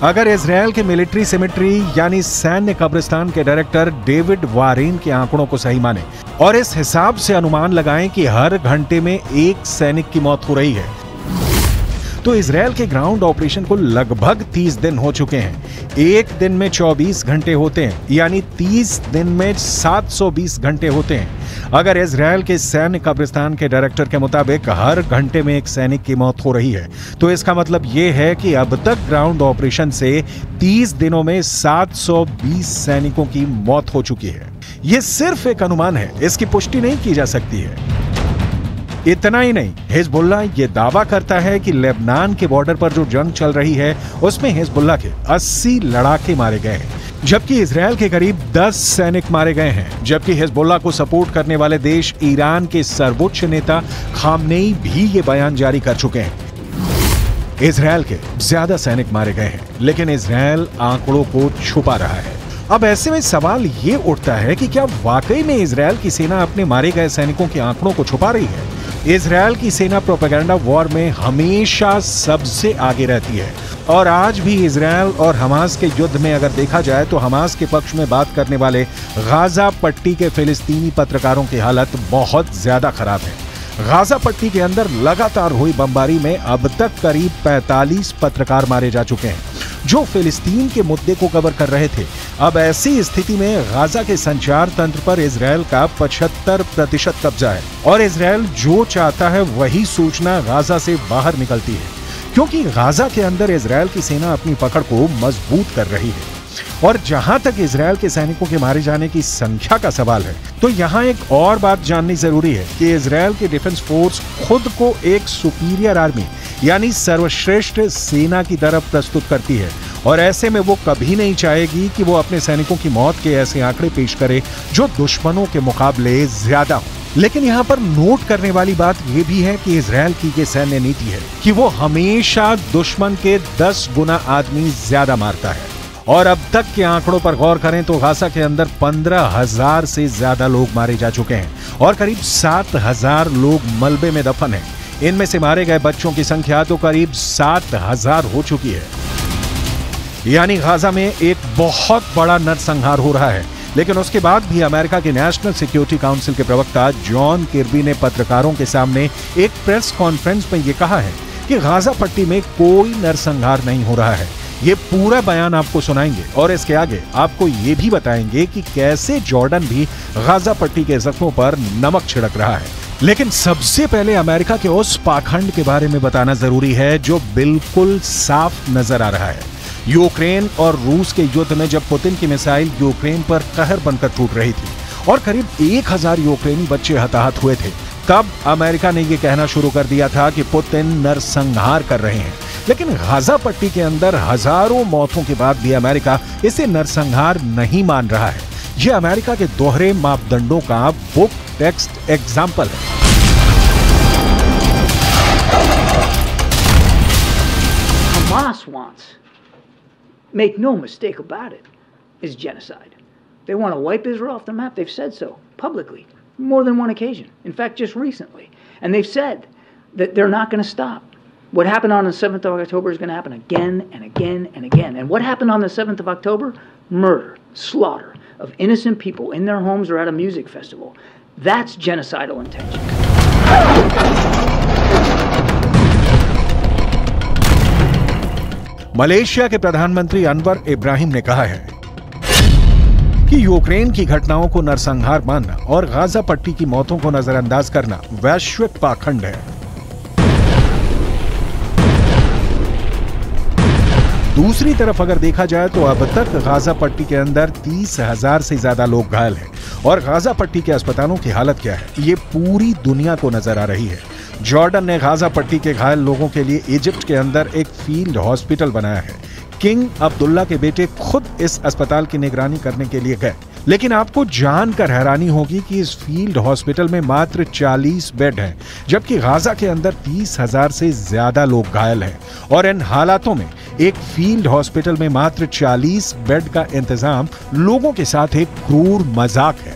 अगर इजरायल के military symmetry यानी सैन्य कब्रिस्तान के डायरेक्टर डेविड वारेन के आंकड़ों को सही माने और इस हिसाब से अनुमान लगाएं कि हर घंटे में एक सैनिक की मौत हो रही है, तो इजरायल के ग्राउंड ऑपरेशन को लगभग 30 दिन हो चुके हैं। एक दिन में 24 घंटे होते हैं, यानी 30 दिन में 720 घंटे होते हैं। अगर इजरायल के सैन्य कब्रिस्तान के डायरेक्टर के मुताबिक हर घंटे में एक सैनिक की मौत हो रही है, तो इसका मतलब यह है कि अब तक ग्राउंड ऑपरेशन से 30 दिनों में 720 सैनिकों की मौत हो चुकी है। यह सिर्फ एक अनुमान है, इसकी पुष्टि नहीं की जा सकती है। इतना ही नहीं, हिजबुल्लाह ये दावा करता है कि लेबनान के बॉर्डर पर जो जंग चल रही है उसमें हिजबुल्लाह के 80 लड़ाके मारे गए हैं, जबकि इजरायल के करीब 10 सैनिक मारे गए हैं। जबकि हिजबुल्लाह को सपोर्ट करने वाले देश ईरान के सर्वोच्च नेता खामनेई भी ये बयान जारी कर चुके हैं। इजरायल के ज्यादा सैनिक मारे गए हैं, लेकिन इजरायल आंकड़ों को छुपा रहा है। अब ऐसे में सवाल ये उठता है कि क्या वाकई में इजरायल की सेना अपने मारे गए सैनिकों के आंकड़ों को छुपा रही है? इजरायल की सेना प्रोपेगेंडा वॉर में हमेशा सबसे आगे रहती है और आज भी इजरायल और हमास के युद्ध में अगर देखा जाए तो हमास के पक्ष में बात करने वाले गाजा पट्टी के फिलिस्तीनी पत्रकारों की हालत बहुत ज्यादा खराब है। गाजा पट्टी के अंदर लगातार हुई बमबारी में अब तक करीब 45 पत्रकार मारे जा चुके हैं जो फिलिस्तीन के मुद्दे को कवर कर रहे थे। अब ऐसी स्थिति में गाजा के संचार तंत्र पर इजरायल का 75% कब्जा है और इजरायल जो चाहता है वही सूचना गाजा से बाहर निकलती है, क्योंकि गाजा के अंदर इजरायल की सेना अपनी पकड़ को मजबूत कर रही है। और जहां तक इजरायल के सैनिकों के मारे जाने की संख्या का सवाल है, तो यहाँ एक और बात जाननी जरूरी है कि इजरायल की डिफेंस फोर्स खुद को एक सुपीरियर आर्मी यानी सर्वश्रेष्ठ सेना की तरफ प्रस्तुत करती है और ऐसे में वो कभी नहीं चाहेगी कि वो अपने सैनिकों की मौत के ऐसे आंकड़े पेश करे जो दुश्मनों के मुकाबले ज्यादा हो। लेकिन यहाँ पर नोट करने वाली बात यह भी है कि इजरायल की ये सैन्य नीति है कि वो हमेशा दुश्मन के 10 गुना आदमी ज्यादा मारता है। और अब तक के आंकड़ों पर गौर करें तो गाजा के अंदर 15,000 से ज्यादा लोग मारे जा चुके हैं और करीब 7,000 लोग मलबे में दफन हैं। इनमें से मारे गए बच्चों की संख्या तो करीब 7,000 हो चुकी है। यानी गाजा में एक बहुत बड़ा नरसंहार हो रहा है। लेकिन उसके बाद भी अमेरिका के नेशनल सिक्योरिटी काउंसिल के प्रवक्ता जॉन किर्बी ने पत्रकारों के सामने एक प्रेस कॉन्फ्रेंस में यह कहा है कि गाजा पट्टी में कोई नरसंहार नहीं हो रहा है। ये पूरा बयान आपको सुनाएंगे और इसके आगे आपको ये भी बताएंगे कि कैसे जॉर्डन भी गाजा पट्टी के जख्मों पर नमक छिड़क रहा है। लेकिन सबसे पहले अमेरिका के उस पाखंड के बारे में बताना जरूरी है जो बिल्कुल साफ नजर आ रहा है। यूक्रेन और रूस के युद्ध में जब पुतिन की मिसाइल यूक्रेन पर कहर बनकर टूट रही थी और करीब 1000 यूक्रेनी बच्चे हताहत हुए थे, तब अमेरिका ने यह कहना शुरू कर दिया था कि पुतिन नरसंहार कर रहे हैं। लेकिन गाजा पट्टी के अंदर हजारों मौतों के बाद भी अमेरिका इसे नरसंहार नहीं मान रहा है। यह अमेरिका के दोहरे मापदंडों का बुक टेक्स्ट एग्जाम्पल है। Hamas wants, make no mistake about it, is genocide. They want to wipe Israel off the map. They've said so publicly, more than one occasion. In fact, just recently. And they've said that they're not going to stop. What happened on the 7th of October is going to happen again and again and again. And what happened on the 7th of October? Murder, slaughter of innocent people in their homes or at a music festival. That's genocidal intention. Malaysia के प्रधानमंत्री अनवर इब्राहिम ने कहा है कि Ukraine की घटनाओं को नरसंहार मानना और गाजा पट्टी की मौतों को नजरअंदाज करना वैश्विक पाखंड है। दूसरी तरफ अगर देखा जाए तो अब तक गाजा पट्टी के अंदर 30,000 से ज्यादा लोग घायल हैं और गाजा पट्टी के अस्पतालों की हालत क्या है ये पूरी दुनिया को नजर आ रही है। जॉर्डन ने गाजा पट्टी के घायल लोगों के लिए इजिप्ट के अंदर एक फील्ड हॉस्पिटल बनाया है। किंग अब्दुल्ला के बेटे खुद इस अस्पताल की निगरानी करने के लिए गए। लेकिन आपको जानकर हैरानी होगी कि इस फील्ड हॉस्पिटल में मात्र 40 बेड हैं, जबकि गाजा के अंदर 30,000 से ज्यादा लोग घायल हैं। और इन हालातों में एक फील्ड हॉस्पिटल में मात्र 40 बेड का इंतजाम लोगों के साथ एक क्रूर मजाक है।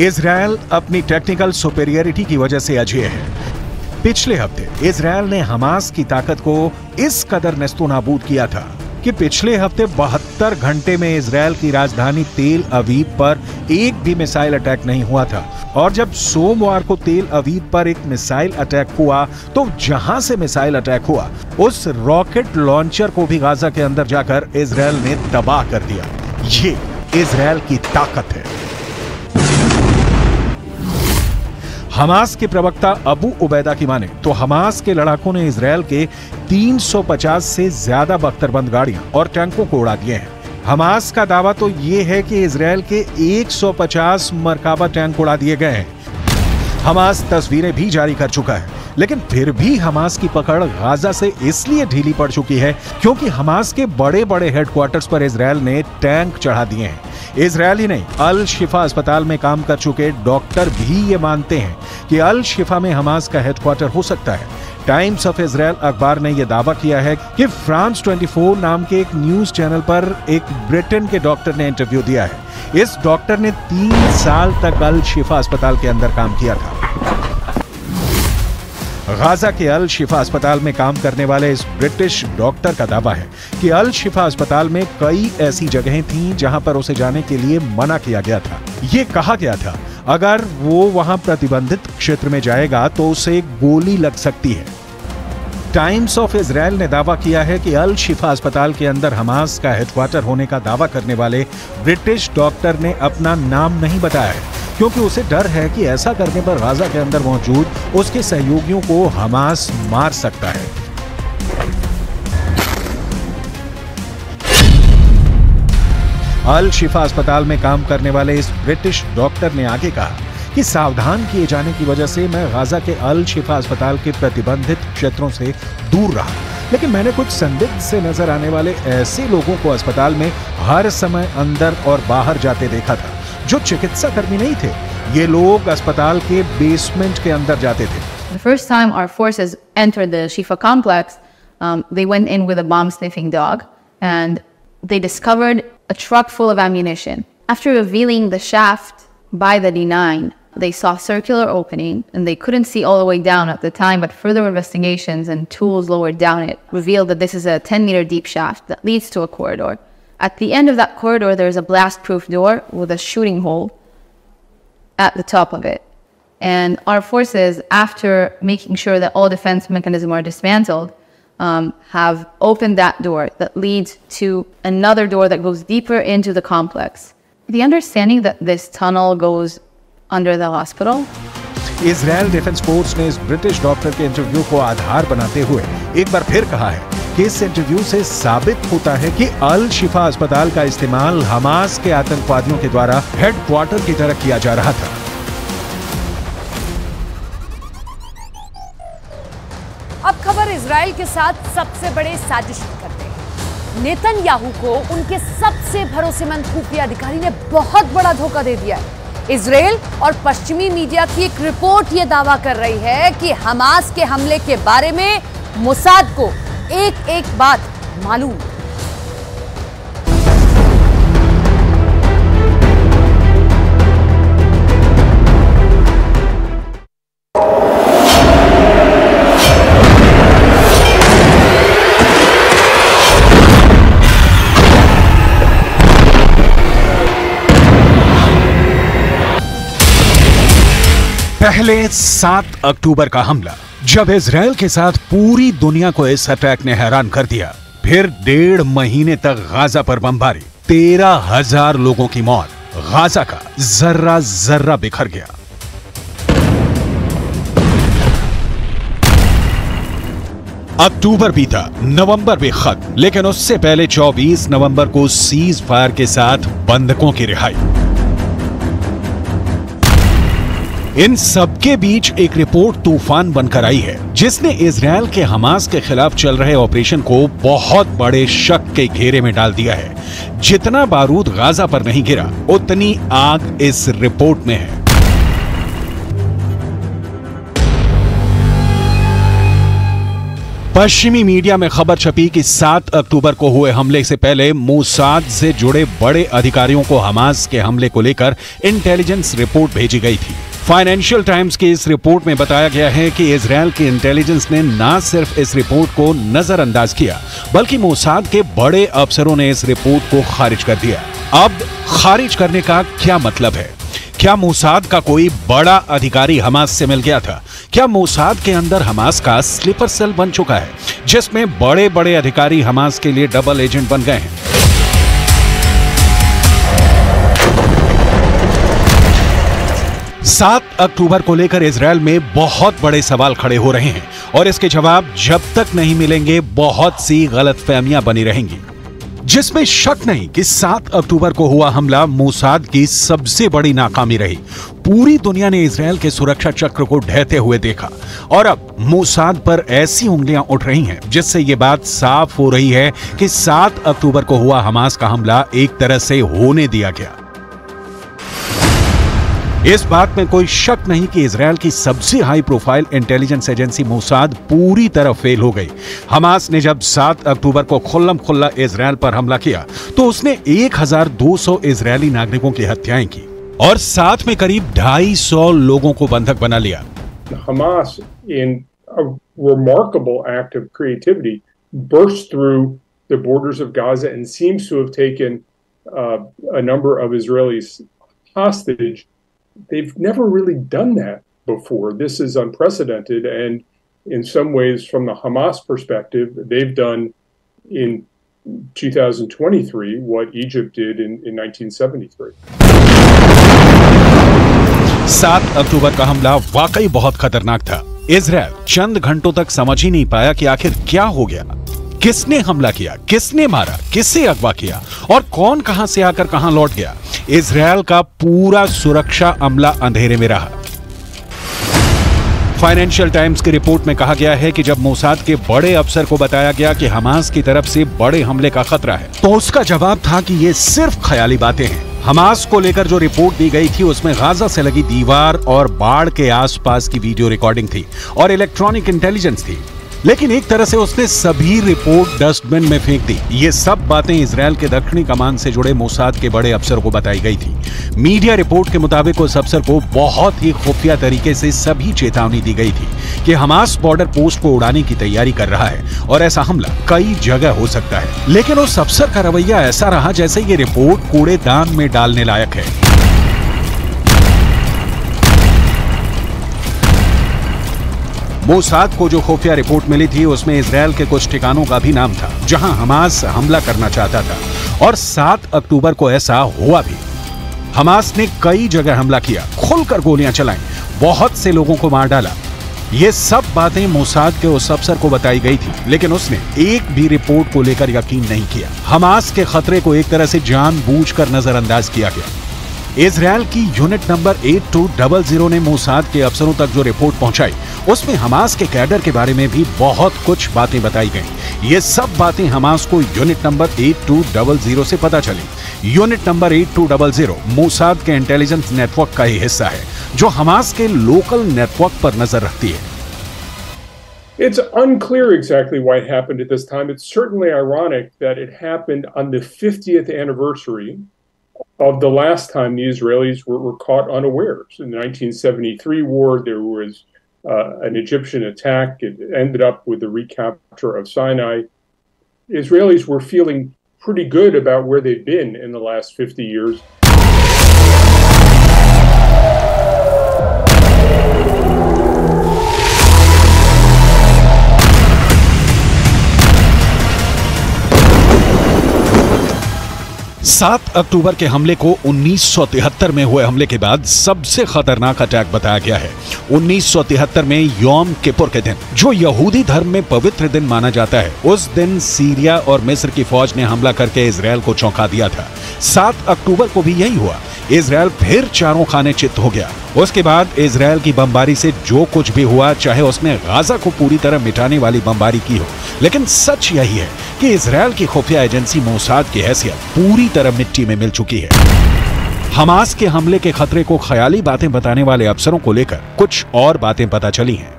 इजराइल अपनी टेक्निकल सुपेरियरिटी की वजह से अजेय है। पिछले हफ्ते इजराइल ने हमास की ताकत को इस कदर नेस्तोनाबूद किया था कि पिछले हफ्ते 72 घंटे में इजराइल की राजधानी तेल अवीव पर एक भी मिसाइल अटैक नहीं हुआ था। और जब सोमवार को तेल अवीव पर एक मिसाइल अटैक हुआ तो जहां से मिसाइल अटैक हुआ उस रॉकेट लॉन्चर को भी गाजा के अंदर जाकर इजराइल ने तबाह कर दिया। ये इजराइल की ताकत है। हमास के प्रवक्ता अबू उबैदा की माने तो हमास के लड़ाकों ने इजराइल के 350 से ज्यादा बख्तरबंद गाड़ियां और टैंकों को उड़ा दिए हैं। हमास का दावा तो ये है कि इजराइल के 150 मरकाबा टैंक उड़ा दिए गए हैं। हमास तस्वीरें भी जारी कर चुका है, लेकिन फिर भी हमास की पकड़ गाजा से इसलिए ढीली पड़ चुकी है क्योंकि हमास के बड़े बड़े हेडक्वार्टर्स पर इजराइल ने टैंक चढ़ा दिए हैं। इजरायली नहीं, अल शिफा अस्पताल में काम कर चुके डॉक्टर भी ये मानते हैं कि अल शिफा में हमास का हेडक्वार्टर हो सकता है। टाइम्स ऑफ इजराइल अखबार ने यह दावा किया है कि फ्रांस 24 नाम के एक न्यूज चैनल पर एक ब्रिटेन के डॉक्टर ने इंटरव्यू दिया है। इस डॉक्टर ने 3 साल तक अल शिफा अस्पताल के अंदर काम किया था। गाजा के अल शिफा अस्पताल में काम करने वाले इस ब्रिटिश डॉक्टर का दावा है कि अल शिफा अस्पताल में कई ऐसी जगहें थीं जहां पर उसे जाने के लिए मना किया गया था। ये कहा गया था अगर वो वहां प्रतिबंधित क्षेत्र में जाएगा तो उसे गोली लग सकती है। टाइम्स ऑफ इजराइल ने दावा किया है कि अल शिफा अस्पताल के अंदर हमास का हेडक्वार्टर होने का दावा करने वाले ब्रिटिश डॉक्टर ने अपना नाम नहीं बताया है क्योंकि उसे डर है कि ऐसा करने पर गाजा के अंदर मौजूद उसके सहयोगियों को हमास मार सकता है। अल शिफा अस्पताल में काम करने वाले इस ब्रिटिश डॉक्टर ने आगे कहा कि सावधान किए जाने की वजह से मैं गाजा के अल शिफा अस्पताल के प्रतिबंधित क्षेत्रों से दूर रहा, लेकिन मैंने कुछ संदिग्ध से नजर आने वाले ऐसे लोगों को अस्पताल में हर समय अंदर और बाहर जाते देखा था जो चिकित्सा कर्मी नहीं थे। ये लोग अस्पताल के बेसमेंट के अंदर जाते थे। The first time our forces entered the Shifa complex, they went in with a bomb-sniffing dog, and they discovered a truck full of ammunition. After revealing the shaft by the D9, they saw a circular opening, and they couldn't see all the way down at the time, but further investigations and tools lowered down it revealed that this is a 10-meter deep shaft that leads to a corridor. At the end of that corridor, there's a blast-proof door with a shooting hole at the top of it. And our forces, after making sure that all defense mechanisms are dismantled, have opened that door that leads to another door that goes deeper into the complex. The understanding that this tunnel goes under the hospital. Israel defence force ने इस British doctor के interview को आधार बनाते हुए एक बार फिर कहा है कि इस इंटरव्यू से साबित होता है कि अल शिफा अस्पताल का इस्तेमाल हमास के आतंकवादियों के द्वारा हेडक्वार्टर की तरह किया जा रहा था। अब खबर इजराइल के साथ सबसे बड़े साजिश की करते हैं। नेतन्याहू को उनके सबसे भरोसेमंद खुफिया अधिकारी ने बहुत बड़ा धोखा दे दिया है। इजराइल और पश्चिमी मीडिया की एक रिपोर्ट यह दावा कर रही है कि हमास के हमले के बारे में मोसाद को एक बात मालूम। पहले 7 अक्टूबर का हमला, जब इजराइल के साथ पूरी दुनिया को इस अटैक ने हैरान कर दिया। फिर 1.5 महीने तक गाजा पर बमबारी, 13,000 लोगों की मौत, गाजा का जर्रा जर्रा बिखर गया। अक्टूबर बीता, नवंबर भी खत्म, लेकिन उससे पहले 24 नवंबर को सीज फायर के साथ बंधकों की रिहाई। इन सबके बीच एक रिपोर्ट तूफान बनकर आई है, जिसने इजरायल के हमास के खिलाफ चल रहे ऑपरेशन को बहुत बड़े शक के घेरे में डाल दिया है। जितना बारूद गाजा पर नहीं गिरा, उतनी आग इस रिपोर्ट में है। पश्चिमी मीडिया में खबर छपी कि 7 अक्टूबर को हुए हमले से पहले मोसाद से जुड़े बड़े अधिकारियों को हमास के हमले को लेकर इंटेलिजेंस रिपोर्ट भेजी गई थी। फाइनेंशियल टाइम्स की इस रिपोर्ट में बताया गया है कि इजरायल की इंटेलिजेंस ने न सिर्फ इस रिपोर्ट को नजरअंदाज किया, बल्कि मोसाद के बड़े अफसरों ने इस रिपोर्ट को खारिज कर दिया। अब खारिज करने का क्या मतलब है? क्या मोसाद का कोई बड़ा अधिकारी हमास से मिल गया था? क्या मोसाद के अंदर हमास का स्लीपर सेल बन चुका है, जिसमें बड़े बड़े अधिकारी हमास के लिए डबल एजेंट बन गए हैं? 7 अक्टूबर को लेकर इजरायल में बहुत बड़े सवाल खड़े हो रहे हैं और इसके जवाब जब तक नहीं मिलेंगे, बहुत सी गलतफहमियां बनी रहेंगी। जिसमें शक नहीं कि 7 अक्टूबर को हुआ हमला मोसाद की सबसे बड़ी नाकामी रही। पूरी दुनिया ने इजरायल के सुरक्षा चक्र को ढहते हुए देखा और अब मोसाद पर ऐसी उंगलियां उठ रही हैं, जिससे यह बात साफ हो रही है कि 7 अक्टूबर को हुआ हमास का हमला एक तरह से होने दिया गया। इस बात में कोई शक नहीं कि इजरायल की सबसे high profile intelligence agency Mossad पूरी तरह फेल हो गई। हमास ने जब 7 अक्टूबर को खुल्लम खुल्ला इजरायल पर हमला किया, तो उसने 1200 इजरायली नागरिकों की हत्याएं की और साथ में करीब 250 लोगों को बंधक बना लिया। Hamas, in a remarkable act of creativity, burst through the borders of Gaza and seems to have taken a number of Israelis hostage. They've never really done that before. This is unprecedented, and in some ways, from the Hamas perspective, they've done in 2023 what Egypt did in 1973. 7 अक्टूबर का हमला वाकई बहुत खतरनाक था। Israel चंद घंटों तक समझ ही नहीं पाया कि आखिर क्या हो गया, किसने हमला किया, किसने मारा, किससे अगवा किया और कौन कहां से आकर कहां लौट गया। इजरायल का पूरा सुरक्षा अमला अंधेरे में रहा। फाइनेंशियल टाइम्स की रिपोर्ट में कहा गया है कि जब मोसाद के बड़े अफसर को बताया गया कि हमास की तरफ से बड़े हमले का खतरा है, तो उसका जवाब था कि ये सिर्फ ख्याली बातें हैं। हमास को लेकर जो रिपोर्ट दी गई थी, उसमें गाजा से लगी दीवार और बाढ़ के आसपास की वीडियो रिकॉर्डिंग थी और इलेक्ट्रॉनिक इंटेलिजेंस थी। लेकिन एक तरह से उसने सभी रिपोर्ट डस्टबिन में फेंक दी। ये सब बातें इजरायल के दक्षिणी कमान से जुड़े मोसाद के बड़े अफसर को बताई गई थी। मीडिया रिपोर्ट के मुताबिक उस अफसर को बहुत ही खुफिया तरीके से सभी चेतावनी दी गई थी कि हमास बॉर्डर पोस्ट को उड़ाने की तैयारी कर रहा है और ऐसा हमला कई जगह हो सकता है। लेकिन उस अफसर का रवैया ऐसा रहा जैसे ये रिपोर्ट कूड़ेदान में डालने लायक है। मोसाद को जो खुफिया रिपोर्ट मिली थी, उसमें इजरायल के कुछ ठिकानों का भी नाम था जहां हमास हमला करना चाहता था और 7 अक्टूबर को ऐसा हुआ भी। हमास ने कई जगह हमला किया, खुलकर गोलियां चलाई, बहुत से लोगों को मार डाला। ये सब बातें मोसाद के उस अफसर को बताई गई थी, लेकिन उसने एक भी रिपोर्ट को लेकर यकीन नहीं किया। हमास के खतरे को एक तरह से जानबूझकर नजरअंदाज किया गया। इजरायल की यूनिट नंबर 8200 ने मोसाद के अफसरों तक जो रिपोर्ट पहुंचाई, उसमें हमास के कैडर के बारे में भी बहुत कुछ बातें बताई गईं। ये सब बातें हमास को यूनिट नंबर 8200 से पता चली। यूनिट नंबर 8200 मोसाद के इंटेलिजेंस नेटवर्क का ही हिस्सा है, जो हमास के लोकल नेटवर्क पर नजर रखती है। It's unclear exactly why it happened at this time. It's certainly ironic that it happened on the 50th anniversary of the last time the Israelis were caught unawares. In the 1973 war, there was an Egyptian attack. It ended up with the recapture of Sinai. Israelis were feeling pretty good about where they'd been in the last 50 years. 7 अक्टूबर के हमले को 1973 में हुए हमले के बाद सबसे खतरनाक अटैक बताया गया है। 1973 में यौम किपुर के दिन, जो यहूदी धर्म में पवित्र दिन माना जाता है, उस दिन सीरिया और मिस्र की फौज ने हमला करके इजरायल को चौंका दिया था। 7 अक्टूबर को भी यही हुआ। इजरायल फिर चारों खाने चित्त हो गया। उसके बाद इजरायल की बमबारी से जो कुछ भी हुआ, चाहे उसने गाजा को पूरी तरह मिटाने वाली बमबारी की हो, लेकिन सच यही है कि इजरायल की खुफिया एजेंसी मोसाद की हैसियत पूरी तरह मिट्टी में मिल चुकी है। हमास के हमले के खतरे को ख्याली बातें बताने वाले अफसरों को लेकर कुछ और बातें पता चली हैं।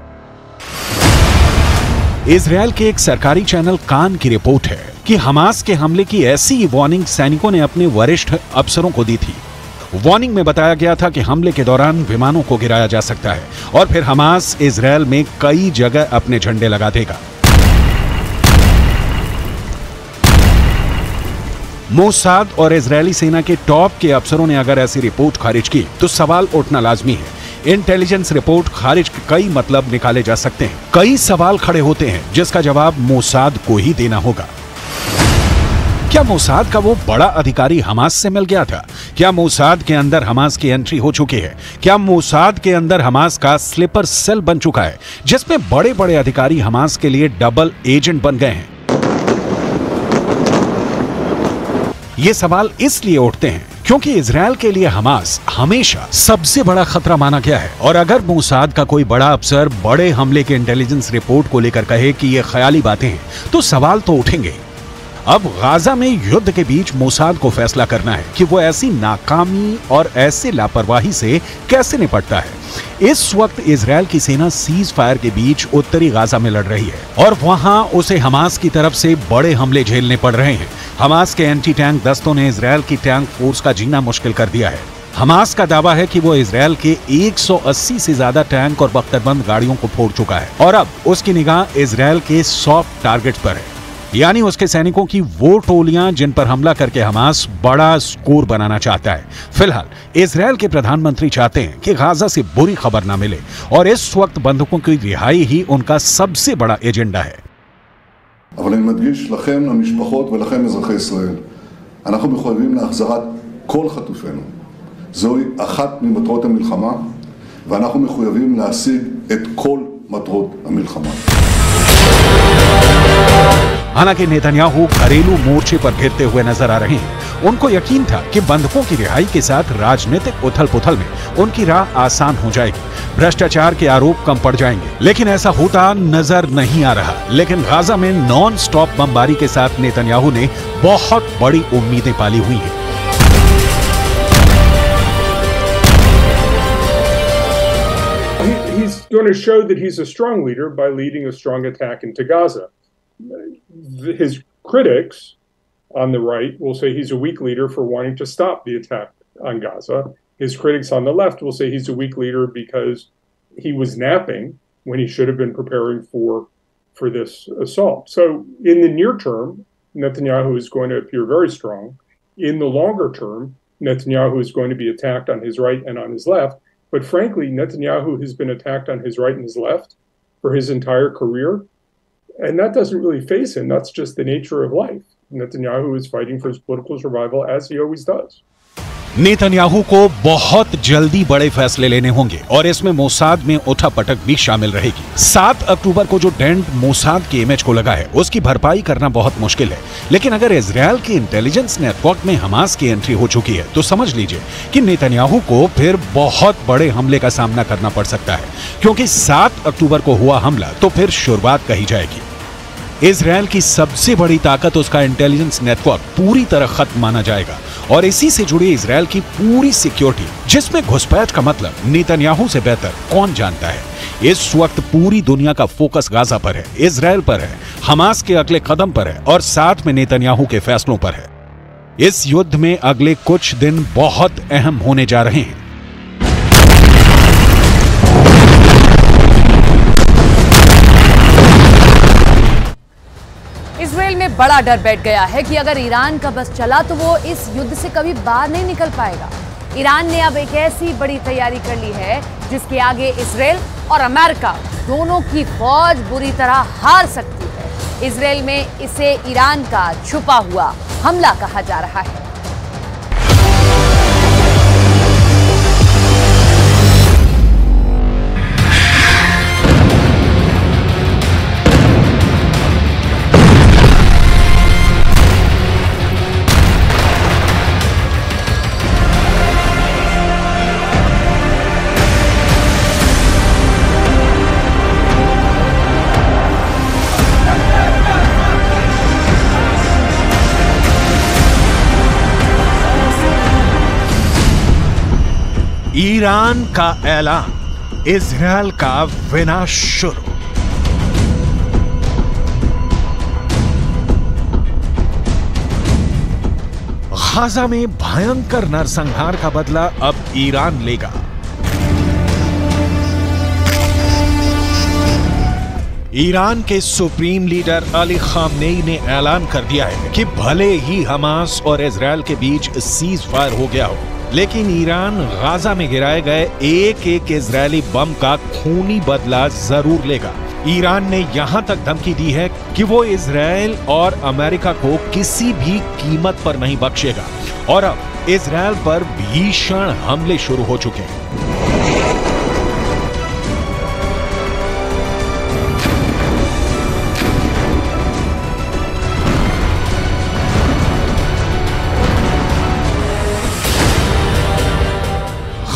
इजरायल के एक सरकारी चैनल कान की रिपोर्ट है कि हमास के हमले की ऐसी वार्निंग सैनिकों ने अपने वरिष्ठ अफसरों को दी थी। वार्निंग में बताया गया था कि हमले के दौरान विमानों को गिराया जा सकता है और फिर हमास इजरायल में कई जगह अपने झंडे लगा देगा। मोसाद और इजरायली सेना के टॉप के अफसरों ने अगर ऐसी रिपोर्ट खारिज की तो सवाल उठना लाजमी है। इंटेलिजेंस रिपोर्ट खारिज के कई मतलब निकाले जा सकते हैं। कई सवाल खड़े होते हैं जिसका जवाब मोसाद को ही देना होगा। क्या मोसाद का वो बड़ा अधिकारी हमास से मिल गया था? क्या मोसाद के अंदर हमास की एंट्री हो चुकी है? क्या मोसाद के अंदर हमास का स्लीपर सेल बन चुका है जिसमें बड़े बड़े अधिकारी हमास के लिए डबल एजेंट बन गए हैं? ये सवाल इसलिए उठते हैं क्योंकि इजरायल के लिए हमास हमेशा सबसे बड़ा खतरा माना गया है और अगर मोसाद का कोई बड़ा अफसर बड़े हमले के इंटेलिजेंस रिपोर्ट को लेकर कहे कि ये ख्याली बातें हैं तो सवाल तो उठेंगे। अब गाजा में युद्ध के बीच मोसाद को फैसला करना है कि वो ऐसी नाकामी और ऐसे लापरवाही से कैसे निपटता है। इस वक्त इजरायल की सेना सीज फायर के बीच उत्तरी गाजा में लड़ रही है और वहां उसे हमास की तरफ से बड़े हमले झेलने पड़ रहे हैं। हमास के एंटी टैंक दस्तों ने इजरायल की टैंक फोर्स का जीना मुश्किल कर दिया है। हमास का दावा है कि वो इजरायल के 180 से ज्यादा टैंक और बख्तरबंद गाड़ियों को फोड़ चुका है और अब उसकी निगाह इजरायल के सॉफ्ट टारगेट पर है, यानी उसके सैनिकों की वो टोलियां जिन पर हमला करके हमास बड़ा स्कोर बनाना चाहता है। फिलहाल इजरायल के प्रधानमंत्री चाहते हैं कि गाजा से बुरी खबर ना मिले और इस वक्त बंधकों की रिहाई ही उनका सबसे बड़ा एजेंडा है। אבל אני מדגיש לכם, למשפחות ולכם אזרחי ישראל, אנחנו מחויבים להחזרת כל חטופינו. זוהי אחת ממטרות המלחמה, ואנחנו מחויבים להשיג את כל מטרות המלחמה. हालांकि नेतन्याहू घरेलू मोर्चे पर घिरते हुए नजर आ रहे हैं। उनको यकीन था कि बंधकों की रिहाई के साथ राजनीतिक उथल-पुथल में उनकी राह आसान हो जाएगी, भ्रष्टाचार के आरोप कम पड़ जाएंगे, लेकिन ऐसा होता नजर नहीं आ रहा। लेकिन गाजा में नॉन स्टॉप बमबारी के साथ नेतन्याहू ने बहुत बड़ी उम्मीदें पाली हुई हैं। He's going to show that he's a strong leader by leading a strong attack into Gaza. His critics on the right will say he's a weak leader for wanting to stop the attack on Gaza. His critics on the left will say he's a weak leader because he was napping when he should have been preparing for this assault. So in the near term, Netanyahu is going to appear very strong. In the longer term, Netanyahu is going to be attacked on his right and on his left. But frankly, Netanyahu has been attacked on his right and his left for his entire career. And that doesn't really faze him. That's just the nature of life. Netanyahu is fighting for his political survival as he always does. Netanyahu को बहुत जल्दी बड़े फैसले लेने होंगे और इसमें Mossad में उठापटक भी शामिल रहेगी। 7 अक्टूबर को जो डेंट मोसाद के इमेज को लगा है उसकी भरपाई करना बहुत मुश्किल है, लेकिन अगर इजरायल के इंटेलिजेंस नेटवर्क में हमास की एंट्री हो चुकी है तो समझ लीजिए कि नेतन्याहू को फिर बहुत बड़े हमले का सामना करना पड़ सकता है, क्योंकि 7 अक्टूबर को हुआ हमला तो फिर शुरुआत कही जाएगी। इजरायल की सबसे बड़ी ताकत उसका इंटेलिजेंस नेटवर्क पूरी तरह खत्म माना जाएगा और इसी से जुड़ी इजरायल की पूरी सिक्योरिटी, जिसमें घुसपैठ का मतलब नेतन्याहू से बेहतर कौन जानता है। इस वक्त पूरी दुनिया का फोकस गाजा पर है, इजरायल पर है, हमास के अगले कदम पर है और साथ में नेतन्याहू के फैसलों पर है। इस युद्ध में अगले कुछ दिन बहुत अहम होने जा रहे हैं। इजरायल में बड़ा डर बैठ गया है कि अगर ईरान का बस चला तो वो इस युद्ध से कभी बाहर नहीं निकल पाएगा। ईरान ने अब एक ऐसी बड़ी तैयारी कर ली है जिसके आगे इजरायल और अमेरिका दोनों की फौज बुरी तरह हार सकती है। इजरायल में इसे ईरान का छुपा हुआ हमला कहा जा रहा है। ईरान का ऐलान, इजरायल का विनाश शुरू। गाजा में भयंकर नरसंहार का बदला अब ईरान लेगा। ईरान के सुप्रीम लीडर अली खामनेई ने ऐलान कर दिया है कि भले ही हमास और इजरायल के बीच सीज फायर हो गया हो, लेकिन ईरान गाजा में गिराए गए एक एक इजरायली बम का खूनी बदला जरूर लेगा। ईरान ने यहां तक धमकी दी है कि वो इजरायल और अमेरिका को किसी भी कीमत पर नहीं बख्शेगा और अब इजरायल पर भीषण हमले शुरू हो चुके हैं।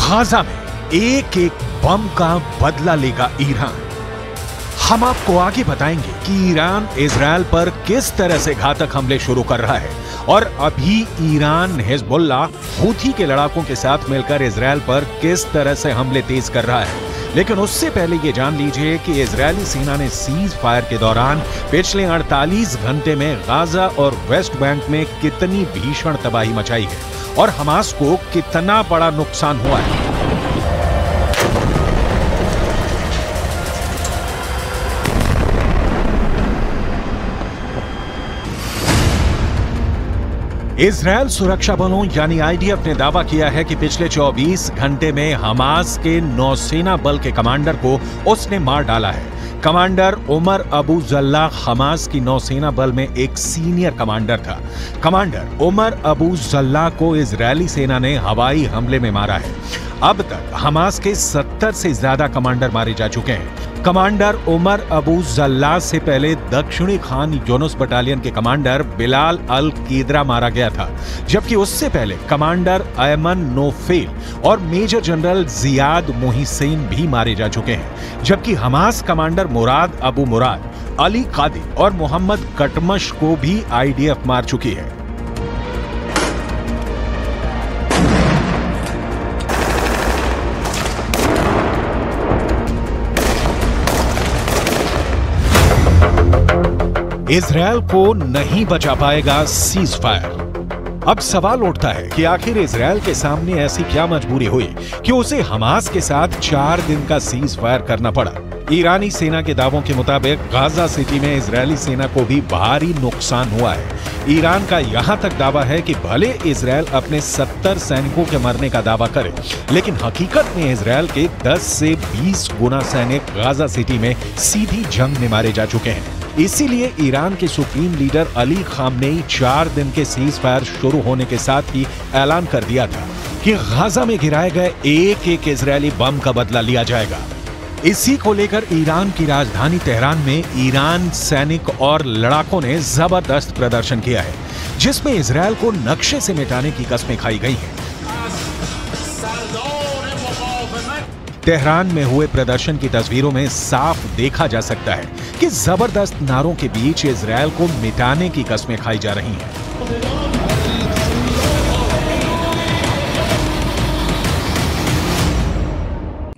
गाजा में एक एक बम का बदला लेगा ईरान। हम आपको आगे बताएंगे कि ईरान इजरायल पर किस तरह से घातक हमले शुरू कर रहा है और अभी ईरान हिजबुल्लाह हूथी के लड़ाकों के साथ मिलकर इजरायल पर किस तरह से हमले तेज कर रहा है। लेकिन उससे पहले ये जान लीजिए कि इजरायली सेना ने सीज फायर के दौरान पिछले 48 घंटे में गाजा और वेस्ट बैंक में कितनी भीषण तबाही मचाई है और हमास को कितना बड़ा नुकसान हुआ है। इजरायल सुरक्षा बलों यानी आईडीएफ ने दावा किया है कि पिछले 24 घंटे में हमास के नौसेना बल के कमांडर को उसने मार डाला है। कमांडर उमर अबू जल्ला हमास की नौसेना बल में एक सीनियर कमांडर था। कमांडर उमर अबू जल्ला को इजरायली सेना ने हवाई हमले में मारा है। अब तक हमास के 70 से ज्यादा कमांडर मारे जा चुके हैं। कमांडर उमर अबू जल्ला से पहले दक्षिणी खान यूनुस बटालियन के कमांडर बिलाल अल कीदरा मारा गया था, जबकि उससे पहले कमांडर अयमन नोफेल और मेजर जनरल जियाद मोहिसेन भी मारे जा चुके हैं। जबकि हमास कमांडर मुराद अबू मुराद, अली कादी और मोहम्मद कटमश को भी आईडीएफ मार चुकी है। इजरायल को नहीं बचा पाएगा सीज फायर। अब सवाल उठता है कि आखिर इजरायल के सामने ऐसी क्या मजबूरी हुई कि उसे हमास के साथ 4 दिन का सीज फायर करना पड़ा। ईरानी सेना के दावों के मुताबिक गाजा सिटी में इजरायली सेना को भी भारी नुकसान हुआ है। ईरान का यहां तक दावा है कि भले इजरायल अपने 70 सैनिकों के मरने का दावा करे, लेकिन हकीकत में इजरायल के 10 से 20 गुना सैनिक गाजा सिटी में सीधी जंग में मारे जा चुके हैं। इसीलिए ईरान के सुप्रीम लीडर अली खामनेई 4 दिन के सीज फायर शुरू होने के साथ ही ऐलान कर दिया था कि गाजा में गिराए गए एक एक इजरायली बम का बदला लिया जाएगा। इसी को लेकर ईरान की राजधानी तेहरान में ईरान सैनिक और लड़ाकों ने जबरदस्त प्रदर्शन किया है, जिसमें इजरायल को नक्शे से मिटाने की कस्में खाई गई हैं। तेहरान में हुए प्रदर्शन की तस्वीरों में साफ देखा जा सकता है कि जबरदस्त नारों के बीच इजरायल को मिटाने की कस्में खाई जा रही हैं।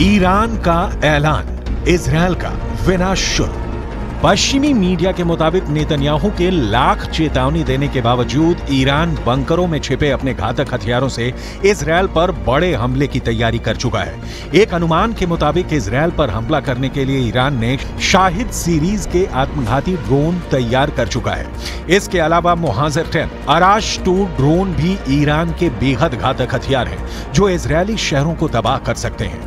ईरान का ऐलान, इजरायल का विनाश शुरू। पश्चिमी मीडिया के मुताबिक नेतन्याहू के लाख चेतावनी देने के बावजूद ईरान बंकरों में छिपे अपने घातक हथियारों से इजरायल पर बड़े हमले की तैयारी कर चुका है। एक अनुमान के मुताबिक इजरायल पर हमला करने के लिए ईरान ने शाहिद सीरीज के आत्मघाती ड्रोन तैयार कर चुका है। इसके अलावा मुहाजिर 10, अराश 2 ड्रोन भी ईरान के बेहद घातक हथियार हैं, जो इजरायली शहरों को तबाह कर सकते हैं।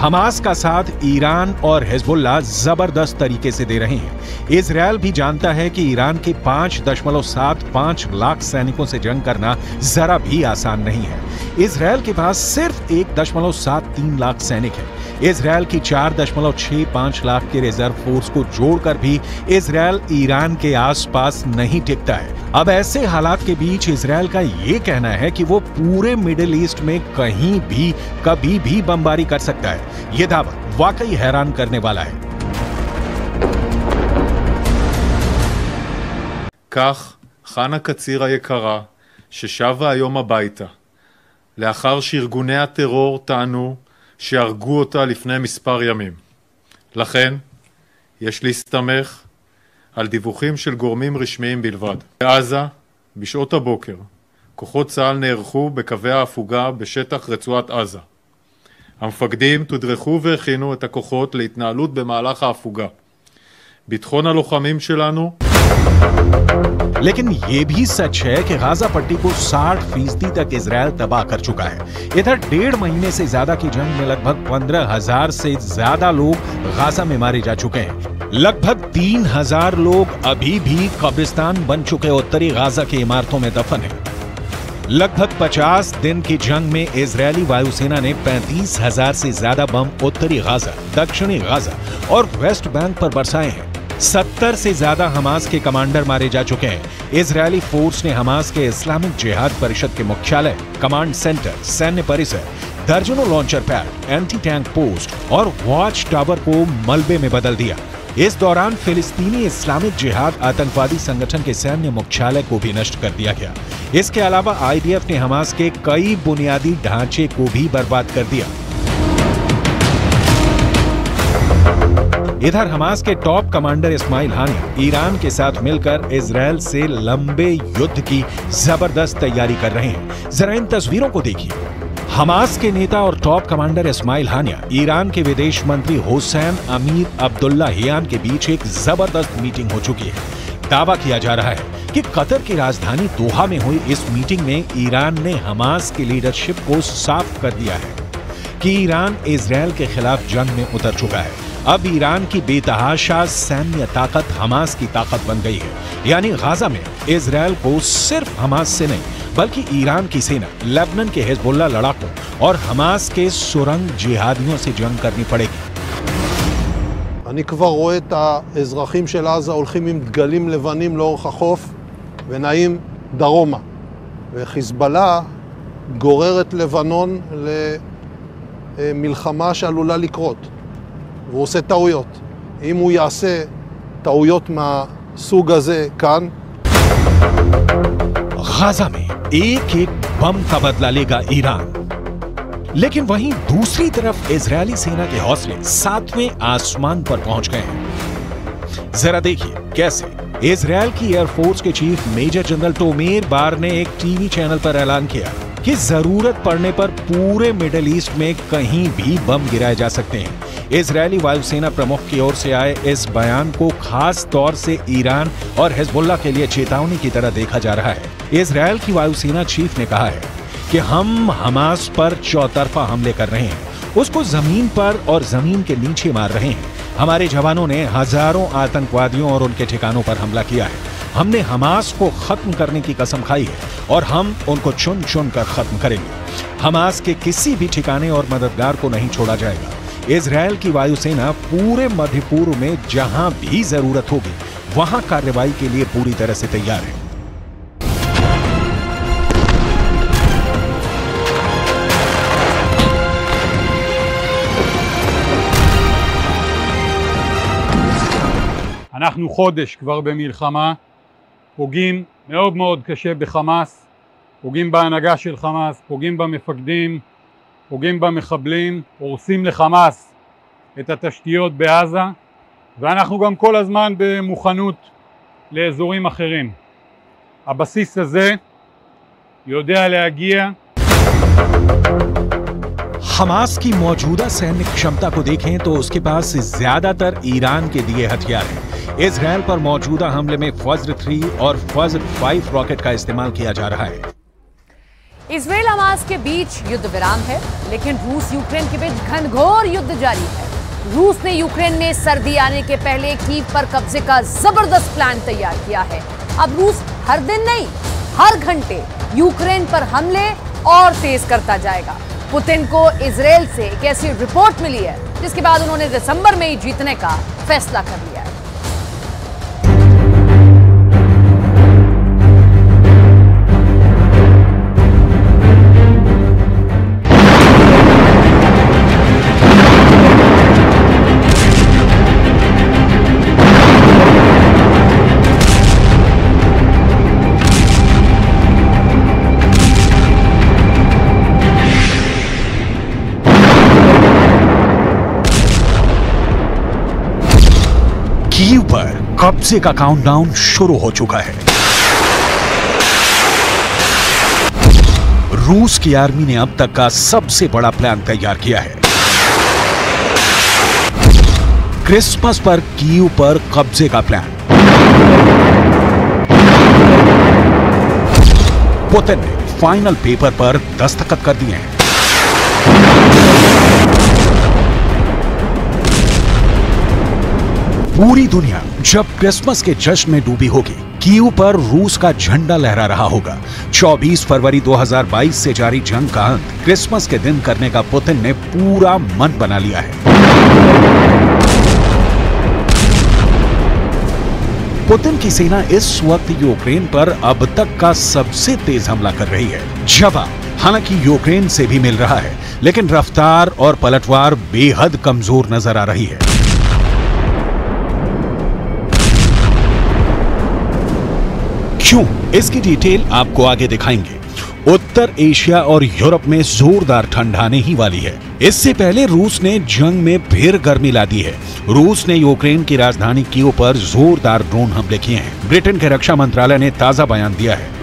हमास का साथ ईरान और हिजबुल्लाह जबरदस्त तरीके से दे रहे हैं। इजरायल भी जानता है कि ईरान के 5.75 लाख सैनिकों से जंग करना जरा भी आसान नहीं है। इजरायल के पास सिर्फ 1.73 लाख सैनिक है। इजरायल की 4.65 लाख के रिजर्व फोर्स को जोड़कर भी इजरायल ईरान के आसपास नहीं टिकता है। अब ऐसे हालात के बीच इजरायल का यह कहना है कि वो पूरे मिडिल ईस्ट में कहीं भी कभी भी बमबारी कर सकता है। यह दावा वाकई हैरान करने वाला है। כך חנה קציר היקרה ששבה היום הביתה לאחר שארגוני הטרור טענו שהרגו אותה לפני מספר ימים. לכן יש להסתמך על דיווחים של גורמים רשמיים בלבד. בעזה בשעות הבוקר כוחות צה"ל נערכו בקווי ההפוגה בשטח רצועת עזה. המפקדים תודרכו והכינו את הכוחות להתנהלות במהלך ההפוגה. ביטחון הלוחמים שלנו लेकिन ये भी सच है कि गाजा पट्टी को 60% तक इजरायल तबाह कर चुका है। इधर 1.5 महीने से ज्यादा की जंग में लगभग 15,000 से ज्यादा लोग गाजा में मारे जा चुके हैं। लगभग 3,000 लोग अभी भी कब्रिस्तान बन चुके उत्तरी गाजा की इमारतों में दफन है। लगभग 50 दिन की जंग में इजरायली वायुसेना ने 35,000 से ज्यादा बम उत्तरी गाजा, दक्षिणी गाजा और वेस्ट बैंक पर बरसाए हैं। 70 से ज्यादा हमास के कमांडर मारे जा चुके हैं। इजरायली फोर्स ने हमास के इस्लामिक जिहाद परिषद के मुख्यालय, कमांड सेंटर, सैन्य परिसर, दर्जनों launcher pad, anti tank post और वॉच टावर को मलबे में बदल दिया। इस दौरान फिलिस्तीनी इस्लामिक जिहाद आतंकवादी संगठन के सैन्य मुख्यालय को भी नष्ट कर दिया गया। इसके अलावा आईडीएफ ने हमास के कई बुनियादी ढांचे को भी बर्बाद कर दिया। इधर हमास के टॉप कमांडर इस्माइल हानिया ईरान के साथ मिलकर इजरायल से लंबे युद्ध की जबरदस्त तैयारी कर रहे हैं। जरा इन तस्वीरों को देखिए। हमास के नेता और टॉप कमांडर इस्माइल हानिया ईरान के विदेश मंत्री हुसैन अमीर अब्दुल्लाहियान के बीच एक जबरदस्त मीटिंग हो चुकी है। दावा किया जा रहा है कि कतर की राजधानी दोहा में हुई इस मीटिंग में ईरान ने हमास की लीडरशिप को साफ कर दिया है कि ईरान इजरायल के खिलाफ जंग में उतर चुका है। अब ईरान की बेतहाशा सैन्य ताकत हमास की ताकत बन गई है। यानी गाजा में इजरायल को सिर्फ हमास से नहीं बल्कि ईरान की सेना, लेबनान के हिजबुल्ला लड़ाकों और हमास के सुरंग जिहादियों से जंग करनी पड़ेगी। אני כבר רואה את האזרחים של עזה הולכים עם דגלים לבנים לאורך החוף ונעים דרומה. וחיזבאללה גורר את לבנון למלחמה שעלולה לקרות. והוא עושה טעויות. אם הוא יעשה טעויות מהסוג הזה כאן, गाजा में एक बम का बदला लेगा ईरान। लेकिन वहीं दूसरी तरफ इजरायली सेना के हौसले 7वें आसमान पर पहुंच गए हैं। जरा देखिए कैसे। इजरायल की एयरफोर्स के चीफ मेजर जनरल टोमेर बार ने एक टीवी चैनल पर ऐलान किया कि जरूरत पड़ने पर पूरे मिडिल ईस्ट में कहीं भी बम गिराए जा सकते हैं। इजरायली वायुसेना प्रमुख की ओर से आए इस बयान को खास तौर से ईरान और हिजबुल्लाह के लिए चेतावनी की तरह देखा जा रहा है। इजरायल की वायुसेना चीफ ने कहा है कि हम हमास पर चौतरफा हमले कर रहे हैं, उसको जमीन पर और जमीन के नीचे मार रहे हैं। हमारे जवानों ने हजारों आतंकवादियों और उनके ठिकानों पर हमला किया है। हमने हमास को खत्म करने की कसम खाई है और हम उनको चुन चुन कर खत्म करेंगे। हमास के किसी भी ठिकाने और मददगार को नहीं छोड़ा जाएगा। इजरायल की वायुसेना पूरे मध्य पूर्व में जहां भी जरूरत होगी वहां कार्रवाई के लिए पूरी तरह से तैयार है। אנחנו חודש כבר במלחמה, פוגעים מאוד מאוד קשה בחמאס, פוגעים בהנהגה של חמאס, פוגעים במפקדים, פוגעים במחבלים, הורסים לחמאס את התשתיות בעזה, ואנחנו גם כל הזמן במוכנות לאזורים אחרים. הבסיס הזה יודע להגיע. हमास की मौजूदा सैन्य क्षमता को देखें तो उसके पास ज्यादातर ईरान के दिए हथियार हैं। इजरायल पर मौजूदा हमले में फज्र 3 और फज्र 5 रॉकेट का इस्तेमाल किया जा रहा है। इजराइल हमास के बीच युद्ध विराम है, लेकिन रूस यूक्रेन के बीच घनघोर युद्ध जारी है। रूस ने यूक्रेन में सर्दी आने के पहले कीव पर कब्जे का जबरदस्त प्लान तैयार किया है। अब रूस हर दिन नहीं, हर घंटे यूक्रेन पर हमले और तेज करता जाएगा। पुतिन को इजराइल से एक ऐसी रिपोर्ट मिली है जिसके बाद उन्होंने दिसंबर में ही जीतने का फैसला कर लिया है। कीव पर कब्जे का काउंटडाउन शुरू हो चुका है। रूस की आर्मी ने अब तक का सबसे बड़ा प्लान तैयार किया है। क्रिसमस पर कीव पर कब्जे का प्लान। पुतिन ने फाइनल पेपर पर दस्तखत कर दिए हैं। पूरी दुनिया जब क्रिसमस के जश्न में डूबी होगी, कीव पर रूस का झंडा लहरा रहा होगा। 24 फरवरी 2022 से जारी जंग का अंत क्रिसमस के दिन करने का पुतिन ने पूरा मन बना लिया है। पुतिन की सेना इस वक्त यूक्रेन पर अब तक का सबसे तेज हमला कर रही है। जवाब हालांकि यूक्रेन से भी मिल रहा है, लेकिन रफ्तार और पलटवार बेहद कमजोर नजर आ रही है। क्यों? इसकी डिटेल आपको आगे दिखाएंगे। उत्तर एशिया और यूरोप में जोरदार ठंड आने ही वाली है। इससे पहले रूस ने जंग में फिर गर्मी ला दी है। रूस ने यूक्रेन की राजधानी कीव पर जोरदार ड्रोन हमले किए हैं। ब्रिटेन के रक्षा मंत्रालय ने ताजा बयान दिया है।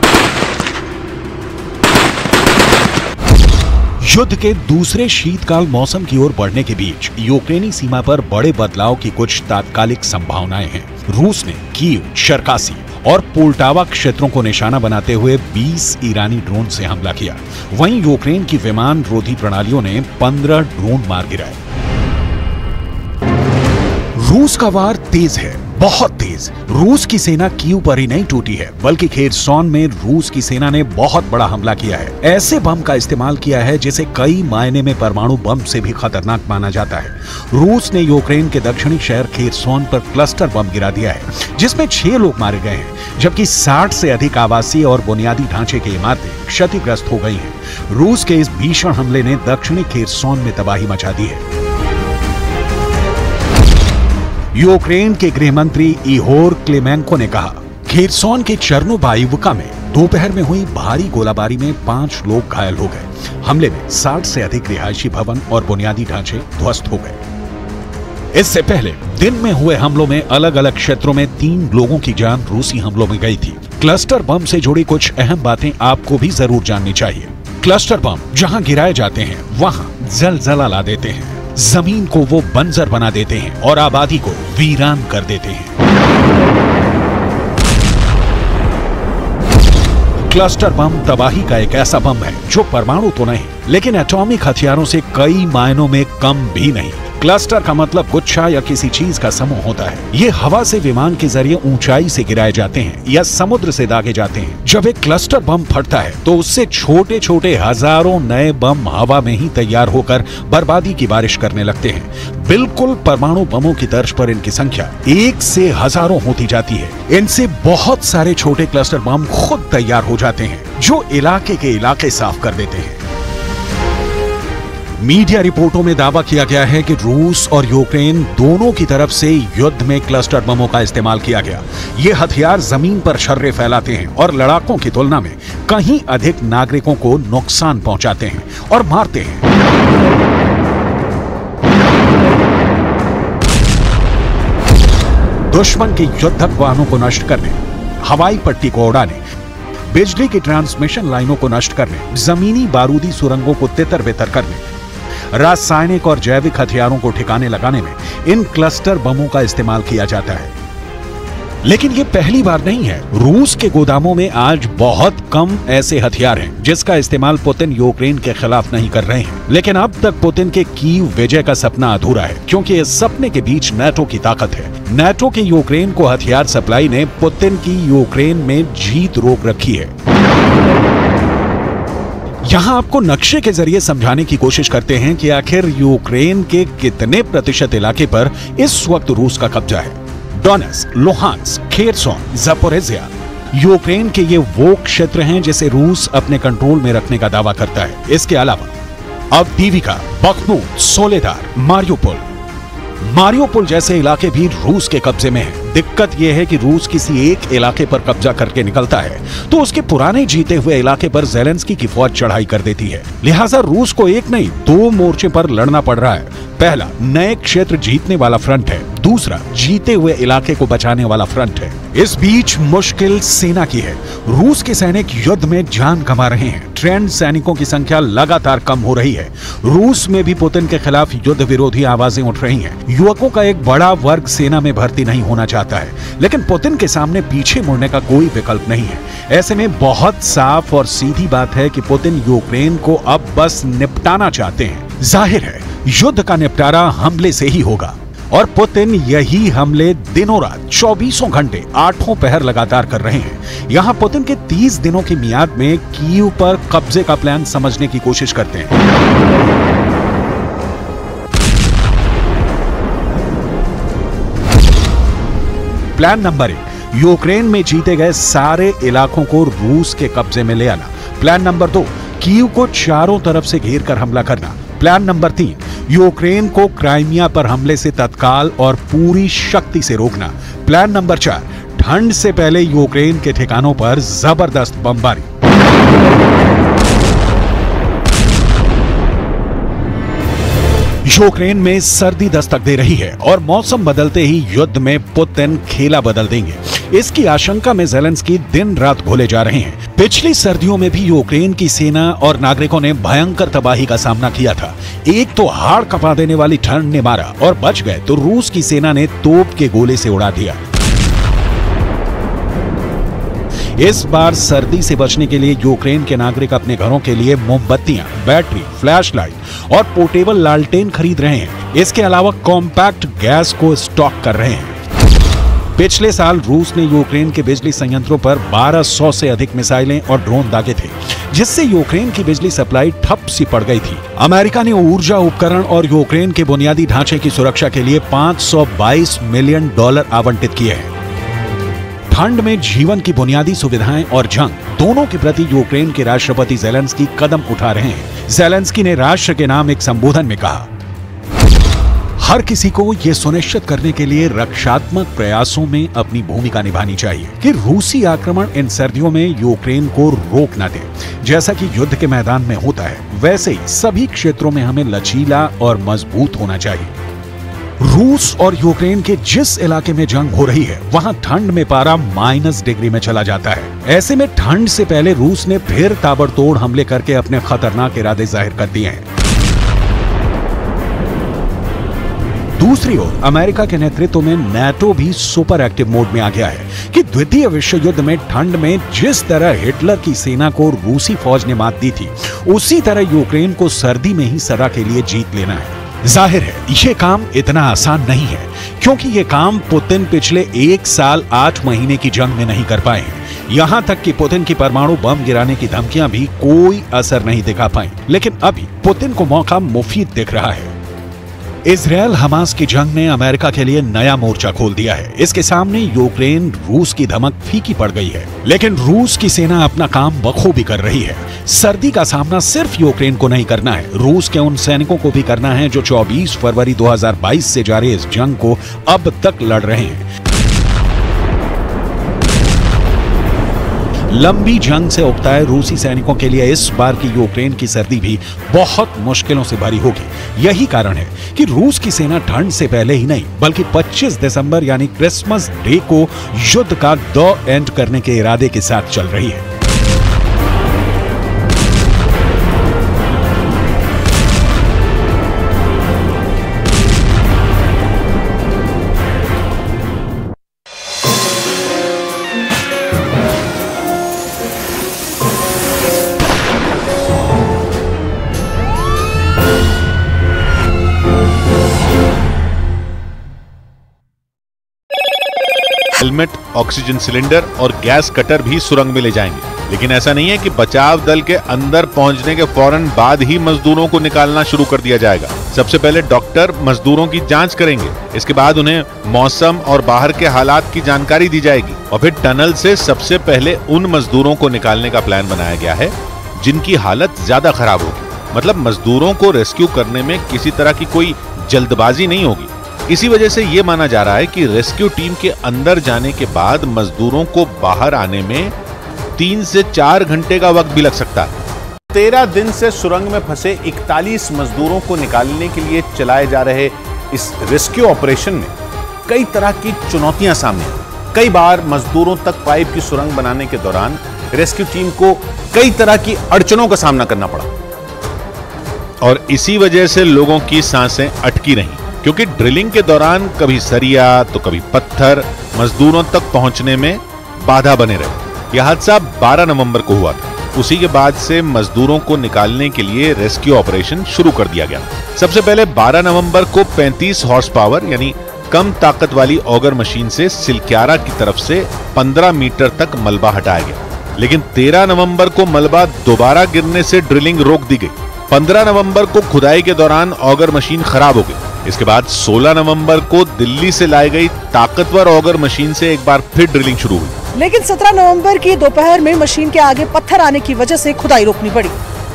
युद्ध के दूसरे शीतकाल मौसम की ओर बढ़ने के बीच यूक्रेनी सीमा पर बड़े बदलाव की कुछ तात्कालिक संभावनाएं हैं। रूस ने कीव, शर्कासी और पोल्टावा क्षेत्रों को निशाना बनाते हुए 20 ईरानी ड्रोन से हमला किया। वहीं यूक्रेन की विमान रोधी प्रणालियों ने 15 ड्रोन मार गिराए। रूस का वार तेज है, बहुत तेज। रूस की सेना कीव पर ही नहीं टूटी है, बल्कि खेरसॉन में रूस की सेना ने बहुत बड़ा हमला किया है। ऐसे बम का इस्तेमाल किया है जिसे कई मायने में परमाणु बम से भी खतरनाक माना जाता है। रूस ने यूक्रेन के दक्षिणी शहर खेरसॉन पर क्लस्टर बम गिरा दिया है, जिसमें 6 लोग मारे गए हैं, जबकि 60 से अधिक आवासीय और बुनियादी ढांचे की इमारतें क्षतिग्रस्त हो गई हैं। रूस के इस भीषण हमले ने दक्षिणी खेरसॉन में तबाही मचा दी है। यूक्रेन के गृह मंत्री इहोर क्लेमेंको ने कहा, खेरसॉन के चर्नोबाइवका में दोपहर में हुई भारी गोलाबारी में 5 लोग घायल हो गए। हमले में 60 से अधिक रिहायशी भवन और बुनियादी ढांचे ध्वस्त हो गए। इससे पहले दिन में हुए हमलों में अलग अलग क्षेत्रों में 3 लोगों की जान रूसी हमलों में गई थी। क्लस्टर बम से जुड़ी कुछ अहम बातें आपको भी जरूर जाननी चाहिए। क्लस्टर बम जहां गिराए जाते हैं वहां जलजला ला देते हैं, जमीन को वो बंजर बना देते हैं और आबादी को वीरान कर देते हैं। क्लस्टर बम तबाही का एक ऐसा बम है जो परमाणु तो नहीं, लेकिन एटॉमिक हथियारों से कई मायनों में कम भी नहीं। क्लस्टर का मतलब गुच्छा या किसी चीज का समूह होता है। ये हवा से विमान के जरिए ऊंचाई से गिराए जाते हैं या समुद्र से दागे जाते हैं। जब एक क्लस्टर बम फटता है तो उससे छोटे छोटे हजारों नए बम हवा में ही तैयार होकर बर्बादी की बारिश करने लगते हैं। बिल्कुल परमाणु बमों की तर्ज पर इनकी संख्या 1 से हजारों होती जाती है। इनसे बहुत सारे छोटे क्लस्टर बम खुद तैयार हो जाते हैं जो इलाके के इलाके साफ कर देते हैं। मीडिया रिपोर्टों में दावा किया गया है कि रूस और यूक्रेन दोनों की तरफ से युद्ध में क्लस्टर बमों का इस्तेमाल किया गया। ये हथियार जमीन पर शर्रे फैलाते हैं और लड़ाकों की तुलना में कहीं अधिक नागरिकों को नुकसान पहुंचाते हैं और मारते हैं। दुश्मन के युद्धक वाहनों को नष्ट करने, हवाई पट्टी को उड़ाने, बिजली की ट्रांसमिशन लाइनों को नष्ट करने, जमीनी बारूदी सुरंगों को तितर बितर करने, रासायनिक और जैविक हथियारों को ठिकाने लगाने में इन क्लस्टर बमों का इस्तेमाल किया जाता है। लेकिन ये पहली बार नहीं है। रूस के गोदामों में आज बहुत कम ऐसे हथियार हैं जिसका इस्तेमाल पुतिन यूक्रेन के खिलाफ नहीं कर रहे हैं। लेकिन अब तक पुतिन के कीव विजय का सपना अधूरा है, क्योंकि इस सपने के बीच नाटो की ताकत है। नाटो की यूक्रेन को हथियार सप्लाई ने पुतिन की यूक्रेन में जीत रोक रखी है। यहाँ आपको नक्शे के जरिए समझाने की कोशिश करते हैं कि आखिर यूक्रेन के कितने प्रतिशत इलाके पर इस वक्त रूस का कब्जा है। Donetsk, Luhansk, Kherson, Zaporizhzhia Ukraine के ये वो क्षेत्र हैं जिसे रूस अपने कंट्रोल में रखने का दावा करता है। इसके अलावा अवदीविका, बख्मूत, सोलेदार, मारियोपोल जैसे इलाके भी रूस के कब्जे में हैं। दिक्कत यह है कि रूस किसी एक इलाके पर कब्जा करके निकलता है तो उसके पुराने जीते हुए इलाके पर ज़ेलेंस्की की फौज चढ़ाई कर देती है। लिहाजा रूस को एक नहीं 2 मोर्चे पर लड़ना पड़ रहा है। पहला नए क्षेत्र जीतने वाला फ्रंट है, दूसरा जीते हुए इलाके को बचाने वाला फ्रंट है। इस बीच मुश्किल सेना की है। रूस के सैनिक युद्ध में जान गंवा रहे हैं। ट्रेंड सैनिकों की संख्या लगातार कम हो रही है। रूस में भी पुतिन के खिलाफ युद्ध विरोधी आवाजें उठ रही हैं। युवकों का एक बड़ा वर्ग सेना में भर्ती नहीं होना चाहता है, लेकिन पुतिन के सामने पीछे मुड़ने का कोई विकल्प नहीं है। ऐसे में बहुत साफ और सीधी बात है कि पुतिन यूक्रेन को अब बस निपटाना चाहते हैं। जाहिर है युद्ध का निपटारा हमले से ही होगा और पुतिन यही हमले दिनों रात 24 घंटे 8 पहर लगातार कर रहे हैं। यहां पुतिन के 30 दिनों की मियाद में कीव पर कब्जे का प्लान समझने की कोशिश करते हैं। प्लान नंबर 1, यूक्रेन में जीते गए सारे इलाकों को रूस के कब्जे में ले आना। प्लान नंबर 2, कीव को चारों तरफ से घेर कर हमला करना। प्लान नंबर 3, यूक्रेन को क्राइमिया पर हमले से तत्काल और पूरी शक्ति से रोकना। प्लान नंबर 4, ठंड से पहले यूक्रेन के ठिकानों पर जबरदस्त बमबारी। यूक्रेन में सर्दी दस्तक दे रही है और मौसम बदलते ही युद्ध में पुतिन खेला बदल देंगे। इसकी आशंका में ज़ेलेंस्की दिन रात घुले जा रहे हैं। पिछली सर्दियों में भी यूक्रेन की सेना और नागरिकों ने भयंकर तबाही का सामना किया था। एक तो हाड़ कपा देने वाली ठंड ने मारा और बच गए तो रूस की सेना ने तोप के गोले से उड़ा दिया। इस बार सर्दी से बचने के लिए यूक्रेन के नागरिक अपने घरों के लिए मोमबत्तियां, बैटरी, फ्लैशलाइट और पोर्टेबल लालटेन खरीद रहे हैं। इसके अलावा कॉम्पैक्ट गैस को स्टॉक कर रहे हैं। पिछले साल रूस ने यूक्रेन के बिजली संयंत्रों पर 1200 से अधिक मिसाइलें और ड्रोन दागे थे, जिससे यूक्रेन की बिजली सप्लाई ठप सी पड़ गई थी। अमेरिका ने ऊर्जा उपकरण और यूक्रेन के बुनियादी ढांचे की सुरक्षा के लिए $522 मिलियन आवंटित किए हैं। ठंड में जीवन की बुनियादी सुविधाएं और जंग दोनों के प्रति यूक्रेन के राष्ट्रपति ज़ेलेंस्की कदम उठा रहे हैं। ज़ेलेंस्की ने राष्ट्र के नाम एक संबोधन में कहा, हर किसी को यह सुनिश्चित करने के लिए रक्षात्मक प्रयासों में अपनी भूमिका निभानी चाहिए कि रूसी आक्रमण इन सर्दियों में यूक्रेन को रोक न दे। जैसा कि युद्ध के मैदान में होता है, वैसे ही सभी क्षेत्रों में हमें लचीला और मजबूत होना चाहिए। रूस और यूक्रेन के जिस इलाके में जंग हो रही है, वहां ठंड में पारा -डिग्री में चला जाता है। ऐसे में ठंड से पहले रूस ने फिर ताबड़तोड़ हमले करके अपने खतरनाक इरादे जाहिर कर दिए हैं। दूसरी ओर अमेरिका के नेतृत्व में नाटो भी सुपर एक्टिव मोड में आ गया है कि द्वितीय विश्व युद्ध में ठंड में जिस तरह हिटलर की सेना को रूसी फौज ने मात दी थी, उसी तरह यूक्रेन को सर्दी में ही सदा के लिए जीत लेना है। जाहिर है ये काम इतना आसान नहीं है, क्योंकि ये काम पुतिन पिछले 1 साल 8 महीने की जंग में नहीं कर पाए हैं। यहां तक कि पुतिन की परमाणु बम गिराने की धमकियां भी कोई असर नहीं दिखा पाई। लेकिन अभी पुतिन को मौका मुफीद दिख रहा है। इजरायल हमास की जंग ने अमेरिका के लिए नया मोर्चा खोल दिया है। इसके सामने यूक्रेन रूस की धमक फीकी पड़ गई है, लेकिन रूस की सेना अपना काम बखूबी कर रही है। सर्दी का सामना सिर्फ यूक्रेन को नहीं करना है, रूस के उन सैनिकों को भी करना है जो 24 फरवरी 2022 से जारी इस जंग को अब तक लड़ रहे हैं। लंबी जंग से उकताए रूसी सैनिकों के लिए इस बार की यूक्रेन की सर्दी भी बहुत मुश्किलों से भरी होगी। यही कारण है कि रूस की सेना ठंड से पहले ही नहीं, बल्कि 25 दिसंबर यानी क्रिसमस डे को युद्ध का द एंड करने के इरादे के साथ चल रही है। हेलमेट, ऑक्सीजन सिलेंडर और गैस कटर भी सुरंग में ले जाएंगे। लेकिन ऐसा नहीं है कि बचाव दल के अंदर पहुंचने के फौरन बाद ही मजदूरों को निकालना शुरू कर दिया जाएगा। सबसे पहले डॉक्टर मजदूरों की जांच करेंगे, इसके बाद उन्हें मौसम और बाहर के हालात की जानकारी दी जाएगी और फिर टनल से सबसे पहले उन मजदूरों को निकालने का प्लान बनाया गया है जिनकी हालत ज्यादा खराब होगी। मतलब मजदूरों को रेस्क्यू करने में किसी तरह की कोई जल्दबाजी नहीं होगी। इसी वजह से ये माना जा रहा है कि रेस्क्यू टीम के अंदर जाने के बाद मजदूरों को बाहर आने में 3 से 4 घंटे का वक्त भी लग सकता है। 13 दिन से सुरंग में फंसे 41 मजदूरों को निकालने के लिए चलाए जा रहे इस रेस्क्यू ऑपरेशन में कई तरह की चुनौतियां सामने आई। कई बार मजदूरों तक पाइप की सुरंग बनाने के दौरान रेस्क्यू टीम को कई तरह की अड़चनों का सामना करना पड़ा और इसी वजह से लोगों की सांसें अटकी रहीं, क्योंकि ड्रिलिंग के दौरान कभी सरिया तो कभी पत्थर मजदूरों तक पहुंचने में बाधा बने रहे। यह हादसा 12 नवंबर को हुआ था। उसी के बाद से मजदूरों को निकालने के लिए रेस्क्यू ऑपरेशन शुरू कर दिया गया। सबसे पहले 12 नवंबर को 35 हॉर्स पावर यानी कम ताकत वाली ऑगर मशीन से सिलक्यारा की तरफ से 15 मीटर तक मलबा हटाया गया। लेकिन 13 नवंबर को मलबा दोबारा गिरने से ड्रिलिंग रोक दी गई। 15 नवंबर को खुदाई के दौरान ऑगर मशीन खराब हो गई। इसके बाद 16 नवंबर को दिल्ली से लाई गई ताकतवर ऑगर मशीन से एक बार फिर ड्रिलिंग शुरू हुई। लेकिन 17 नवंबर की दोपहर में मशीन के आगे पत्थर आने की वजह से खुदाई रोकनी पड़ी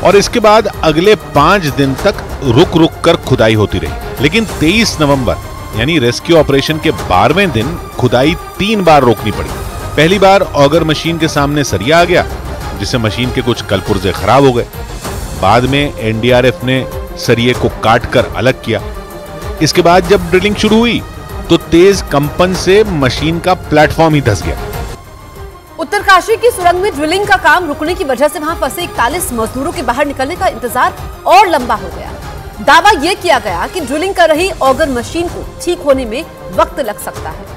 और इसके बाद अगले 5 दिन तक रुक रुक कर खुदाई होती रही। लेकिन 23 नवंबर यानी रेस्क्यू ऑपरेशन के 12वें दिन खुदाई 3 बार रोकनी पड़ी। पहली बार ऑगर मशीन के सामने सरिया आ गया, जिससे मशीन के कुछ कलपुर्जे खराब हो गए। बाद में एनडीआरएफ ने सरिये को काटकर अलग किया। इसके बाद जब ड्रिलिंग शुरू हुई तो तेज कंपन से मशीन का प्लेटफॉर्म ही धंस गया। उत्तरकाशी की सुरंग में ड्रिलिंग का काम रुकने की वजह से वहां फंसे 41 मजदूरों के बाहर निकलने का इंतजार और लंबा हो गया। दावा यह किया गया कि ड्रिलिंग कर रही ऑगर मशीन को ठीक होने में वक्त लग सकता है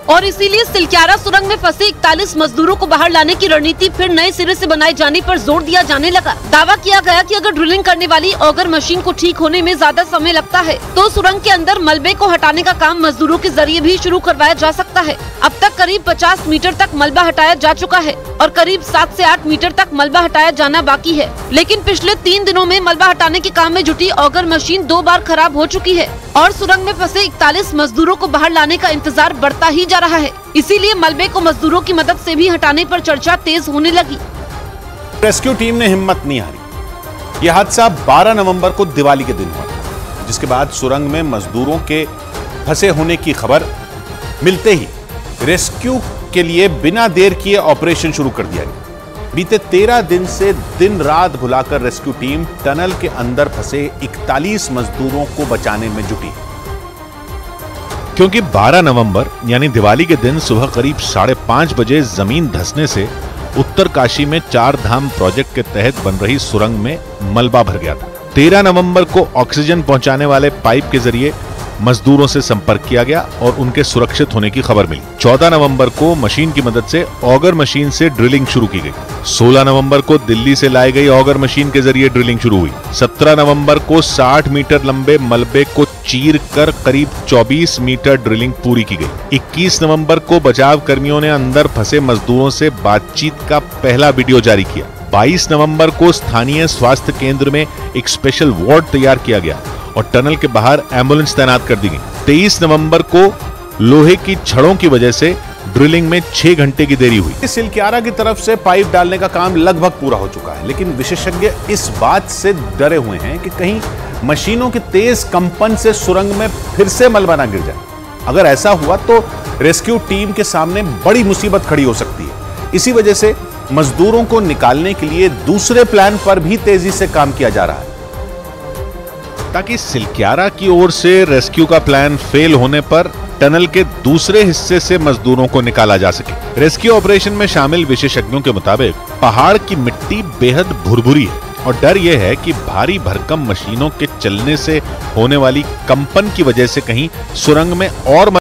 और इसीलिए सिलक्यारा सुरंग में फंसे 41 मजदूरों को बाहर लाने की रणनीति फिर नए सिरे से बनाए जाने पर जोर दिया जाने लगा। दावा किया गया कि अगर ड्रिलिंग करने वाली ऑगर मशीन को ठीक होने में ज्यादा समय लगता है तो सुरंग के अंदर मलबे को हटाने का काम मजदूरों के जरिए भी शुरू करवाया जा सकता है। अब तक करीब 50 मीटर तक मलबा हटाया जा चुका है और करीब 7 से 8 मीटर तक मलबा हटाया जाना बाकी है। लेकिन पिछले 3 दिनों में मलबा हटाने के काम में जुटी ऑगर मशीन 2 बार खराब हो चुकी है और सुरंग में फंसे 41 मजदूरों को बाहर लाने का इंतजार बढ़ता ही जा रहा है। इसीलिए मलबे को मजदूरों की मदद से भी हटाने पर चर्चा तेज होने लगी। रेस्क्यू टीम ने हिम्मत नहीं हारी। यह हादसा 12 नवंबर को दिवाली के दिन हुआ, जिसके बाद सुरंग में मजदूरों के फंसे होने की खबर मिलते ही रेस्क्यू के लिए बिना देर किए ऑपरेशन शुरू कर दिया गया। बीते 13 दिन से दिन रात भुलाकर रेस्क्यू टीम टनल के अंदर फंसे 41 मजदूरों को बचाने में जुटी, क्योंकि 12 नवंबर यानी दिवाली के दिन सुबह करीब 5:30 बजे जमीन धंसने से उत्तरकाशी में 4 धाम प्रोजेक्ट के तहत बन रही सुरंग में मलबा भर गया था। 13 नवंबर को ऑक्सीजन पहुंचाने वाले पाइप के जरिए मजदूरों से संपर्क किया गया और उनके सुरक्षित होने की खबर मिली। 14 नवंबर को मशीन की मदद से ऑगर मशीन से ड्रिलिंग शुरू की गई। 16 नवंबर को दिल्ली से लाई गई ऑगर मशीन के जरिए ड्रिलिंग शुरू हुई। 17 नवंबर को 60 मीटर लंबे मलबे को चीर कर करीब 24 मीटर ड्रिलिंग पूरी की गई। 21 नवंबर को बचाव कर्मियों ने अंदर फंसे मजदूरों से बातचीत का पहला वीडियो जारी किया। 22 नवंबर को स्थानीय स्वास्थ्य केंद्र में एक स्पेशल वार्ड तैयार किया गया और टनल के बाहर एम्बुलेंस तैनात कर दी गई। 23 नवंबर को लोहे की छड़ों की वजह से ड्रिलिंग में 6 घंटे की देरी हुई। सिलक्यारा की तरफ से पाइप डालने का काम लगभग पूरा हो चुका है, लेकिन विशेषज्ञ इस बात से डरे हुए हैं कि कहीं मशीनों के तेज कंपन से सुरंग में फिर से मलबा ना गिर जाए। अगर ऐसा हुआ तो रेस्क्यू टीम के सामने बड़ी मुसीबत खड़ी हो सकती है। इसी वजह से मजदूरों को निकालने के लिए दूसरे प्लान पर भी तेजी से काम किया जा रहा है, ताकि सिलक्यारा की ओर से रेस्क्यू का प्लान फेल होने पर टनल के दूसरे हिस्से से मजदूरों को निकाला जा सके। रेस्क्यू ऑपरेशन में शामिल विशेषज्ञों के मुताबिक पहाड़ की मिट्टी बेहद भुरभुरी है और डर यह है कि भारी भरकम मशीनों के चलने से होने वाली कंपन की वजह से कहीं सुरंग में और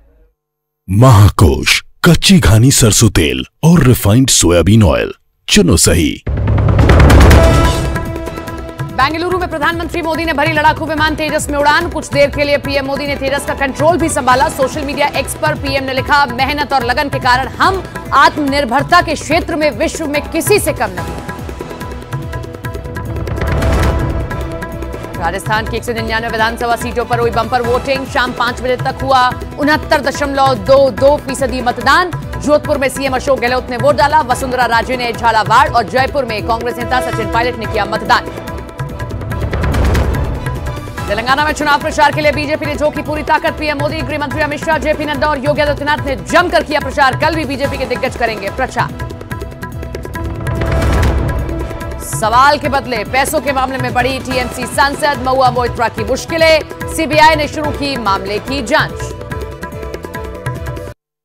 महाकोश कच्ची घानी सरसों तेल और रिफाइंड सोयाबीन ऑयल चुनो सही। बेंगलुरु में प्रधानमंत्री मोदी ने भरी लड़ाकू विमान तेजस में उड़ान। कुछ देर के लिए पीएम मोदी ने तेजस का कंट्रोल भी संभाला। सोशल मीडिया एक्स पर पीएम ने लिखा, मेहनत और लगन के कारण हम आत्मनिर्भरता के क्षेत्र में विश्व में किसी से कम नहीं। राजस्थान की 199 विधानसभा सीटों पर हुई बंपर वोटिंग। शाम 5 बजे तक हुआ 69.22% मतदान। जोधपुर में सीएम अशोक गहलोत ने वोट डाला। वसुंधरा राजे ने झालावाड़ और जयपुर में कांग्रेस नेता सचिन पायलट ने किया मतदान। तेलंगाना में चुनाव प्रचार के लिए बीजेपी ने झोंकी पूरी ताकत। पीएम मोदी, गृह मंत्री अमित शाह, जेपी नड्डा और योगी आदित्यनाथ ने जमकर किया प्रचार। कल भी बीजेपी के दिग्गज करेंगे प्रचार। सवाल के बदले पैसों के मामले में बढ़ी टीएमसी सांसद महुआ मोइत्रा की मुश्किलें। सीबीआई ने शुरू की मामले की जांच।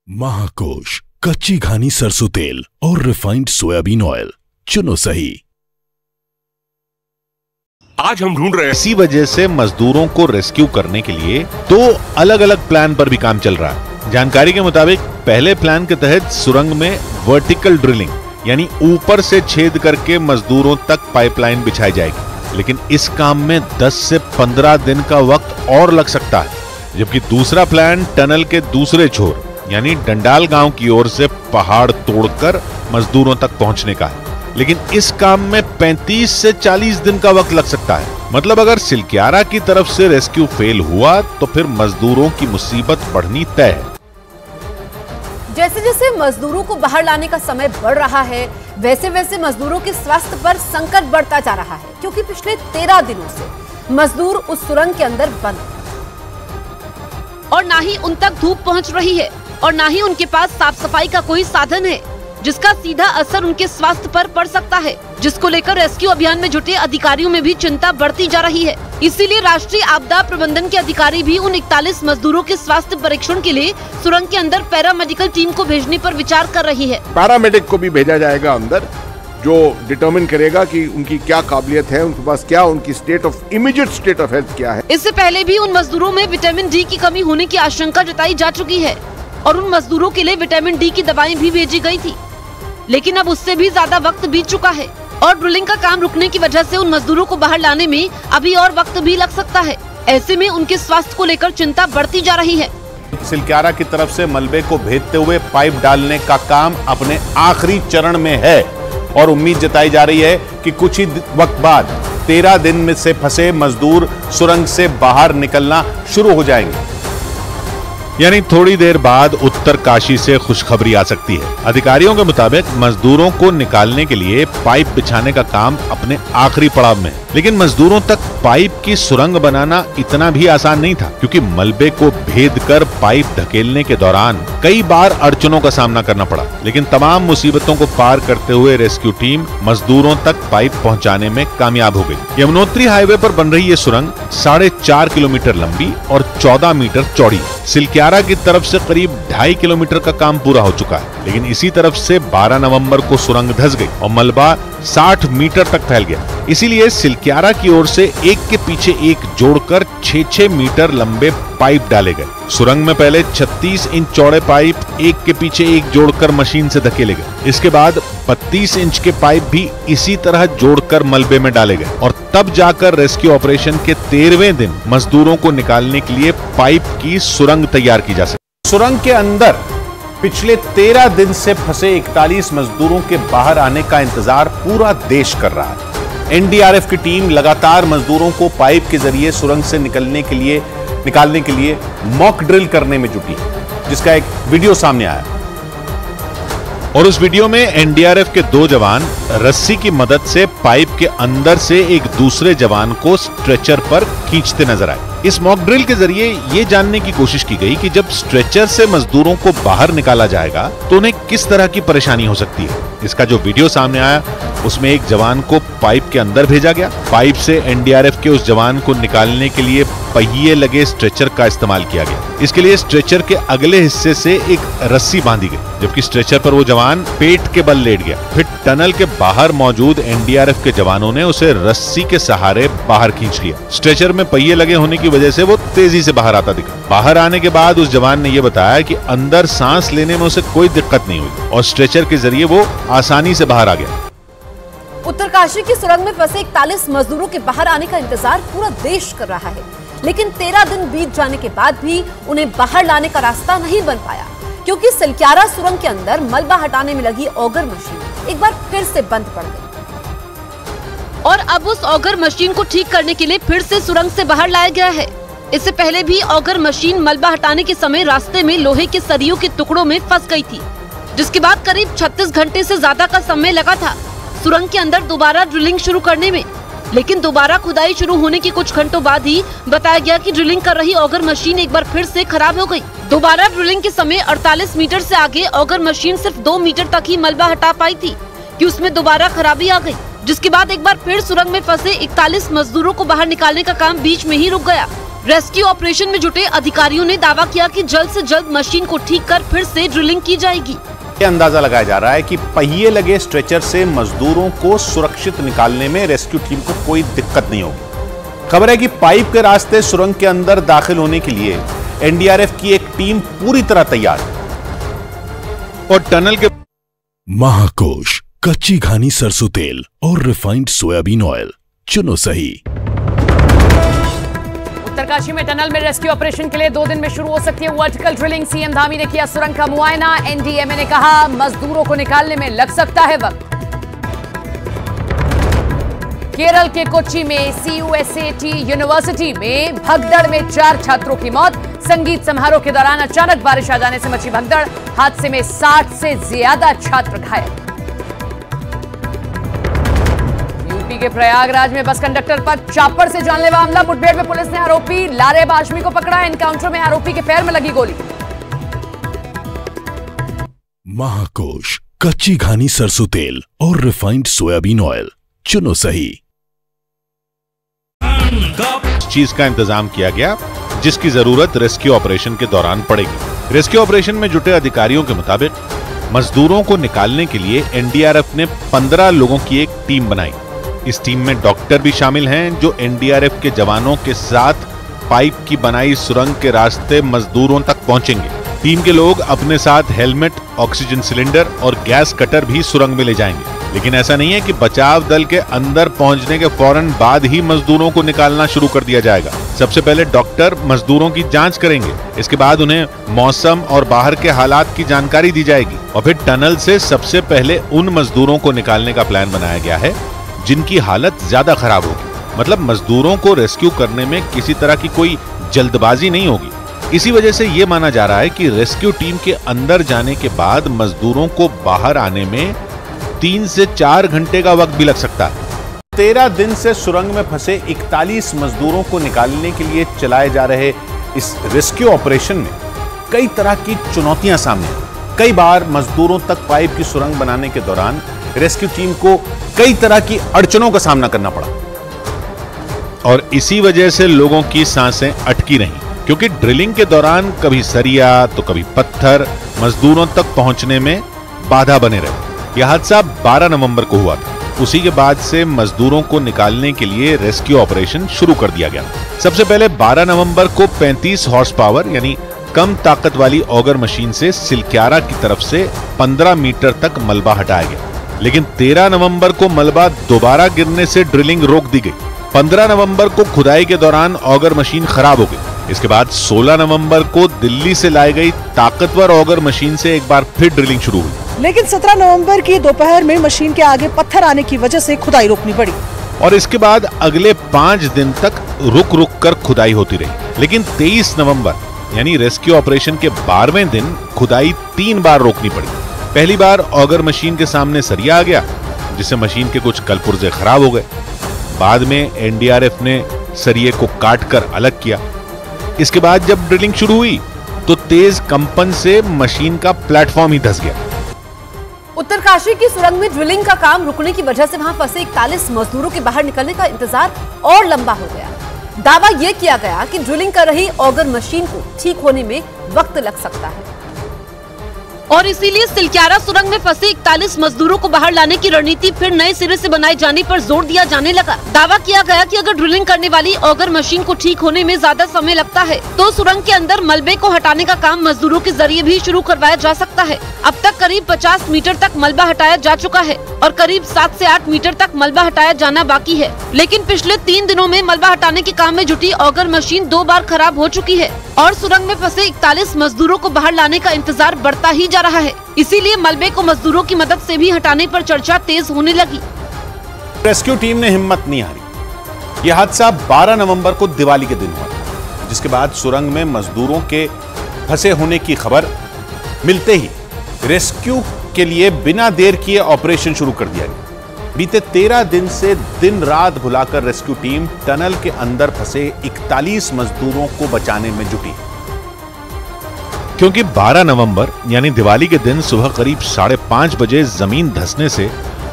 महाकोश कच्ची घानी सरसों तेल और रिफाइंड सोयाबीन ऑयल, चुनो सही। आज हम ढूंढ रहे हैं। इसी वजह से मजदूरों को रेस्क्यू करने के लिए 2 अलग अलग प्लान पर भी काम चल रहा है। जानकारी के मुताबिक पहले प्लान के तहत सुरंग में वर्टिकल ड्रिलिंग यानी ऊपर से छेद करके मजदूरों तक पाइपलाइन बिछाई जाएगी, लेकिन इस काम में 10 से 15 दिन का वक्त और लग सकता है। जबकि दूसरा प्लान टनल के दूसरे छोर यानी डंडाल गांव की ओर से पहाड़ तोड़कर मजदूरों तक पहुंचने का है, लेकिन इस काम में 35 से 40 दिन का वक्त लग सकता है। मतलब अगर सिलक्यारा की तरफ से रेस्क्यू फेल हुआ तो फिर मजदूरों की मुसीबत बढ़नी तय है। जैसे जैसे मजदूरों को बाहर लाने का समय बढ़ रहा है, वैसे वैसे मजदूरों के स्वास्थ्य पर संकट बढ़ता जा रहा है, क्योंकि पिछले 13 दिनों से मजदूर उस सुरंग के अंदर बंद और ना ही उन तक धूप पहुंच रही है और ना ही उनके पास साफ सफाई का कोई साधन है, जिसका सीधा असर उनके स्वास्थ्य पर पड़ सकता है, जिसको लेकर रेस्क्यू अभियान में जुटे अधिकारियों में भी चिंता बढ़ती जा रही है। इसीलिए राष्ट्रीय आपदा प्रबंधन के अधिकारी भी उन 41 मजदूरों के स्वास्थ्य परीक्षण के लिए सुरंग के अंदर पैरामेडिकल टीम को भेजने पर विचार कर रही है। पैरामेडिक को भी भेजा जाएगा अंदर, जो डिटरमिन करेगा कि उनकी क्या काबिलियत है, उनके पास क्या, उनकी इमीडिएट स्टेट ऑफ हेल्थ क्या है। इससे पहले भी उन मजदूरों में विटामिन डी की कमी होने की आशंका जताई जा चुकी है और उन मजदूरों के लिए विटामिन डी की दवाएं भी भेजी गई थी, लेकिन अब उससे भी ज्यादा वक्त बीत चुका है और ड्रिलिंग का काम रुकने की वजह से उन मजदूरों को बाहर लाने में अभी और वक्त भी लग सकता है। ऐसे में उनके स्वास्थ्य को लेकर चिंता बढ़ती जा रही है। सिलक्यारा की तरफ से मलबे को भेजते हुए पाइप डालने का काम अपने आखिरी चरण में है और उम्मीद जताई जा रही है कि कुछ ही वक्त बाद 13 दिन में से फंसे मजदूर सुरंग से बाहर निकलना शुरू हो जाएंगे। यानी थोड़ी देर बाद उत्तर काशी से खुशखबरी आ सकती है। अधिकारियों के मुताबिक मजदूरों को निकालने के लिए पाइप बिछाने का काम अपने आखिरी पड़ाव में है, लेकिन मजदूरों तक पाइप की सुरंग बनाना इतना भी आसान नहीं था, क्योंकि मलबे को भेद कर पाइप धकेलने के दौरान कई बार अड़चनों का सामना करना पड़ा। लेकिन तमाम मुसीबतों को पार करते हुए रेस्क्यू टीम मजदूरों तक पाइप पहुँचाने में कामयाब हो गई। यमुनोत्री हाईवे पर बन रही ये सुरंग 4.5 किलोमीटर लंबी और 14 मीटर चौड़ी। सिलक्यारा की तरफ से करीब 2.5 किलोमीटर का काम पूरा हो चुका है, लेकिन इसी तरफ से 12 नवंबर को सुरंग धंस गई और मलबा 60 मीटर तक फैल गया। इसीलिए सिलक्यारा की ओर से एक के पीछे एक जोड़कर 6-6 मीटर लंबे पाइप डाले गए। सुरंग में पहले 36 इंच चौड़े पाइप एक के पीछे एक जोड़कर मशीन से धकेले गए। इसके बाद 32 इंच के पाइप भी इसी तरह जोड़कर मलबे में डाले गए और तब जाकर रेस्क्यू ऑपरेशन के 13वें दिन मजदूरों को निकालने के लिए पाइप की सुरंग तैयार की जा सकी। सुरंग के अंदर पिछले 13 दिन से फंसे 41 मजदूरों के बाहर आने का इंतजार पूरा देश कर रहा है। एनडीआरएफ की टीम लगातार मजदूरों को पाइप के जरिए सुरंग से निकालने के लिए मॉक ड्रिल करने में जुटी है, जिसका एक वीडियो सामने आया और उस वीडियो में एनडीआरएफ के 2 जवान रस्सी की मदद से पाइप के अंदर से एक दूसरे जवान को स्ट्रेचर पर खींचते नजर आए। इस मॉक ड्रिल के जरिए ये जानने की कोशिश की गई कि जब स्ट्रेचर से मजदूरों को बाहर निकाला जाएगा तो उन्हें किस तरह की परेशानी हो सकती है। इसका जो वीडियो सामने आया उसमें एक जवान को पाइप के अंदर भेजा गया। पाइप से एनडीआरएफ के उस जवान को निकालने के लिए पहिए लगे स्ट्रेचर का इस्तेमाल किया गया। इसके लिए स्ट्रेचर के अगले हिस्से से एक रस्सी बांधी गई, जबकि स्ट्रेचर पर वो जवान पेट के बल लेट गया। फिर टनल के बाहर मौजूद एनडीआरएफ के जवानों ने उसे रस्सी के सहारे बाहर खींच लिया। स्ट्रेचर में पहिए लगे होने की वजह से वो तेजी से बाहर आता दिखा। बाहर आने के बाद उस जवान ने यह बताया कि अंदर सांस लेने में उसे कोई दिक्कत नहीं हुई और स्ट्रेचर के जरिए वो आसानी से बाहर आ गया। उत्तरकाशी की सुरंग में फंसे 41 मजदूरों के बाहर आने का इंतजार पूरा देश कर रहा है, लेकिन 13 दिन बीत जाने के बाद भी उन्हें बाहर लाने का रास्ता नहीं बन पाया, क्योंकि सिलक्यारा सुरंग के अंदर मलबा हटाने में लगी ऑगर मशीन एक बार फिर से बंद पड़ गई। और अब उस ऑगर मशीन को ठीक करने के लिए फिर से सुरंग से बाहर लाया गया है। इससे पहले भी ऑगर मशीन मलबा हटाने के समय रास्ते में लोहे के सरियों के टुकड़ों में फंस गई थी, जिसके बाद करीब 36 घंटे से ज्यादा का समय लगा था सुरंग के अंदर दोबारा ड्रिलिंग शुरू करने में। लेकिन दोबारा खुदाई शुरू होने के कुछ घंटों बाद ही बताया गया कि ड्रिलिंग कर रही ऑगर मशीन एक बार फिर से खराब हो गई। दोबारा ड्रिलिंग के समय 48 मीटर से आगे ऑगर मशीन सिर्फ 2 मीटर तक ही मलबा हटा पाई थी कि उसमें दोबारा खराबी आ गई, जिसके बाद एक बार फिर सुरंग में फंसे 41 मजदूरों को बाहर निकालने का काम बीच में ही रुक गया। रेस्क्यू ऑपरेशन में जुटे अधिकारियों ने दावा किया कि जल्द से जल्द मशीन को ठीक कर फिर से ड्रिलिंग की जाएगी। अंदाजा लगाया जा रहा है कि पहिए लगे स्ट्रेचर से मजदूरों को सुरक्षित निकालने में रेस्क्यू टीम को कोई दिक्कत नहीं होगी। खबर है कि पाइप के रास्ते सुरंग के अंदर दाखिल होने के लिए एनडीआरएफ की एक टीम पूरी तरह तैयार है और टनल के महाकोश, कच्ची घानी सरसों तेल और रिफाइंड सोयाबीन ऑयल चुनो सही। उत्तरकाशी में टनल में रेस्क्यू ऑपरेशन के लिए 2 दिन में शुरू हो सकती है वर्टिकल ड्रिलिंग। सीएम धामी ने किया सुरंग का मुआयना। एनडीएमए ने कहा मजदूरों को निकालने में लग सकता है वक्त। केरल के कोच्चि में CUSAT यूनिवर्सिटी में भगदड़ में 4 छात्रों की मौत। संगीत समारोह के दौरान अचानक बारिश आ जाने से मची भगदड़। हादसे में 60 से ज्यादा छात्र घायल। यूपी के प्रयागराज में बस कंडक्टर पर चापर से जानलेवा हमला। मुठभेड़ में पुलिस ने आरोपी लारेब हाशमी को पकड़ा। एनकाउंटर में आरोपी के पैर में लगी गोली। महाकोश, कच्ची घानी सरसों तेल और रिफाइंड सोयाबीन ऑयल चुनो सही। चीज का इंतजाम किया गया जिसकी जरूरत रेस्क्यू ऑपरेशन के दौरान पड़ेगी। रेस्क्यू ऑपरेशन में जुटे अधिकारियों के मुताबिक मजदूरों को निकालने के लिए एनडीआरएफ ने 15 लोगों की एक टीम बनाई। इस टीम में डॉक्टर भी शामिल हैं जो एनडीआरएफ के जवानों के साथ पाइप की बनाई सुरंग के रास्ते मजदूरों तक पहुंचेंगे। टीम के लोग अपने साथ हेलमेट, ऑक्सीजन सिलेंडर और गैस कटर भी सुरंग में ले जाएंगे। लेकिन ऐसा नहीं है कि बचाव दल के अंदर पहुंचने के फौरन बाद ही मजदूरों को निकालना शुरू कर दिया जाएगा। सबसे पहले डॉक्टर मजदूरों की जांच करेंगे। इसके बाद उन्हें मौसम और बाहर के हालात की जानकारी दी जाएगी और फिर टनल से सबसे पहले उन मजदूरों को निकालने का प्लान बनाया गया है जिनकी हालत ज्यादा खराब होगी। मतलब मजदूरों को रेस्क्यू करने में किसी तरह की कोई जल्दबाजी नहीं होगी। इसी वजह से ये माना जा रहा है कि रेस्क्यू टीम के अंदर जाने के बाद मजदूरों को बाहर आने में 3 से 4 घंटे का वक्त भी लग सकता है। 13 दिन से सुरंग में फंसे 41 मजदूरों को निकालने के लिए चलाए जा रहे इस रेस्क्यू ऑपरेशन में कई तरह की चुनौतियां सामने आई। कई बार मजदूरों तक पाइप की सुरंग बनाने के दौरान रेस्क्यू टीम को कई तरह की अड़चनों का सामना करना पड़ा और इसी वजह से लोगों की सांसें अटकी रहीं, क्योंकि ड्रिलिंग के दौरान कभी सरिया तो कभी पत्थर मजदूरों तक पहुंचने में बाधा बने रहे। यह हादसा 12 नवंबर को हुआ था। उसी के बाद से मजदूरों को निकालने के लिए रेस्क्यू ऑपरेशन शुरू कर दिया गया। सबसे पहले 12 नवंबर को 35 हॉर्स पावर यानी कम ताकत वाली ऑगर मशीन से सिलक्यारा की तरफ से 15 मीटर तक मलबा हटाया गया। लेकिन 13 नवंबर को मलबा दोबारा गिरने से ड्रिलिंग रोक दी गई। 15 नवंबर को खुदाई के दौरान ऑगर मशीन खराब हो गई। इसके बाद 16 नवंबर को दिल्ली से लाई गई ताकतवर ऑगर मशीन से एक बार फिर ड्रिलिंग शुरू हुई। लेकिन 17 नवंबर की दोपहर में मशीन के आगे पत्थर आने की वजह से खुदाई रोकनी पड़ी और इसके बाद अगले 5 दिन तक रुक रुक कर खुदाई होती रही। लेकिन 23 नवंबर यानी रेस्क्यू ऑपरेशन के 12वें दिन खुदाई 3 बार रोकनी पड़ी। पहली बार ऑगर मशीन के सामने सरिया आ गया जिससे मशीन के कुछ कलपुर्जे खराब हो गए। बाद में एनडीआरएफ ने सरिये को काटकर अलग किया। इसके बाद जब ड्रिलिंग शुरू हुई तो तेज कंपन से मशीन का प्लेटफॉर्म ही धंस गया। उत्तरकाशी की सुरंग में ड्रिलिंग का काम रुकने की वजह से वहां फंसे 41 मजदूरों के बाहर निकलने का इंतजार और लंबा हो गया। दावा यह किया गया कि ड्रिलिंग कर रही ऑगर मशीन को ठीक होने में वक्त लग सकता है और इसीलिए सिलक्यारा सुरंग में फंसे 41 मजदूरों को बाहर लाने की रणनीति फिर नए सिरे से बनाए जाने पर जोर दिया जाने लगा। दावा किया गया कि अगर ड्रिलिंग करने वाली ऑगर मशीन को ठीक होने में ज्यादा समय लगता है तो सुरंग के अंदर मलबे को हटाने का काम मजदूरों के जरिए भी शुरू करवाया जा सकता है। अब तक करीब 50 मीटर तक मलबा हटाया जा चुका है और करीब 7 से 8 मीटर तक मलबा हटाया जाना बाकी है। लेकिन पिछले 3 दिनों में मलबा हटाने के काम में जुटी ऑगर मशीन 2 बार खराब हो चुकी है और सुरंग में फंसे 41 मजदूरों को बाहर लाने का इंतजार बढ़ता ही जा रहा है। इसीलिए मलबे को मजदूरों की मदद से भी हटाने पर चर्चा तेज होने लगी। रेस्क्यू टीम ने हिम्मत नहीं हारी। यह हादसा 12 नवंबर को दिवाली के दिन हुआ, जिसके बाद सुरंग में मजदूरों के फंसे होने की खबर मिलते ही रेस्क्यू के लिए बिना देर किए ऑपरेशन शुरू कर दिया गया। बीते 13 दिन से दिन रात भुलाकर रेस्क्यू टीम टनल के अंदर फंसे 41 मजदूरों को बचाने में जुटी। क्योंकि 12 नवंबर यानी दिवाली के दिन सुबह करीब 5:30 बजे जमीन धंसने से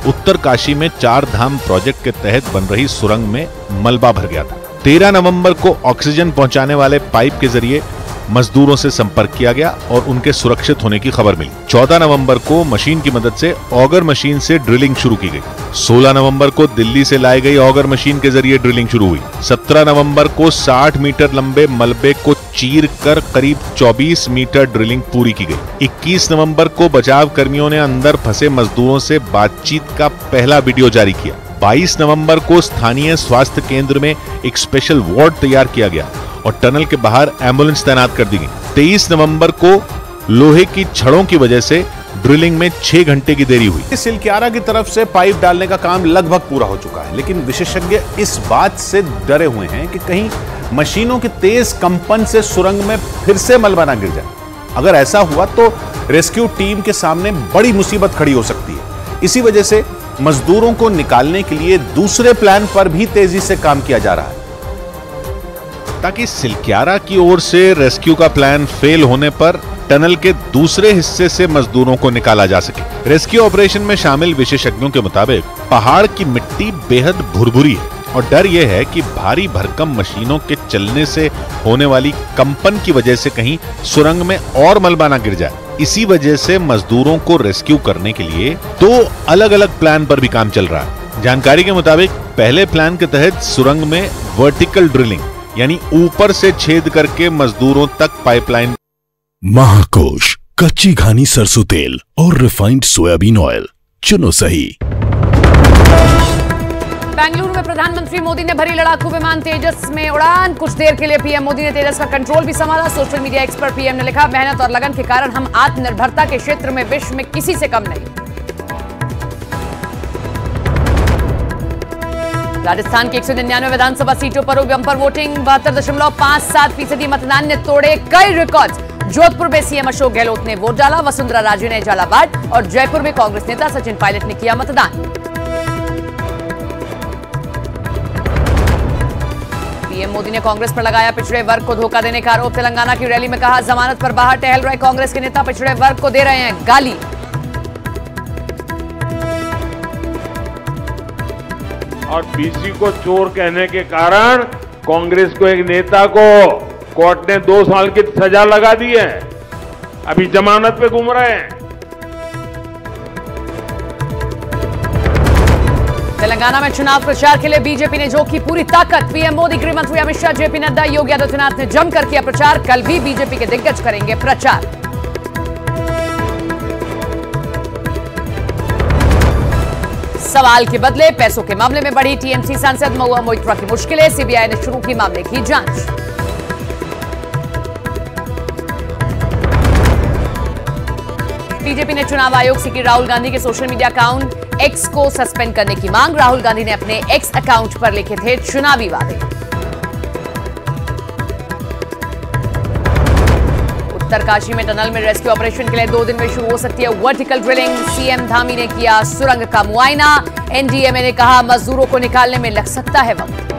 उत्तरकाशी में 4 धाम प्रोजेक्ट के तहत बन रही सुरंग में मलबा भर गया था। 13 नवंबर को ऑक्सीजन पहुंचाने वाले पाइप के जरिए मजदूरों से संपर्क किया गया और उनके सुरक्षित होने की खबर मिली। 14 नवंबर को मशीन की मदद से ऑगर मशीन से ड्रिलिंग शुरू की गई। 16 नवंबर को दिल्ली से लाई गई ऑगर मशीन के जरिए ड्रिलिंग शुरू हुई। 17 नवंबर को 60 मीटर लंबे मलबे को चीर कर करीब 24 मीटर ड्रिलिंग पूरी की गई। 21 नवंबर को बचाव कर्मियों ने अंदर फंसे मजदूरों से बातचीत का पहला वीडियो जारी किया। 22 नवंबर को स्थानीय स्वास्थ्य केंद्र में एक स्पेशल वार्ड तैयार किया गया और टनल के बाहर एम्बुलेंस तैनात कर दी गई। 23 नवंबर को लोहे की छड़ों की वजह से ड्रिलिंग में 6 घंटे की देरी हुई। सिलक्यारा की तरफ से पाइप डालने का काम लगभग पूरा हो चुका है, लेकिन विशेषज्ञ इस बात से डरे हुए हैं कि कहीं मशीनों के तेज कंपन से सुरंग में फिर से मलबा ना गिर जाए। अगर ऐसा हुआ तो रेस्क्यू टीम के सामने बड़ी मुसीबत खड़ी हो सकती है। इसी वजह से मजदूरों को निकालने के लिए दूसरे प्लान पर भी तेजी से काम किया जा रहा है, ताकि सिलक्यारा की ओर से रेस्क्यू का प्लान फेल होने पर टनल के दूसरे हिस्से से मजदूरों को निकाला जा सके। रेस्क्यू ऑपरेशन में शामिल विशेषज्ञों के मुताबिक पहाड़ की मिट्टी बेहद भुरभुरी है और डर यह है कि भारी भरकम मशीनों के चलने से होने वाली कंपन की वजह से कहीं सुरंग में और मलबा ना गिर जाए। इसी वजह से मजदूरों को रेस्क्यू करने के लिए 2 अलग-अलग प्लान पर भी काम चल रहा है। जानकारी के मुताबिक पहले प्लान के तहत सुरंग में वर्टिकल ड्रिलिंग यानी ऊपर से छेद करके मजदूरों तक पाइपलाइन। महाकोश कच्ची घानी सरसों तेल और रिफाइंड सोयाबीन ऑयल, चुनो सही। बेंगलुरु में प्रधानमंत्री मोदी ने भरी लड़ाकू विमान तेजस में उड़ान। कुछ देर के लिए पीएम मोदी ने तेजस का कंट्रोल भी संभाला। सोशल मीडिया एक्स पर पीएम ने लिखा, मेहनत और लगन के कारण हम आत्मनिर्भरता के क्षेत्र में विश्व में किसी से कम नहीं। राजस्थान की 199 विधानसभा सीटों पर हुई बंपर वोटिंग। 72.57% मतदान ने तोड़े कई रिकॉर्ड। जोधपुर में सीएम अशोक गहलोत ने वोट डाला। वसुंधरा राजे ने झालावाड़ और जयपुर में कांग्रेस नेता सचिन पायलट ने किया मतदान। पीएम मोदी ने कांग्रेस पर लगाया पिछड़े वर्ग को धोखा देने का आरोप। तेलंगाना की रैली में कहा, जमानत पर बाहर टहल रहे कांग्रेस के नेता पिछड़े वर्ग को दे रहे हैं गाली। और बीसी को चोर कहने के कारण कांग्रेस को एक नेता को कोर्ट ने 2 साल की सजा लगा दी है, अभी जमानत पे घूम रहे हैं। तेलंगाना में चुनाव प्रचार के लिए बीजेपी ने झोंकी पूरी ताकत। पीएम मोदी, गृह मंत्री अमित शाह, जेपी नड्डा, योगी आदित्यनाथ ने जमकर किया प्रचार। कल भी बीजेपी के दिग्गज करेंगे प्रचार। सवाल के बदले पैसों के मामले में बढ़ी टीएमसी सांसद महुआ मोइत्रा की मुश्किलें। सीबीआई ने शुरू की मामले की जांच। बीजेपी ने चुनाव आयोग से की राहुल गांधी के सोशल मीडिया अकाउंट एक्स को सस्पेंड करने की मांग। राहुल गांधी ने अपने एक्स अकाउंट पर लिखे थे चुनावी वादे। उत्तरकाशी में टनल में रेस्क्यू ऑपरेशन के लिए 2 दिन में शुरू हो सकती है वर्टिकल ड्रिलिंग। सीएम धामी ने किया सुरंग का मुआयना। एनडीएमए ने कहा, मजदूरों को निकालने में लग सकता है वक्त।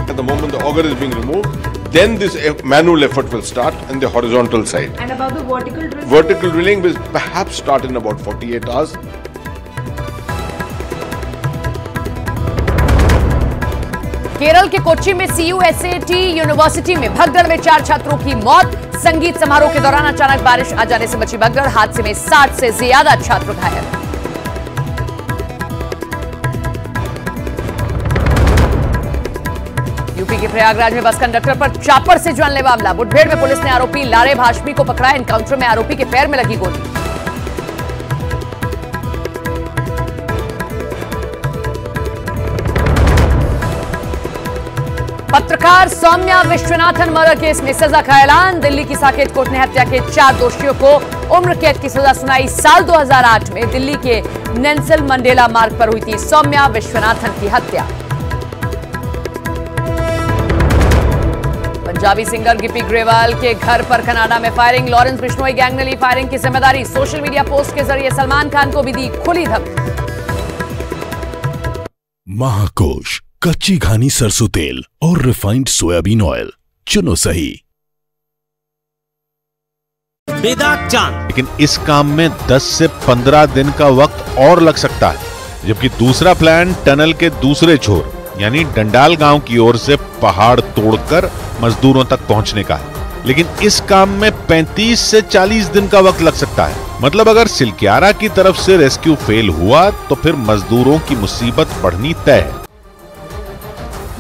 At the moment the auger is being removed, then this manual effort will start on the horizontal side. And about the vertical drilling? Vertical drilling will perhaps start in about 48 hours. Kerala के कोच्चि में CUSAT university में भगदड़ में 4 छात्रों की मौत। संगीत समारोह के दौरान अचानक बारिश आ जाने से मची भगदड़। हादसे में 60 से ज्यादा छात्र घायल। यूपी के प्रयागराज में बस कंडक्टर पर चापर से जानलेवा हमला। मुठभेड़ में पुलिस ने आरोपी लारे भाशमी को पकड़ा। एनकाउंटर में आरोपी के पैर में लगी गोली। पत्रकार सौम्या विश्वनाथन मर्डर केस में सजा का ऐलान। दिल्ली की साकेत कोर्ट ने हत्या के 4 दोषियों को उम्र कैद की सजा सुनाई। साल 2008 में दिल्ली के नेल्सन मंडेला मार्ग पर हुई थी सौम्या विश्वनाथन की हत्या। पंजाबी सिंगर गिप्पी ग्रेवाल के घर पर कनाडा में फायरिंग। लॉरेंस बिश्नोई गैंग ने ली फायरिंग की जिम्मेदारी। सोशल मीडिया पोस्ट के जरिए सलमान खान को भी दी खुली धमकी। महाकोश कच्ची घानी सरसों तेल और रिफाइंड सोयाबीन ऑयल, चुनो सही। बेदाग चांद। लेकिन इस काम में 10 से 15 दिन का वक्त और लग सकता है, जबकि दूसरा प्लान टनल के दूसरे छोर यानी डंडाल गांव की ओर से पहाड़ तोड़कर मजदूरों तक पहुंचने का है। लेकिन इस काम में 35 से 40 दिन का वक्त लग सकता है। मतलब अगर सिलक्यारा की तरफ से रेस्क्यू फेल हुआ तो फिर मजदूरों की मुसीबत बढ़नी तय है।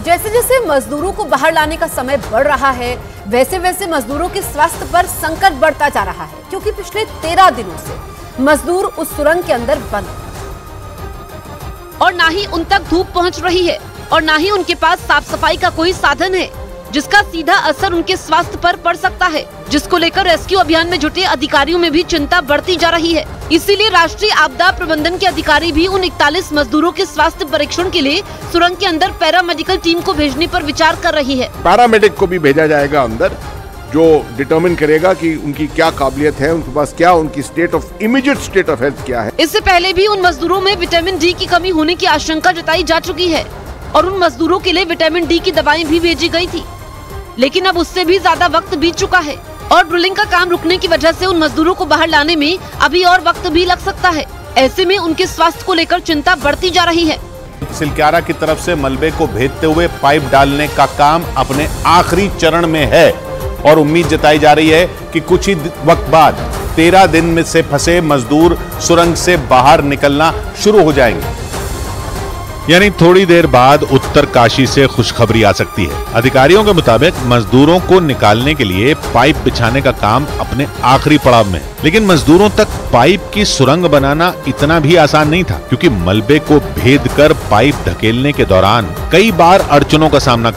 जैसे जैसे मजदूरों को बाहर लाने का समय बढ़ रहा है, वैसे वैसे मजदूरों के स्वास्थ्य पर संकट बढ़ता जा रहा है, क्योंकि पिछले 13 दिनों से मजदूर उस सुरंग के अंदर बंद और ना ही उन तक धूप पहुंच रही है और ना ही उनके पास साफ सफाई का कोई साधन है, जिसका सीधा असर उनके स्वास्थ्य पर पड़ सकता है, जिसको लेकर रेस्क्यू अभियान में जुटे अधिकारियों में भी चिंता बढ़ती जा रही है। इसीलिए राष्ट्रीय आपदा प्रबंधन के अधिकारी भी उन 41 मजदूरों के स्वास्थ्य परीक्षण के लिए सुरंग के अंदर पैरामेडिकल टीम को भेजने पर विचार कर रही है। पैरामेडिक को भी भेजा जाएगा अंदर, जो डिटरमिन करेगा कि उनकी क्या काबिलियत है, उनके पास क्या, उनकी इमीडिएट स्टेट ऑफ हेल्थ क्या है। इससे पहले भी उन मजदूरों में विटामिन डी की कमी होने की आशंका जताई जा चुकी है और उन मजदूरों के लिए विटामिन डी की दवाएं भी भेजी गई थी, लेकिन अब उससे भी ज्यादा वक्त बीत चुका है और ड्रिलिंग का काम रुकने की वजह से उन मजदूरों को बाहर लाने में अभी और वक्त भी लग सकता है। ऐसे में उनके स्वास्थ्य को लेकर चिंता बढ़ती जा रही है। सिलक्यारा की तरफ से मलबे को भेजते हुए पाइप डालने का काम अपने आखिरी चरण में है और उम्मीद जताई जा रही है कि कुछ ही वक्त बाद 13 दिन में से फंसे मजदूर सुरंग से बाहर निकलना शुरू हो जाएंगे। यानी थोड़ी देर बाद उत्तर काशी से खुशखबरी आ सकती है। अधिकारियों के मुताबिक मजदूरों को निकालने के लिए पाइप बिछाने का काम अपने आखिरी पड़ाव में है। लेकिन मजदूरों तक पाइप की सुरंग बनाना इतना भी आसान नहीं था, क्योंकि मलबे को भेदकर पाइप धकेलने के दौरान कई बार अड़चनों का सामना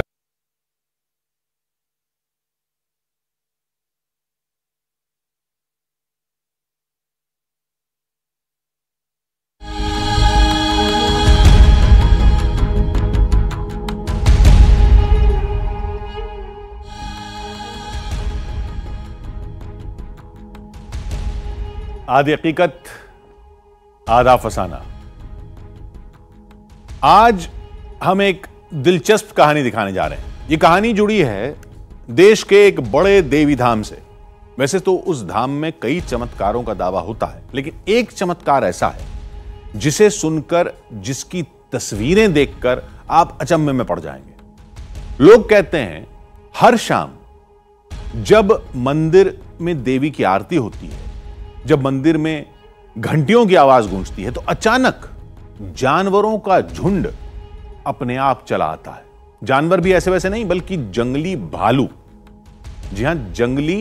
आधी हकीकत आधा फसाना। आज हम एक दिलचस्प कहानी दिखाने जा रहे हैं। यह कहानी जुड़ी है देश के एक बड़े देवी धाम से। वैसे तो उस धाम में कई चमत्कारों का दावा होता है, लेकिन एक चमत्कार ऐसा है जिसे सुनकर, जिसकी तस्वीरें देखकर आप अचंभे में पड़ जाएंगे। लोग कहते हैं हर शाम जब मंदिर में देवी की आरती होती है, जब मंदिर में घंटियों की आवाज गूंजती है, तो अचानक जानवरों का झुंड अपने आप चला आता है। जानवर भी ऐसे वैसे नहीं, बल्कि जंगली भालू। जी हां, जंगली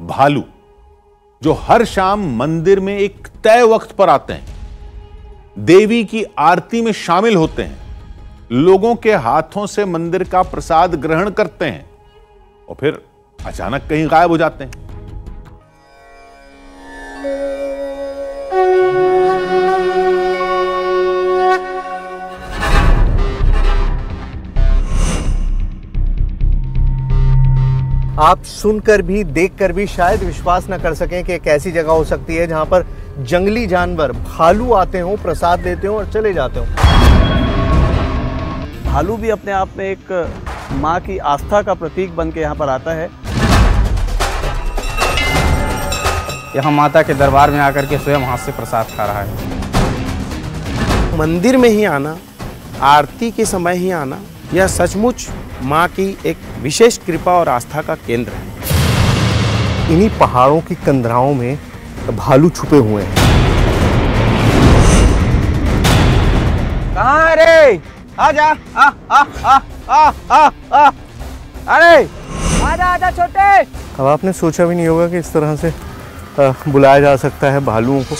भालू जो हर शाम मंदिर में एक तय वक्त पर आते हैं, देवी की आरती में शामिल होते हैं, लोगों के हाथों से मंदिर का प्रसाद ग्रहण करते हैं और फिर अचानक कहीं गायब हो जाते हैं। आप सुनकर भी, देखकर भी शायद विश्वास न कर सकें कि एक ऐसी जगह हो सकती है जहां पर जंगली जानवर, भालू आते हों, प्रसाद देते हों और चले जाते हों। भालू भी अपने आप में एक माँ की आस्था का प्रतीक बन के यहाँ पर आता है। यहाँ माता के दरबार में आकर के स्वयं हाथ से प्रसाद खा रहा है। मंदिर में ही आना, आरती के समय ही आना यह सचमुच माँ की एक विशेष कृपा और आस्था का केंद्र है। इन्हीं पहाड़ों की कंदराओं में भालू छुपे हुए हैं। कहाँ है रे? आजा, आ आ आ आ आ आ अरे आजा आजा छोटे। अब आपने सोचा भी नहीं होगा कि इस तरह से बुलाया जा सकता है भालुओं को।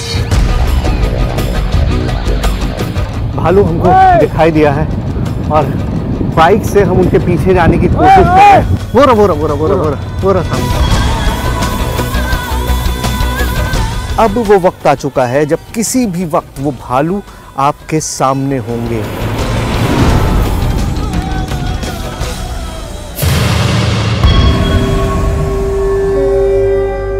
भालू हमको दिखाई दिया है और बाइक से हम उनके पीछे जाने की कोशिश कर रहे हैं। वो रहा सामने। अब वो वक्त आ चुका है जब किसी भी वक्त वो भालू आपके सामने होंगे।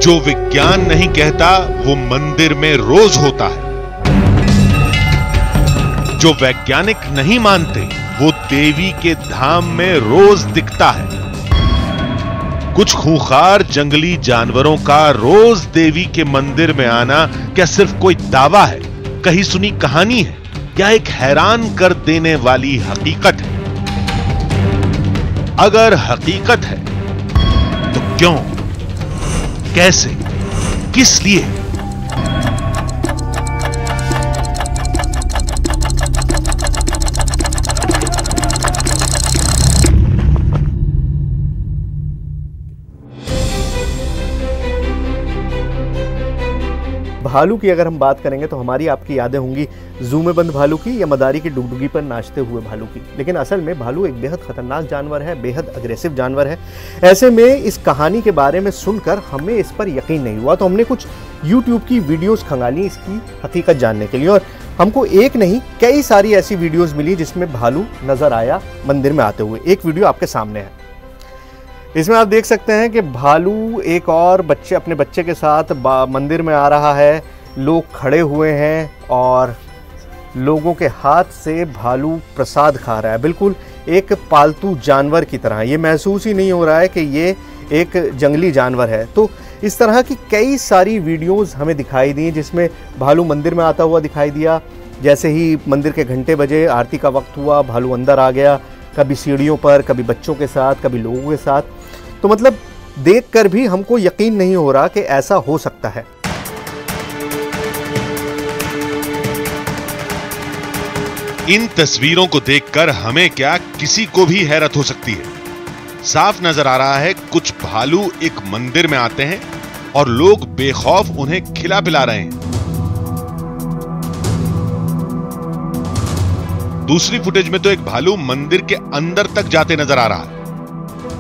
जो विज्ञान नहीं कहता वो मंदिर में रोज होता है। जो वैज्ञानिक नहीं मानते वो देवी के धाम में रोज दिखता है। कुछ खूंखार जंगली जानवरों का रोज देवी के मंदिर में आना क्या सिर्फ कोई दावा है, कहीं सुनी कहानी है, या एक हैरान कर देने वाली हकीकत है? अगर हकीकत है तो क्यों, कैसे, किस लिए? भालू की अगर हम बात करेंगे तो हमारी आपकी यादें होंगी जू में बंद भालू की या मदारी की डुगडुगी पर नाचते हुए भालू की। लेकिन असल में भालू एक बेहद खतरनाक जानवर है, बेहद अग्रेसिव जानवर है। ऐसे में इस कहानी के बारे में सुनकर हमें इस पर यकीन नहीं हुआ, तो हमने कुछ YouTube की वीडियोस खंगाली इसकी हकीकत जानने के लिए, और हमको एक नहीं कई सारी ऐसी वीडियोस मिली जिसमें भालू नजर आया मंदिर में आते हुए। एक वीडियो आपके सामने है, इसमें आप देख सकते हैं कि भालू एक और बच्चे अपने बच्चे के साथ मंदिर में आ रहा है। लोग खड़े हुए हैं और लोगों के हाथ से भालू प्रसाद खा रहा है, बिल्कुल एक पालतू जानवर की तरह। ये महसूस ही नहीं हो रहा है कि ये एक जंगली जानवर है। तो इस तरह की कई सारी वीडियोस हमें दिखाई दी जिसमें भालू मंदिर में आता हुआ दिखाई दिया। जैसे ही मंदिर के घंटे बजे, आरती का वक्त हुआ, भालू अंदर आ गया, कभी सीढ़ियों पर, कभी बच्चों के साथ, कभी लोगों के साथ। तो मतलब देखकर भी हमको यकीन नहीं हो रहा कि ऐसा हो सकता है। इन तस्वीरों को देखकर हमें क्या, किसी को भी हैरत हो सकती है। साफ नजर आ रहा है कुछ भालू एक मंदिर में आते हैं और लोग बेखौफ उन्हें खिला पिला रहे हैं। दूसरी फुटेज में तो एक भालू मंदिर के अंदर तक जाते नजर आ रहा है।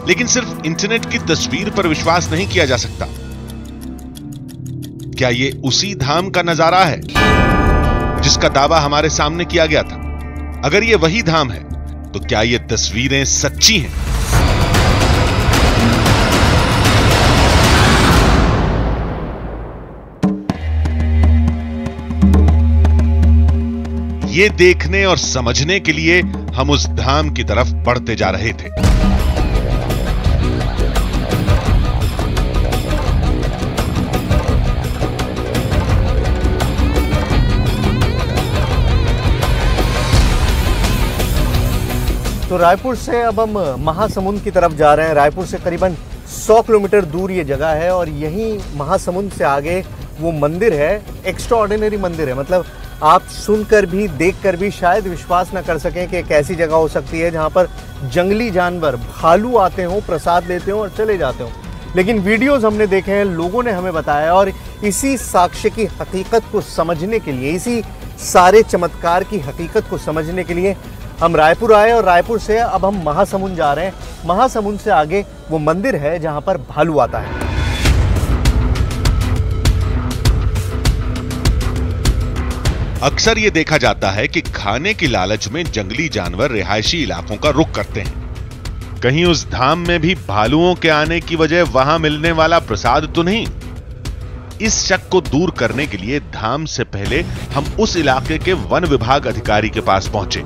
लेकिन सिर्फ इंटरनेट की तस्वीर पर विश्वास नहीं किया जा सकता। क्या ये उसी धाम का नजारा है जिसका दावा हमारे सामने किया गया था? अगर ये वही धाम है तो क्या ये तस्वीरें सच्ची हैं? ये देखने और समझने के लिए हम उस धाम की तरफ बढ़ते जा रहे थे। तो रायपुर से अब हम महासमुंद की तरफ जा रहे हैं। रायपुर से करीबन 100 किलोमीटर दूर ये जगह है और यहीं महासमुंद से आगे वो मंदिर है। एक्स्ट्राऑर्डिनरी मंदिर है, मतलब आप सुनकर भी देखकर भी शायद विश्वास न कर सकें कि एक ऐसी जगह हो सकती है जहाँ पर जंगली जानवर भालू आते हों, प्रसाद लेते हों और चले जाते हों। लेकिन वीडियोस हमने देखे हैं, लोगों ने हमें बताया, और इसी साक्ष्य की हकीकत को समझने के लिए, इसी सारे चमत्कार की हकीकत को समझने के लिए हम रायपुर आए और रायपुर से अब हम महासमुंद जा रहे हैं। महासमुंद से आगे वो मंदिर है जहाँ पर भालू आता है। अक्सर ये देखा जाता है कि खाने की लालच में जंगली जानवर रिहायशी इलाकों का रुख करते हैं। कहीं उस धाम में भी भालुओं के आने की वजह वहां मिलने वाला प्रसाद तो नहीं? इस शक को दूर करने के लिए धाम से पहले हम उस इलाके के वन विभाग अधिकारी के पास पहुंचे।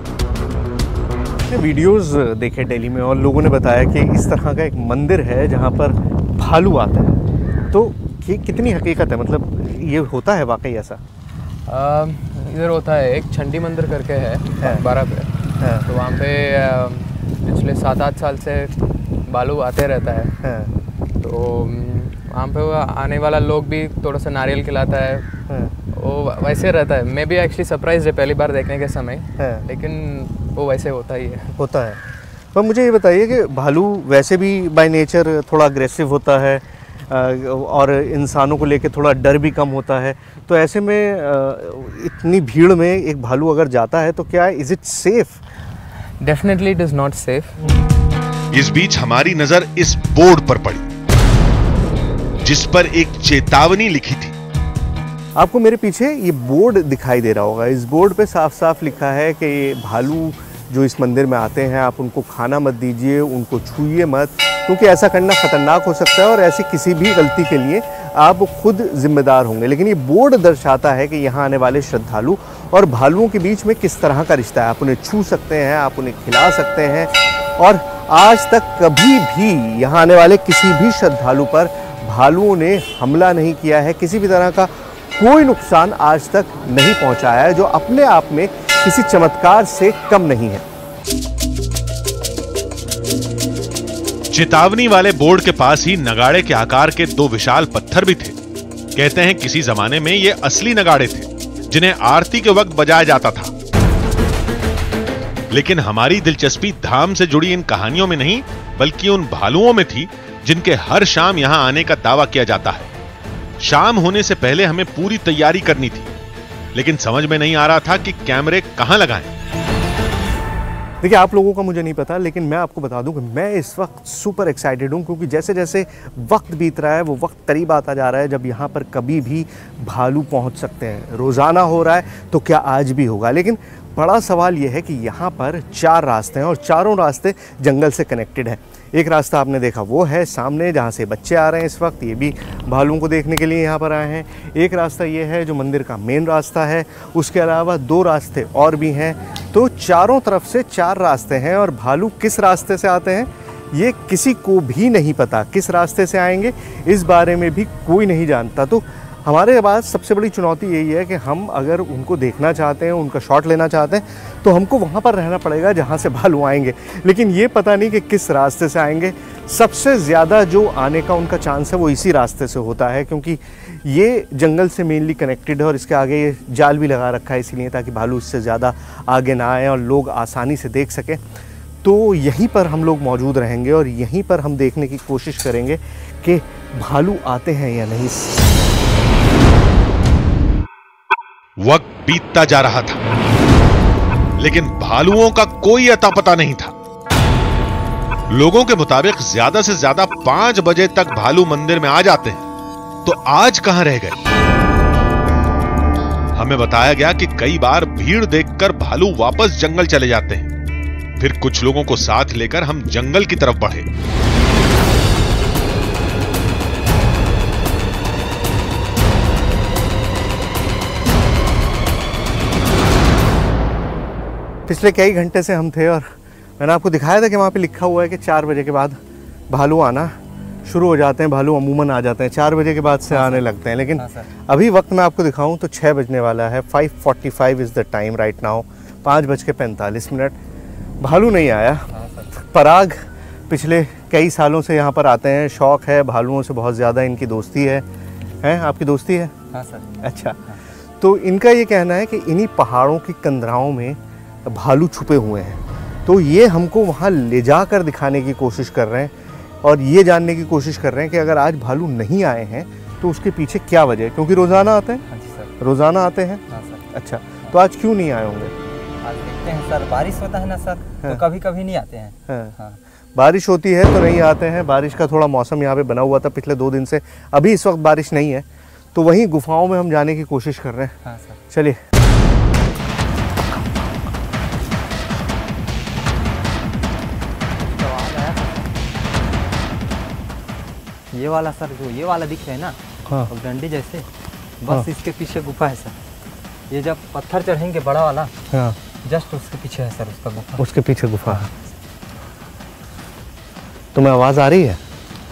वीडियोस देखे दिल्ली में और लोगों ने बताया कि इस तरह का एक मंदिर है जहां पर भालू आता है। तो ये कितनी हकीकत है, मतलब ये होता है वाकई ऐसा? इधर होता है, एक चंडी मंदिर करके है 12 पे, तो वहाँ पे पिछले 7-8 साल से भालू आते रहता है। तो वहाँ पे आने वाला लोग भी थोड़ा सा नारियल खिलाता है, वो वैसे रहता है। मैं भी एक्चुअली सरप्राइज है पहली बार देखने के समय, लेकिन वो वैसे होता ही है। होता है। पर मुझे ये बताइए कि भालू वैसे भी बाय नेचर थोड़ा अग्रेसिव होता है और इंसानों को लेके थोड़ा डर भी कम होता है, तो ऐसे में इतनी भीड़ में एक भालू अगर जाता है तो क्या is it safe? Definitely it is not safe. इस बीच हमारी नजर इस बोर्ड पर पड़ी जिस पर एक चेतावनी लिखी थी। आपको मेरे पीछे ये बोर्ड दिखाई दे रहा होगा। इस बोर्ड पे साफ साफ लिखा है कि ये भालू जो इस मंदिर में आते हैं, आप उनको खाना मत दीजिए, उनको छूइए मत, क्योंकि ऐसा करना खतरनाक हो सकता है और ऐसी किसी भी गलती के लिए आप खुद जिम्मेदार होंगे। लेकिन ये बोर्ड दर्शाता है कि यहाँ आने वाले श्रद्धालु और भालुओं के बीच में किस तरह का रिश्ता है। आप उन्हें छू सकते हैं, आप उन्हें खिला सकते हैं, और आज तक कभी भी यहाँ आने वाले किसी भी श्रद्धालु पर भालुओं ने हमला नहीं किया है, किसी भी तरह का कोई नुकसान आज तक नहीं पहुंचाया है, जो अपने आप में किसी चमत्कार से कम नहीं है। चेतावनी वाले बोर्ड के पास ही नगाड़े के आकार के 2 विशाल पत्थर भी थे। कहते हैं किसी जमाने में ये असली नगाड़े थे जिन्हें आरती के वक्त बजाया जाता था। लेकिन हमारी दिलचस्पी धाम से जुड़ी इन कहानियों में नहीं, बल्कि उन भालुओं में थी जिनके हर शाम यहां आने का दावा किया जाता है। शाम होने से पहले हमें पूरी तैयारी करनी थी, लेकिन समझ में नहीं आ रहा था कि कैमरे कहां लगाएं। देखिए, आप लोगों का मुझे नहीं पता, लेकिन मैं आपको बता दूं कि मैं इस वक्त सुपर एक्साइटेड हूं, क्योंकि जैसे जैसे वक्त बीत रहा है वो वक्त करीब आता जा रहा है जब यहाँ पर कभी भी भालू पहुँच सकते हैं। रोज़ाना हो रहा है तो क्या आज भी होगा? लेकिन बड़ा सवाल यह है कि यहाँ पर 4 रास्ते हैं और चारों रास्ते जंगल से कनेक्टेड हैं। एक रास्ता आपने देखा वो है सामने, जहाँ से बच्चे आ रहे हैं इस वक्त, ये भी भालुओं को देखने के लिए यहाँ पर आए हैं। एक रास्ता ये है जो मंदिर का मेन रास्ता है, उसके अलावा 2 रास्ते और भी हैं। तो चारों तरफ से 4 रास्ते हैं, और भालू किस रास्ते से आते हैं ये किसी को भी नहीं पता। किस रास्ते से आएंगे इस बारे में भी कोई नहीं जानता। तो हमारे पास सबसे बड़ी चुनौती यही है कि हम अगर उनको देखना चाहते हैं, उनका शॉट लेना चाहते हैं, तो हमको वहाँ पर रहना पड़ेगा जहाँ से भालू आएंगे। लेकिन ये पता नहीं कि किस रास्ते से आएंगे। सबसे ज़्यादा जो आने का उनका चांस है वो इसी रास्ते से होता है, क्योंकि ये जंगल से मेनली कनेक्टेड है और इसके आगे ये जाल भी लगा रखा है, इसीलिए ताकि भालू इससे ज़्यादा आगे ना आए और लोग आसानी से देख सकें। तो यहीं पर हम लोग मौजूद रहेंगे और यहीं पर हम देखने की कोशिश करेंगे कि भालू आते हैं या नहीं। वक्त बीतता जा रहा था, लेकिन भालुओं का कोई अता पता नहीं था। लोगों के मुताबिक ज्यादा से ज्यादा 5 बजे तक भालू मंदिर में आ जाते हैं, तो आज कहां रह गए? हमें बताया गया कि कई बार भीड़ देखकर भालू वापस जंगल चले जाते हैं। फिर कुछ लोगों को साथ लेकर हम जंगल की तरफ बढ़े। पिछले कई घंटे से हम थे और मैंने आपको दिखाया था कि वहाँ पे लिखा हुआ है कि 4 बजे के बाद भालू आना शुरू हो जाते हैं। भालू अमूमन आ जाते हैं 4 बजे के बाद से आने लगते हैं, लेकिन अभी वक्त मैं आपको दिखाऊं तो 6 बजने वाला है। 5:45 is the time right now, 5:45। भालू नहीं आया। पराग पिछले कई सालों से यहाँ पर आते हैं, शौक़ है भालुओं से बहुत ज़्यादा, इनकी दोस्ती है। आपकी दोस्ती है? हाँ सर। अच्छा, तो इनका ये कहना है कि इन्हीं पहाड़ों की कंदराओं में भालू छुपे हुए हैं, तो ये हमको वहाँ ले जाकर दिखाने की कोशिश कर रहे हैं और ये जानने की कोशिश कर रहे हैं कि अगर आज भालू नहीं आए हैं तो उसके पीछे क्या वजह है, क्योंकि रोज़ाना आते हैं। हाँ जी सर। रोज़ाना आते हैं? हाँ सर। अच्छा, तो आज क्यों नहीं आए होंगे? आज देखते हैं सर, बारिश होता है ना सर, तो कभी कभी नहीं आते हैं। हाँ। बारिश होती है तो नहीं आते हैं। बारिश का थोड़ा मौसम यहाँ पे बना हुआ था पिछले 2 दिन से, अभी इस वक्त बारिश नहीं है, तो वहीं गुफाओं में हम जाने की कोशिश कर रहे हैं। हाँ सर। चलिए। ये वाला सर, जो ये वाला दिख रहा है ना, हाँ। तो डंडी जैसे, बस हाँ। इसके पीछे गुफा है सर। ये जब पत्थर चढ़ेंगे बड़ा वाला, हाँ, जस्ट उसके पीछे है सर उसका गुफा। उसके पीछे गुफा है। तुम्हें आवाज़ आ रही है?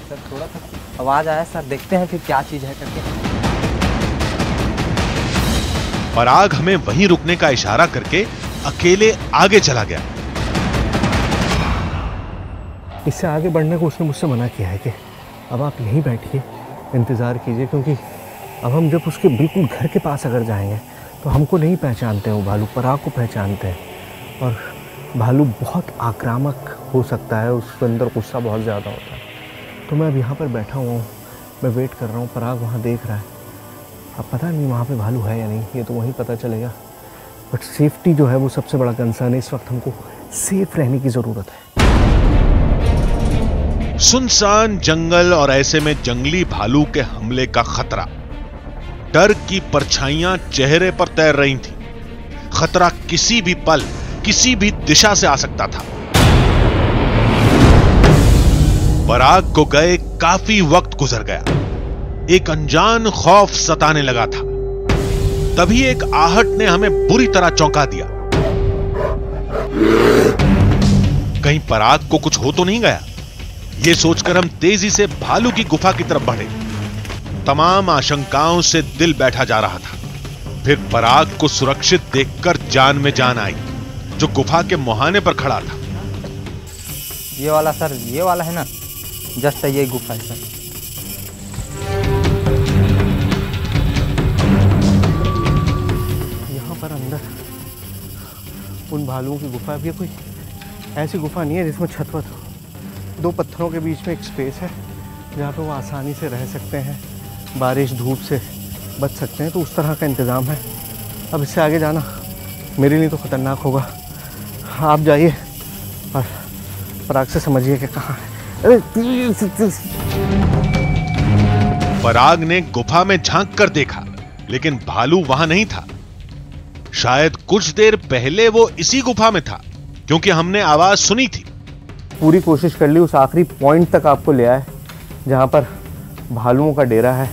सर थोड़ा सा आवाज़ आया सर, देखते हैं फिर क्या चीज़ है करके। पराग हमें वहीं रुकने का इशारा करके अकेले आगे चला गया। इससे आगे बढ़ने को उसने मुझसे मना किया है कि अब आप यहीं बैठिए, इंतज़ार कीजिए, क्योंकि अब हम जब उसके बिल्कुल घर के पास अगर जाएंगे तो हमको नहीं पहचानते हैं वो भालू, पराग को पहचानते हैं। और भालू बहुत आक्रामक हो सकता है, उसके अंदर गुस्सा बहुत ज़्यादा होता है। तो मैं अब यहाँ पर बैठा हुआ हूँ, मैं वेट कर रहा हूँ, पराग वहाँ देख रहा है। अब पता नहीं वहाँ पे भालू है या नहीं, ये तो वहीं पता चलेगा। बट सेफ्टी जो है वो सबसे बड़ा कंसर्न है। इस वक्त हमको सेफ रहने की ज़रूरत है। सुनसान जंगल और ऐसे में जंगली भालू के हमले का खतरा, डर की परछाइयां चेहरे पर तैर रही थी। खतरा किसी भी पल, किसी भी दिशा से आ सकता था। पराग को गए काफी वक्त गुजर गया। एक अनजान खौफ सताने लगा था। तभी एक आहट ने हमें बुरी तरह चौंका दिया। कहीं पराग को कुछ हो तो नहीं गया? यह सोचकर हम तेजी से भालू की गुफा की तरफ बढ़े। तमाम आशंकाओं से दिल बैठा जा रहा था। फिर पराग को सुरक्षित देखकर जान में जान आई, जो गुफा के मुहाने पर खड़ा था। ये वाला सर, ये वाला है ना, जस्ट ये गुफा है सर। यहाँ पर अंदर उन भालुओं की गुफा, अब ये कोई ऐसी गुफा नहीं है जिसमें छतवत हो। 2 पत्थरों के बीच में एक स्पेस है जहाँ पे वो आसानी से रह सकते हैं, बारिश धूप से बच सकते हैं। तो उस तरह का इंतज़ाम है। अब इससे आगे जाना मेरे लिए तो ख़तरनाक होगा। आप जाइए और पराग से समझिए कि कहाँ है। पराग ने गुफा में झांक कर देखा, लेकिन भालू वहां नहीं था। शायद कुछ देर पहले वो इसी गुफा में था, क्योंकि हमने आवाज सुनी थी। पूरी कोशिश कर ली, उस आखिरी पॉइंट तक आपको ले आए जहाँ पर भालुओं का डेरा है।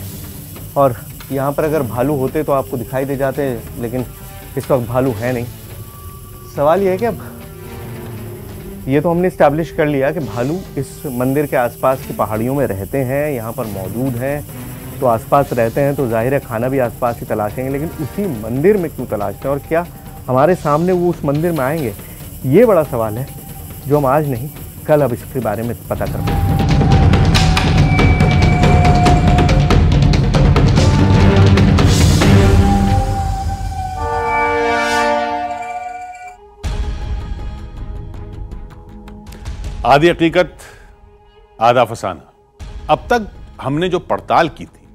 और यहाँ पर अगर भालू होते तो आपको दिखाई दे जाते, लेकिन इस वक्त भालू है नहीं। सवाल ये है कि अब ये तो हमने इस्टेब्लिश कर लिया कि भालू इस मंदिर के आसपास की पहाड़ियों में रहते हैं, यहाँ पर मौजूद हैं। तो आसपास रहते हैं तो जाहिर है खाना भी आसपास ही तलाशेंगे, लेकिन उसी मंदिर में क्यों तलाशते हैं और क्या हमारे सामने वो उस मंदिर में आएंगे? ये बड़ा सवाल है जो हम आज नहीं कल अब इसके बारे में पता कर पाएंगे। आधी हकीकत आधा फसाना। अब तक हमने जो पड़ताल की थी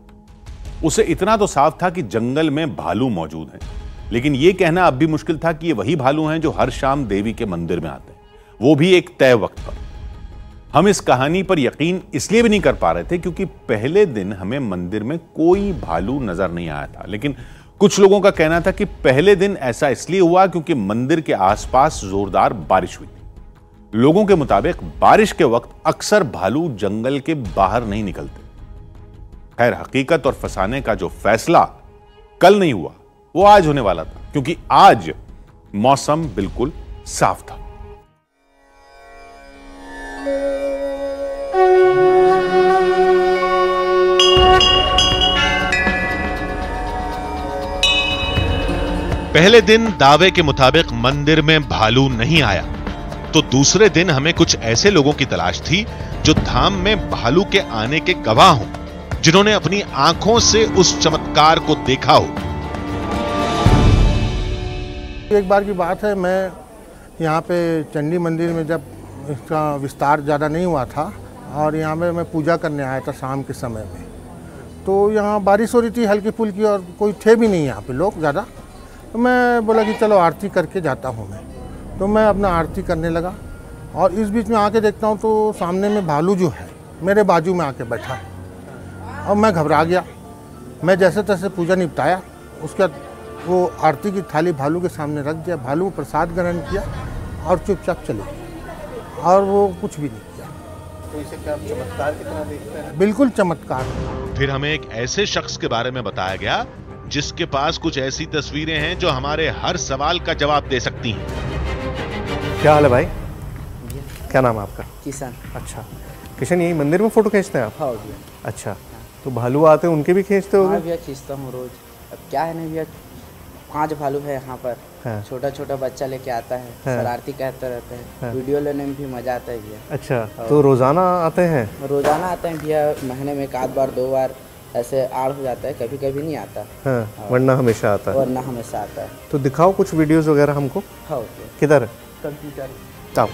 उसे इतना तो साफ था कि जंगल में भालू मौजूद हैं, लेकिन यह कहना अब भी मुश्किल था कि ये वही भालू हैं जो हर शाम देवी के मंदिर में आते हैं, वो भी एक तय वक्त पर। हम इस कहानी पर यकीन इसलिए भी नहीं कर पा रहे थे क्योंकि पहले दिन हमें मंदिर में कोई भालू नजर नहीं आया था। लेकिन कुछ लोगों का कहना था कि पहले दिन ऐसा इसलिए हुआ क्योंकि मंदिर के आसपास जोरदार बारिश हुई। लोगों के मुताबिक बारिश के वक्त अक्सर भालू जंगल के बाहर नहीं निकलते। खैर, हकीकत और फसाने का जो फैसला कल नहीं हुआ वो आज होने वाला था, क्योंकि आज मौसम बिल्कुल साफ था। पहले दिन दावे के मुताबिक मंदिर में भालू नहीं आया, तो दूसरे दिन हमें कुछ ऐसे लोगों की तलाश थी जो धाम में भालू के आने के गवाह हों, जिन्होंने अपनी आंखों से उस चमत्कार को देखा हो। एक बार की बात है, मैं यहाँ पे चंडी मंदिर में जब इसका विस्तार ज़्यादा नहीं हुआ था और यहाँ पे मैं पूजा करने आया था शाम के समय में, तो यहाँ बारिश हो रही थी हल्की फुल्की और कोई थे भी नहीं यहाँ पे लोग ज़्यादा। तो मैं बोला कि चलो आरती करके जाता हूँ मैं, तो मैं अपना आरती करने लगा और इस बीच में आके देखता हूँ तो सामने में भालू जो है मेरे बाजू में आके बैठा है और मैं घबरा गया। मैं जैसे तैसे पूजा निपटाया, उसके बाद वो आरती की थाली भालू के सामने रख दिया, भालू प्रसाद ग्रहण किया और चुपचाप चले गए और वो कुछ भी नहीं किया। तो इसे क्या चमत्कार की तरह देखते हैं? बिल्कुल चमत्कार। फिर हमें एक ऐसे शख्स के बारे में बताया गया जिसके पास कुछ ऐसी तस्वीरें हैं जो हमारे हर सवाल का जवाब दे सकती हैं। क्या हाल है भाई? क्या नाम है आपका? किशन। अच्छा किशन, यही मंदिर में फोटो खींचते हैं आप? हाँ भैया। अच्छा, तो भालू आते हैं उनके भी खींचते होगे? हाँ भैया, खींचता हूँ रोज। अब क्या है ना भैया, 5 भालू है यहाँ पर। हाँ। छोटा छोटा बच्चा लेके आता है, हाँ। शरारती कहते रहते हैं। हाँ। वीडियो लेने में भी मजा आता है भैया। अच्छा, तो रोजाना आते हैं? रोजाना आते हैं भैया, महीने में 1 बार 2 बार ऐसे आड़ हो जाता है, कभी कभी नहीं आता। हाँ, वरना हमेशा आता है। वरना हमेशा आता है। तो दिखाओ कुछ वीडियोस वगैरह हमको। हाँ, किधर है? कंप्यूटर। आओ।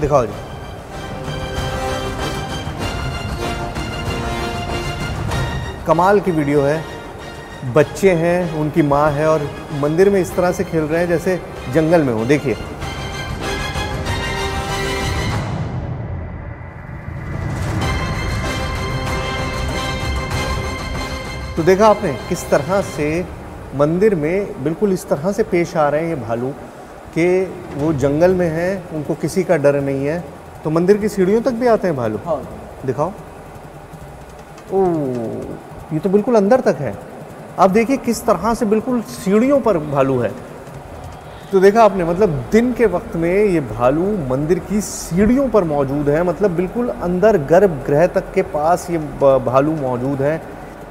दिखाओ जी। कमाल की वीडियो है। बच्चे हैं, उनकी माँ है और मंदिर में इस तरह से खेल रहे हैं जैसे जंगल में हो। देखिए, तो देखा आपने किस तरह से मंदिर में बिल्कुल इस तरह से पेश आ रहे हैं ये भालू कि वो जंगल में हैं, उनको किसी का डर नहीं है। तो मंदिर की सीढ़ियों तक भी आते हैं भालू। हाँ। दिखाओ। ओह, ये तो बिल्कुल अंदर तक है। आप देखिए किस तरह से बिल्कुल सीढ़ियों पर भालू है। तो देखा आपने, मतलब दिन के वक्त में ये भालू मंदिर की सीढ़ियों पर मौजूद है, मतलब बिल्कुल अंदर गर्भगृह तक के पास ये भालू मौजूद है।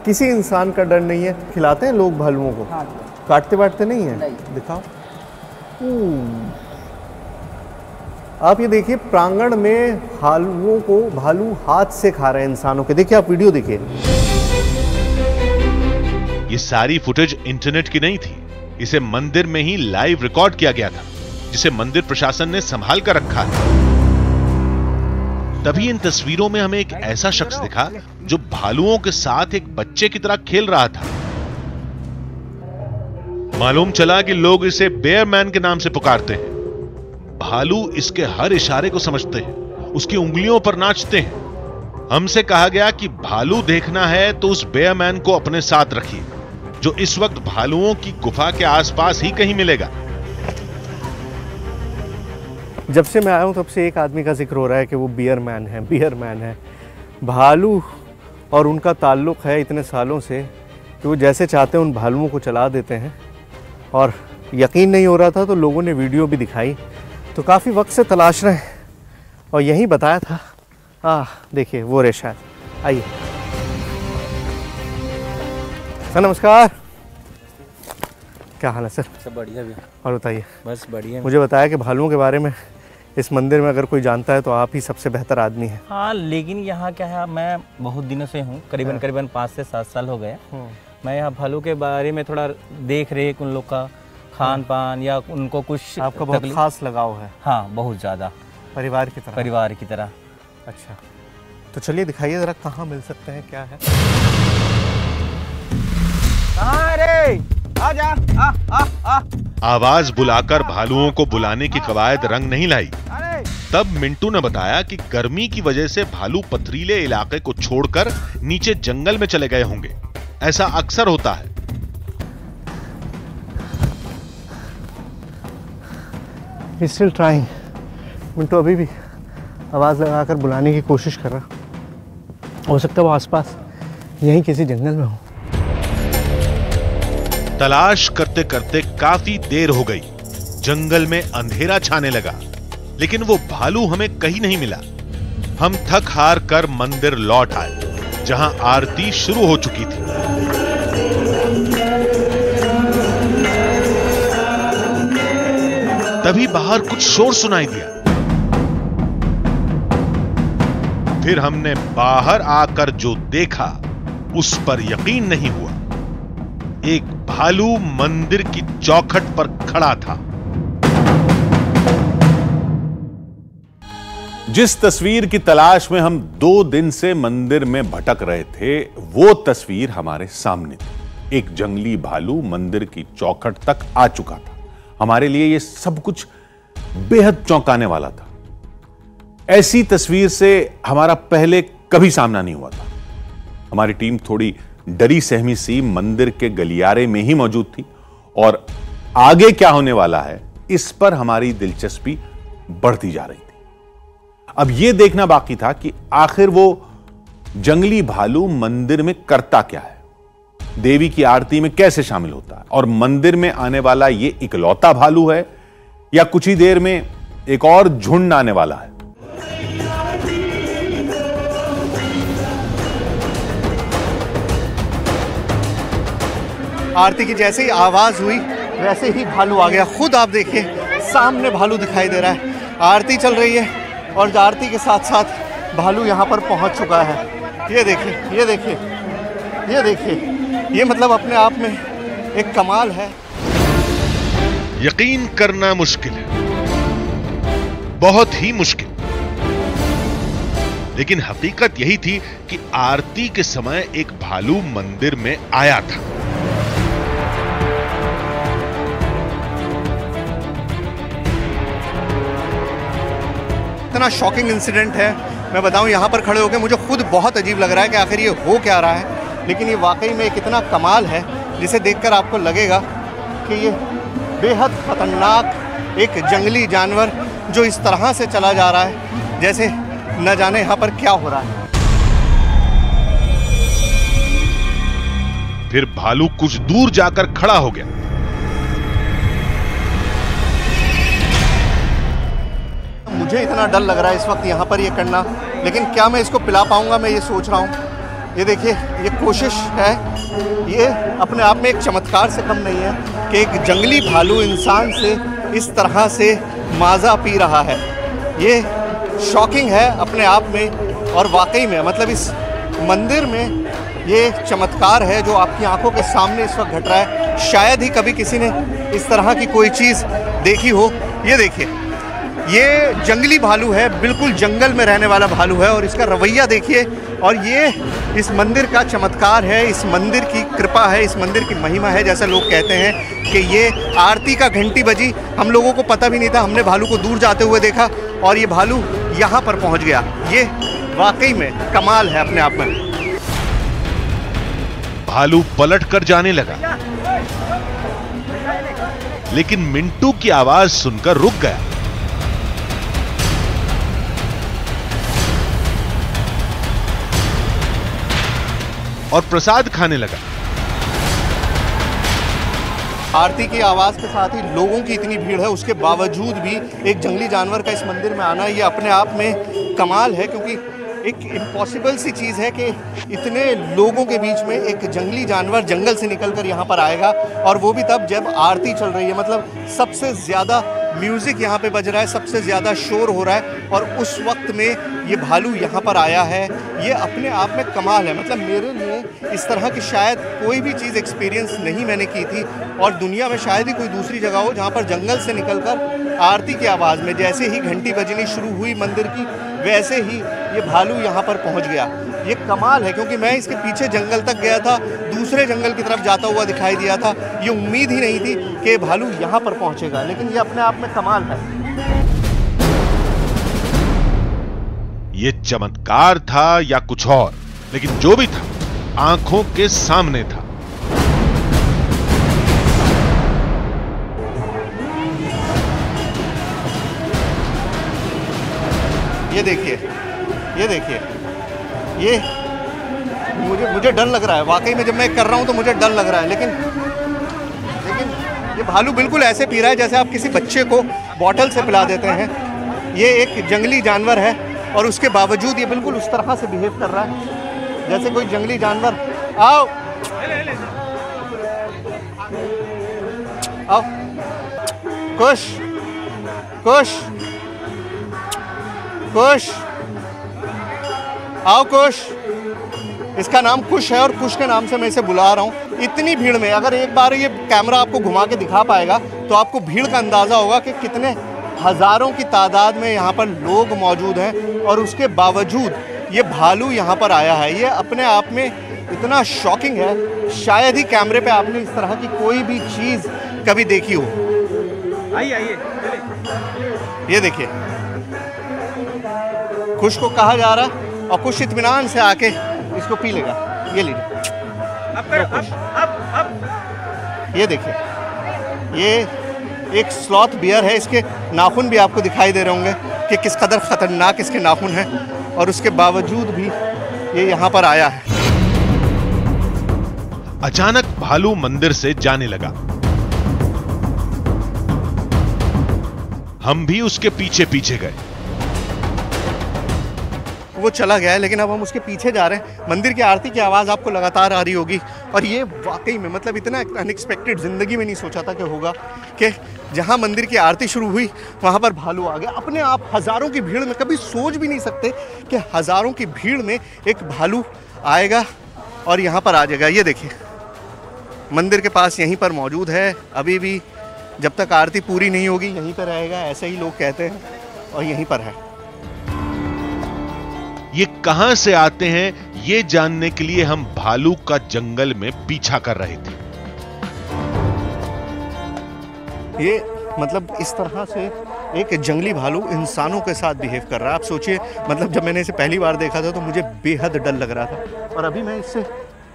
किसी इंसान का डर नहीं है। खिलाते हैं लोग भालुओं को? हाँ। काटते वाटते नहीं है? नहीं। दिखाओ। आप ये देखिए, प्रांगण में भालुओं को भालू हाथ से खा रहे हैं इंसानों के। देखिए, आप वीडियो देखिए। ये सारी फुटेज इंटरनेट की नहीं थी, इसे मंदिर में ही लाइव रिकॉर्ड किया गया था, जिसे मंदिर प्रशासन ने संभाल कर रखा है। तभी इन तस्वीरों में हमें एक ऐसा शख्स दिखा जो भालुओं के साथ एक बच्चे की तरह खेल रहा था। मालूम चला कि लोग इसे बेयर मैन के नाम से पुकारते हैं। भालू इसके हर इशारे को समझते हैं, उसकी उंगलियों पर नाचते हैं। हमसे कहा गया कि भालू देखना है तो उस बेयर मैन को अपने साथ रखिए, जो इस वक्त भालुओं की गुफा के आसपास ही कहीं मिलेगा। जब से मैं आया हूं तब से एक आदमी का जिक्र हो रहा है कि वो बियर मैन है, बियर मैन है। भालू और उनका ताल्लुक है इतने सालों से कि वो जैसे चाहते हैं उन भालुओं को चला देते हैं। और यकीन नहीं हो रहा था तो लोगों ने वीडियो भी दिखाई, तो काफ़ी वक्त से तलाश रहे हैं और यहीं बताया था। देखिए वो रे शायद। आइए सर, नमस्कार। क्या हाल है सर? सब बढ़िया भैया। और बताइए। बस बढ़िया। मुझे बताया कि भालुओं के बारे में इस मंदिर में अगर कोई जानता है तो आप ही सबसे बेहतर आदमी हैं। हाँ, लेकिन यहाँ क्या है, मैं बहुत दिनों से हूँ, करीबन 5 से 7 साल हो गए। मैं यहाँ भालू के बारे में थोड़ा देख रेख, उन लोग का खान पान या उनको कुछ आपका बहुत खास लगाव है? हाँ, बहुत ज़्यादा। परिवार की तरह? परिवार की तरह। अच्छा, तो चलिए दिखाइए ज़रा, कहाँ मिल सकते हैं, क्या है? कहाँ रे? आजा। आवाज बुलाकर भालुओं को बुलाने की कवायद रंग नहीं लाई। तब मिंटू ने बताया कि गर्मी की वजह से भालू पथरीले इलाके को छोड़कर नीचे जंगल में चले गए होंगे। ऐसा अक्सर होता है। Still trying. मिंटू अभी भी आवाज लगाकर बुलाने की कोशिश कर रहा। हो सकता है वो आसपास यहीं किसी जंगल में हो। तलाश करते करते काफी देर हो गई। जंगल में अंधेरा छाने लगा, लेकिन वो भालू हमें कहीं नहीं मिला। हम थक हार कर मंदिर लौट आए, जहां आरती शुरू हो चुकी थी। तभी बाहर कुछ शोर सुनाई दिया। फिर हमने बाहर आकर जो देखा उस पर यकीन नहीं हुआ। एक भालू मंदिर की चौखट पर खड़ा था। जिस तस्वीर की तलाश में हम 2 दिन से मंदिर में भटक रहे थे, वो तस्वीर हमारे सामने थी। एक जंगली भालू मंदिर की चौखट तक आ चुका था। हमारे लिए यह सब कुछ बेहद चौंकाने वाला था। ऐसी तस्वीर से हमारा पहले कभी सामना नहीं हुआ था। हमारी टीम थोड़ी डरी सहमी सी मंदिर के गलियारे में ही मौजूद थी और आगे क्या होने वाला है इस पर हमारी दिलचस्पी बढ़ती जा रही थी। अब यह देखना बाकी था कि आखिर वो जंगली भालू मंदिर में करता क्या है, देवी की आरती में कैसे शामिल होता है और मंदिर में आने वाला ये इकलौता भालू है या कुछ ही देर में एक और झुंड आने वाला है। आरती की जैसे ही आवाज हुई वैसे ही भालू आ गया। खुद आप देखिए सामने भालू दिखाई दे रहा है। आरती चल रही है और आरती के साथ साथ भालू यहाँ पर पहुँच चुका है। ये देखिए, ये देखिए, ये देखिए, ये मतलब अपने आप में एक कमाल है। यकीन करना मुश्किल है, बहुत ही मुश्किल, लेकिन हकीकत यही थी कि आरती के समय एक भालू मंदिर में आया था। इतना शॉकिंग इंसिडेंट है, मैं बताऊं यहाँ पर खड़े होकर मुझे खुद बहुत अजीब लग रहा है कि आखिर ये हो क्या रहा है। लेकिन ये वाकई में एक इतना कमाल है जिसे देखकर आपको लगेगा कि ये बेहद खतरनाक एक जंगली जानवर जो इस तरह से चला जा रहा है जैसे न जाने यहाँ पर क्या हो रहा है। फिर भालू कुछ दूर जाकर खड़ा हो गया। मुझे इतना डर लग रहा है इस वक्त यहाँ पर ये करना, लेकिन क्या मैं इसको पिला पाऊंगा, मैं ये सोच रहा हूँ। ये देखिए, ये कोशिश है, ये अपने आप में एक चमत्कार से कम नहीं है कि एक जंगली भालू इंसान से इस तरह से माजा पी रहा है। ये शॉकिंग है अपने आप में, और वाकई में मतलब इस मंदिर में ये चमत्कार है जो आपकी आंखों के सामने इस वक्त घट रहा है। शायद ही कभी किसी ने इस तरह की कोई चीज़ देखी हो। ये देखिए, ये जंगली भालू है, बिल्कुल जंगल में रहने वाला भालू है, और इसका रवैया देखिए। और ये इस मंदिर का चमत्कार है, इस मंदिर की कृपा है, इस मंदिर की महिमा है। जैसा लोग कहते हैं कि ये आरती का घंटी बजी, हम लोगों को पता भी नहीं था, हमने भालू को दूर जाते हुए देखा और ये भालू यहाँ पर पहुँच गया। ये वाकई में कमाल है अपने आप में। भालू पलट कर जाने लगा, लेकिन मिंटू की आवाज सुनकर रुक गया। और प्रसाद खाने लगा। आरती की आवाज़ के साथ ही लोगों की इतनी भीड़ है, उसके बावजूद भी एक जंगली जानवर का इस मंदिर में आना ये अपने आप में कमाल है, क्योंकि एक इम्पॉसिबल सी चीज़ है कि इतने लोगों के बीच में एक जंगली जानवर जंगल से निकलकर यहाँ पर आएगा, और वो भी तब जब आरती चल रही है। मतलब सबसे ज़्यादा म्यूज़िक यहाँ पे बज रहा है, सबसे ज़्यादा शोर हो रहा है, और उस वक्त में ये भालू यहाँ पर आया है। ये अपने आप में कमाल है। मतलब मेरे लिए इस तरह की शायद कोई भी चीज़ एक्सपीरियंस नहीं मैंने की थी, और दुनिया में शायद ही कोई दूसरी जगह हो जहाँ पर जंगल से निकलकर आरती की आवाज़ में जैसे ही घंटी बजनी शुरू हुई मंदिर की, वैसे ही ये भालू यहाँ पर पहुँच गया। ये कमाल है, क्योंकि मैं इसके पीछे जंगल तक गया था, दूसरे जंगल की तरफ जाता हुआ दिखाई दिया था। ये उम्मीद ही नहीं थी कि भालू यहाँ पर पहुँचेगा, लेकिन ये अपने आप में कमाल है। ये चमत्कार था या कुछ और, लेकिन जो भी था आंखों के सामने था। ये देखिए, ये देखिए, ये मुझे डर लग रहा है वाकई में। जब मैं कर रहा हूँ तो मुझे डर लग रहा है, लेकिन ये भालू बिल्कुल ऐसे पी रहा है जैसे आप किसी बच्चे को बॉटल से पिला देते हैं। ये एक जंगली जानवर है, और उसके बावजूद ये बिल्कुल उस तरह से बिहेव कर रहा है जैसे कोई जंगली जानवर। आओ आओ, कुश कुश कुश, आओ कुश। इसका नाम कुश है, और कुश के नाम से मैं इसे बुला रहा हूँ। इतनी भीड़ में अगर एक बार ये कैमरा आपको घुमा के दिखा पाएगा तो आपको भीड़ का अंदाज़ा होगा कि कितने हज़ारों की तादाद में यहाँ पर लोग मौजूद हैं, और उसके बावजूद ये भालू यहाँ पर आया है। ये अपने आप में इतना शॉकिंग है, शायद ही कैमरे पे आपने इस तरह की कोई भी चीज़ कभी देखी हो। आइए आइए, ये देखिए, कुश को कहा जा रहा है, और कुश इत्मीनान से आके इसको पी लेगा। ये लीजिए, ये देखिए, ये एक स्लॉथ बियर है। इसके नाखून भी आपको दिखाई दे रहे होंगे कि किस कदर खतरनाक इसके नाखून हैं, और उसके बावजूद भी ये यहाँ पर आया है। अचानक भालू मंदिर से जाने लगा। हम भी उसके पीछे पीछे गए। वो चला गया है, लेकिन अब हम उसके पीछे जा रहे हैं। मंदिर की आरती की आवाज़ आपको लगातार आ रही होगी, और ये वाकई में मतलब इतना अनएक्सपेक्टेड, ज़िंदगी में नहीं सोचा था कि होगा, कि जहाँ मंदिर की आरती शुरू हुई वहाँ पर भालू आ गया अपने आप। हज़ारों की भीड़ में, कभी सोच भी नहीं सकते कि हज़ारों की भीड़ में एक भालू आएगा और यहाँ पर आ जाएगा। ये देखिए, मंदिर के पास यहीं पर मौजूद है, अभी भी जब तक आरती पूरी नहीं होगी यहीं पर रहेगा, ऐसे ही लोग कहते हैं, और यहीं पर है। ये कहां से आते हैं ये जानने के लिए हम भालू का जंगल में पीछा कर रहे थे। ये मतलब इस तरह से एक जंगली भालू इंसानों के साथ बिहेव कर रहा है। आप सोचिए, मतलब जब मैंने इसे पहली बार देखा था तो मुझे बेहद डर लग रहा था, और अभी मैं इससे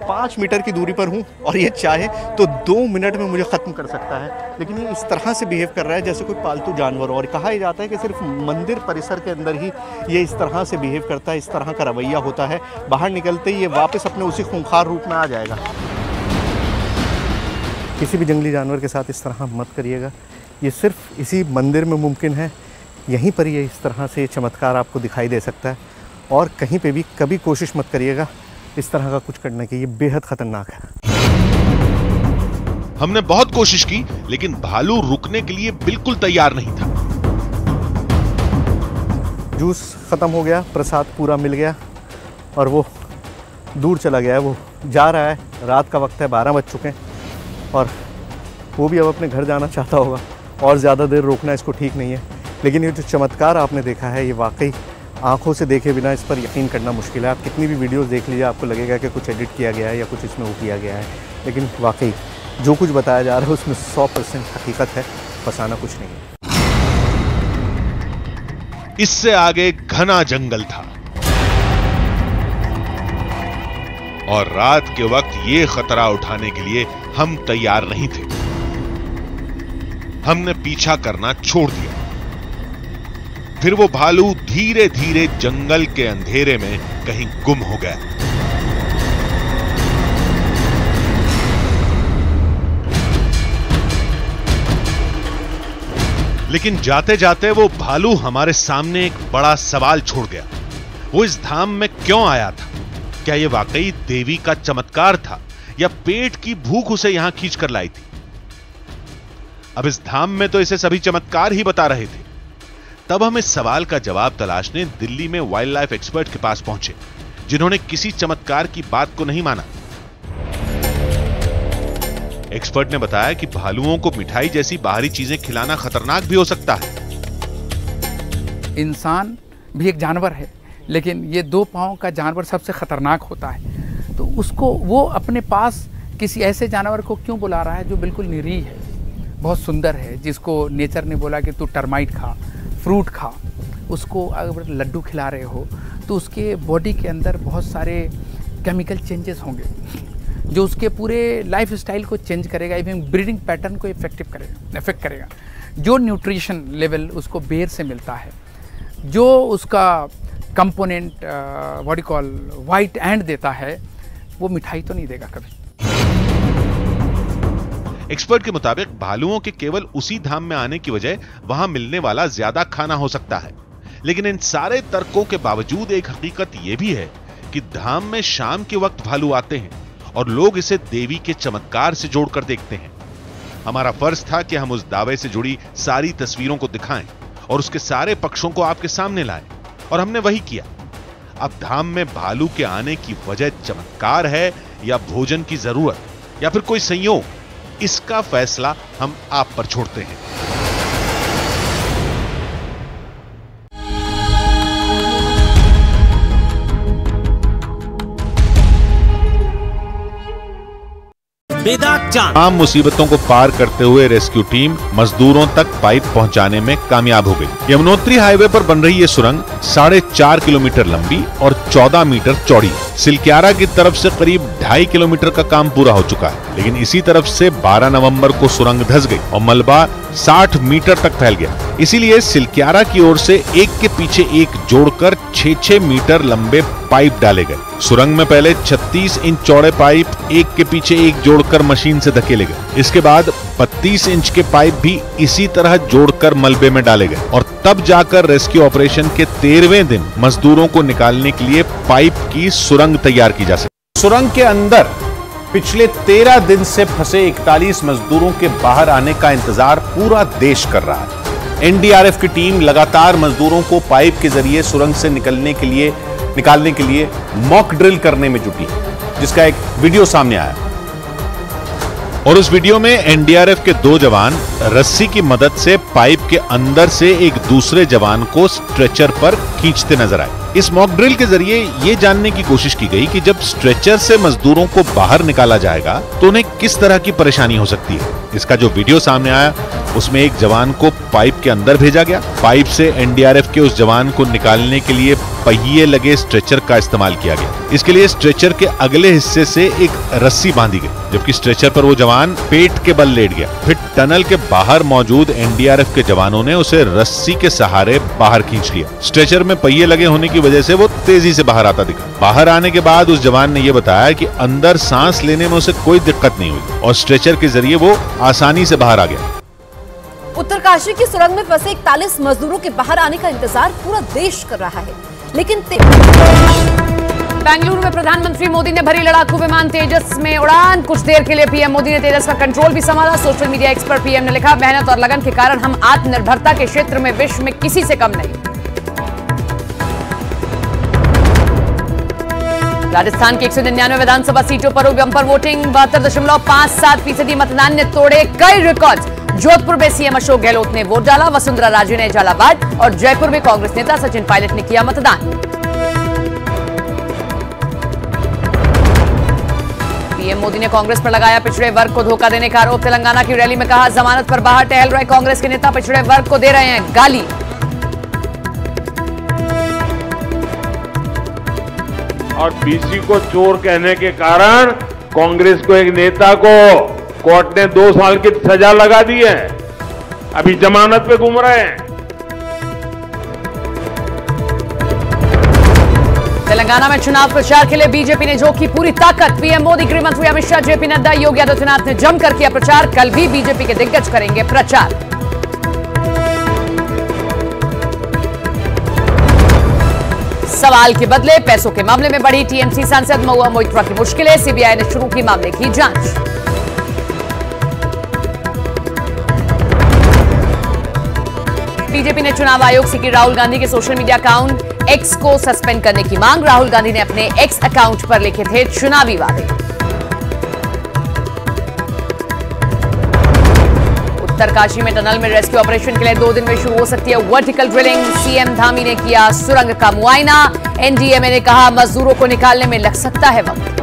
5 मीटर की दूरी पर हूँ, और ये चाहे तो 2 मिनट में मुझे ख़त्म कर सकता है। लेकिन ये इस तरह से बिहेव कर रहा है जैसे कोई पालतू जानवर। और कहा जाता है कि सिर्फ मंदिर परिसर के अंदर ही ये इस तरह से बिहेव करता है, इस तरह का रवैया होता है। बाहर निकलते ही ये वापस अपने उसी खूंखार रूप में आ जाएगा। किसी भी जंगली जानवर के साथ इस तरह मत करिएगा, ये सिर्फ इसी मंदिर में मुमकिन है। यहीं पर ये इस तरह से चमत्कार आपको दिखाई दे सकता है, और कहीं पे भी कभी कोशिश मत करिएगा इस तरह का कुछ करने की, ये बेहद खतरनाक है। हमने बहुत कोशिश की, लेकिन भालू रुकने के लिए बिल्कुल तैयार नहीं था। जूस ख़त्म हो गया, प्रसाद पूरा मिल गया, और वो दूर चला गया है। वो जा रहा है, रात का वक्त है, 12 बज चुके हैं, और वो भी अब अपने घर जाना चाहता होगा, और ज़्यादा देर रोकना इसको ठीक नहीं है। लेकिन ये जो चमत्कार आपने देखा है, ये वाकई आंखों से देखे बिना इस पर यकीन करना मुश्किल है। आप कितनी भी वीडियोस देख लीजिए, आपको लगेगा कि कुछ एडिट किया गया है या कुछ इसमें वो किया गया है, लेकिन वाकई जो कुछ बताया जा रहा है उसमें 100% हकीकत है, फसाना कुछ नहीं है। इससे आगे घना जंगल था, और रात के वक्त ये खतरा उठाने के लिए हम तैयार नहीं थे। हमने पीछा करना छोड़ दिया। फिर वो भालू धीरे धीरे जंगल के अंधेरे में कहीं गुम हो गया। लेकिन जाते जाते वो भालू हमारे सामने एक बड़ा सवाल छोड़ गया। वो इस धाम में क्यों आया था? क्या ये वाकई देवी का चमत्कार था, या पेट की भूख उसे यहां खींच कर लाई थी? अब इस धाम में तो इसे सभी चमत्कार ही बता रहे थे। तब हम इस सवाल का जवाब तलाशने दिल्ली में वाइल्ड लाइफ एक्सपर्ट के पास पहुंचे, जिन्होंने किसी चमत्कार की बात को नहीं माना। एक्सपर्ट ने बताया कि भालुओं को मिठाई जैसी बाहरी चीजें खिलाना खतरनाक भी हो सकता है। इंसान भी एक जानवर है, लेकिन ये 2 पांव का जानवर सबसे खतरनाक होता है। तो उसको वो अपने पास किसी ऐसे जानवर को क्यों बुला रहा है जो बिल्कुल निरीह है, बहुत सुंदर है, जिसको नेचर ने बोला कि तू टर्माइट खा, फ्रूट खा। उसको अगर लड्डू खिला रहे हो तो उसके बॉडी के अंदर बहुत सारे केमिकल चेंजेस होंगे जो उसके पूरे लाइफ स्टाइल को चेंज करेगा, इवन ब्रीडिंग पैटर्न को इफेक्ट करेगा। जो न्यूट्रिशन लेवल उसको बेर से मिलता है, जो उसका component what you call white and देता है, वो मिठाई तो नहीं देगा कभी। एक्सपर्ट के मुताबिक भालुओं के केवल उसी धाम में आने की वजह वहां मिलने वाला ज्यादा खाना हो सकता है। लेकिन इन सारे तर्कों के बावजूद एक हकीकत यह भी है कि धाम में शाम के वक्त भालू आते हैं, और लोग इसे देवी के चमत्कार से जोड़कर देखते हैं। हमारा फर्ज था कि हम उस दावे से जुड़ी सारी तस्वीरों को दिखाएं और उसके सारे पक्षों को आपके सामने लाएं, और हमने वही किया। अब धाम में भालू के आने की वजह चमत्कार है, या भोजन की जरूरत, या फिर कोई संयोग, इसका फैसला हम आप पर छोड़ते हैं। आम मुसीबतों को पार करते हुए रेस्क्यू टीम मजदूरों तक पाइप पहुंचाने में कामयाब हो गई। यमुनोत्री हाईवे पर बन रही ये सुरंग 4.5 किलोमीटर लंबी और 14 मीटर चौड़ी। सिलक्यारा की तरफ से करीब 2.5 किलोमीटर का काम पूरा हो चुका है, लेकिन इसी तरफ से 12 नवंबर को सुरंग धंस गई और मलबा 60 मीटर तक फैल गया। इसीलिए सिलक्यारा की ओर से एक के पीछे एक जोड़कर 6-6 मीटर लंबे पाइप डाले गए। सुरंग में पहले 36 इंच चौड़े पाइप एक के पीछे एक जोड़कर मशीन से धकेले गए। इसके बाद 32 इंच के पाइप भी इसी तरह जोड़कर मलबे में डाले गए और तब जाकर रेस्क्यू ऑपरेशन के 13वें दिन मजदूरों को निकालने के लिए पाइप की सुरंग तैयार की जा सकी। सुरंग के अंदर पिछले 13 दिन से फंसे 41 मजदूरों के बाहर आने का इंतजार पूरा देश कर रहा है। एनडीआरएफ की टीम लगातार मजदूरों को पाइप के जरिए सुरंग से निकालने के लिए मॉक ड्रिल करने में जुटी, जिसका एक वीडियो सामने आया और उस वीडियो में एनडीआरएफ के 2 जवान रस्सी की मदद से पाइप के अंदर से एक दूसरे जवान को स्ट्रेचर पर खींचते नजर आए। इस मॉक ड्रिल के जरिए ये जानने की कोशिश की गई कि जब स्ट्रेचर से मजदूरों को बाहर निकाला जाएगा तो उन्हें किस तरह की परेशानी हो सकती है। इसका जो वीडियो सामने आया उसमें एक जवान को पाइप के अंदर भेजा गया। पाइप से एनडीआरएफ के उस जवान को निकालने के लिए पहिए लगे स्ट्रेचर का इस्तेमाल किया गया। इसके लिए स्ट्रेचर के अगले हिस्से से एक रस्सी बांधी गई, जबकि स्ट्रेचर पर वो जवान पेट के बल लेट गया। फिर टनल के बाहर मौजूद एनडीआरएफ के जवानों ने उसे रस्सी के सहारे बाहर खींच लिया। स्ट्रेचर में पहिए लगे होने की वजह से वो तेजी से बाहर आता दिखा। बाहर आने के बाद उस जवान ने यह बताया कि अंदर सांस लेने में उसे कोई दिक्कत नहीं हुई और स्ट्रेचर के जरिए वो आसानी से बाहर आ गया। उत्तरकाशी की सुरंग में फंसे 41 मजदूरों के बाहर आने का इंतजार पूरा देश कर रहा है, लेकिन बेंगलुरु में प्रधानमंत्री मोदी ने भरी लड़ाकू विमान तेजस में उड़ान। कुछ देर के लिए पीएम मोदी ने तेजस का कंट्रोल भी संभाला। सोशल मीडिया एक्स पर पीएम ने लिखा, मेहनत और लगन के कारण हम आत्मनिर्भरता के क्षेत्र में विश्व में किसी से कम नहीं। राजस्थान की 199 विधानसभा सीटों पर हुई बंपर वोटिंग। 72.57% मतदान ने तोड़े कई रिकॉर्ड। जोधपुर में सीएम अशोक गहलोत ने वोट डाला। वसुंधरा राजे ने झालावाड़ और जयपुर में कांग्रेस नेता सचिन पायलट ने किया मतदान। पीएम मोदी ने कांग्रेस पर लगाया पिछड़े वर्ग को धोखा देने का आरोप। तेलंगाना की रैली में कहा, जमानत पर बाहर टहल रहे कांग्रेस के नेता पिछड़े वर्ग को दे रहे हैं गाली। और बीसी को चोर कहने के कारण कांग्रेस को एक नेता को कोर्ट ने 2 साल की सजा लगा दी है, अभी जमानत पे घूम रहे हैं। तेलंगाना में चुनाव प्रचार के लिए बीजेपी ने झोंकी पूरी ताकत। पीएम मोदी, गृह मंत्री अमित शाह, जेपी नड्डा, योगी आदित्यनाथ ने जमकर किया प्रचार। कल भी बीजेपी के दिग्गज करेंगे प्रचार। सवाल के बदले पैसों के मामले में बढ़ी टीएमसी सांसद महुआ मोइत्रा की मुश्किलें। सीबीआई ने शुरू की मामले की जांच। बीजेपी ने चुनाव आयोग से की राहुल गांधी के सोशल मीडिया अकाउंट एक्स को सस्पेंड करने की मांग। राहुल गांधी ने अपने एक्स अकाउंट पर लिखे थे चुनावी वादे। उत्तरकाशी में टनल में रेस्क्यू ऑपरेशन के लिए 2 दिन में शुरू हो सकती है वर्टिकल ड्रिलिंग। सीएम धामी ने किया सुरंग का मुआयना। एनडीएमए ने कहा, मजदूरों को निकालने में लग सकता है वक्त।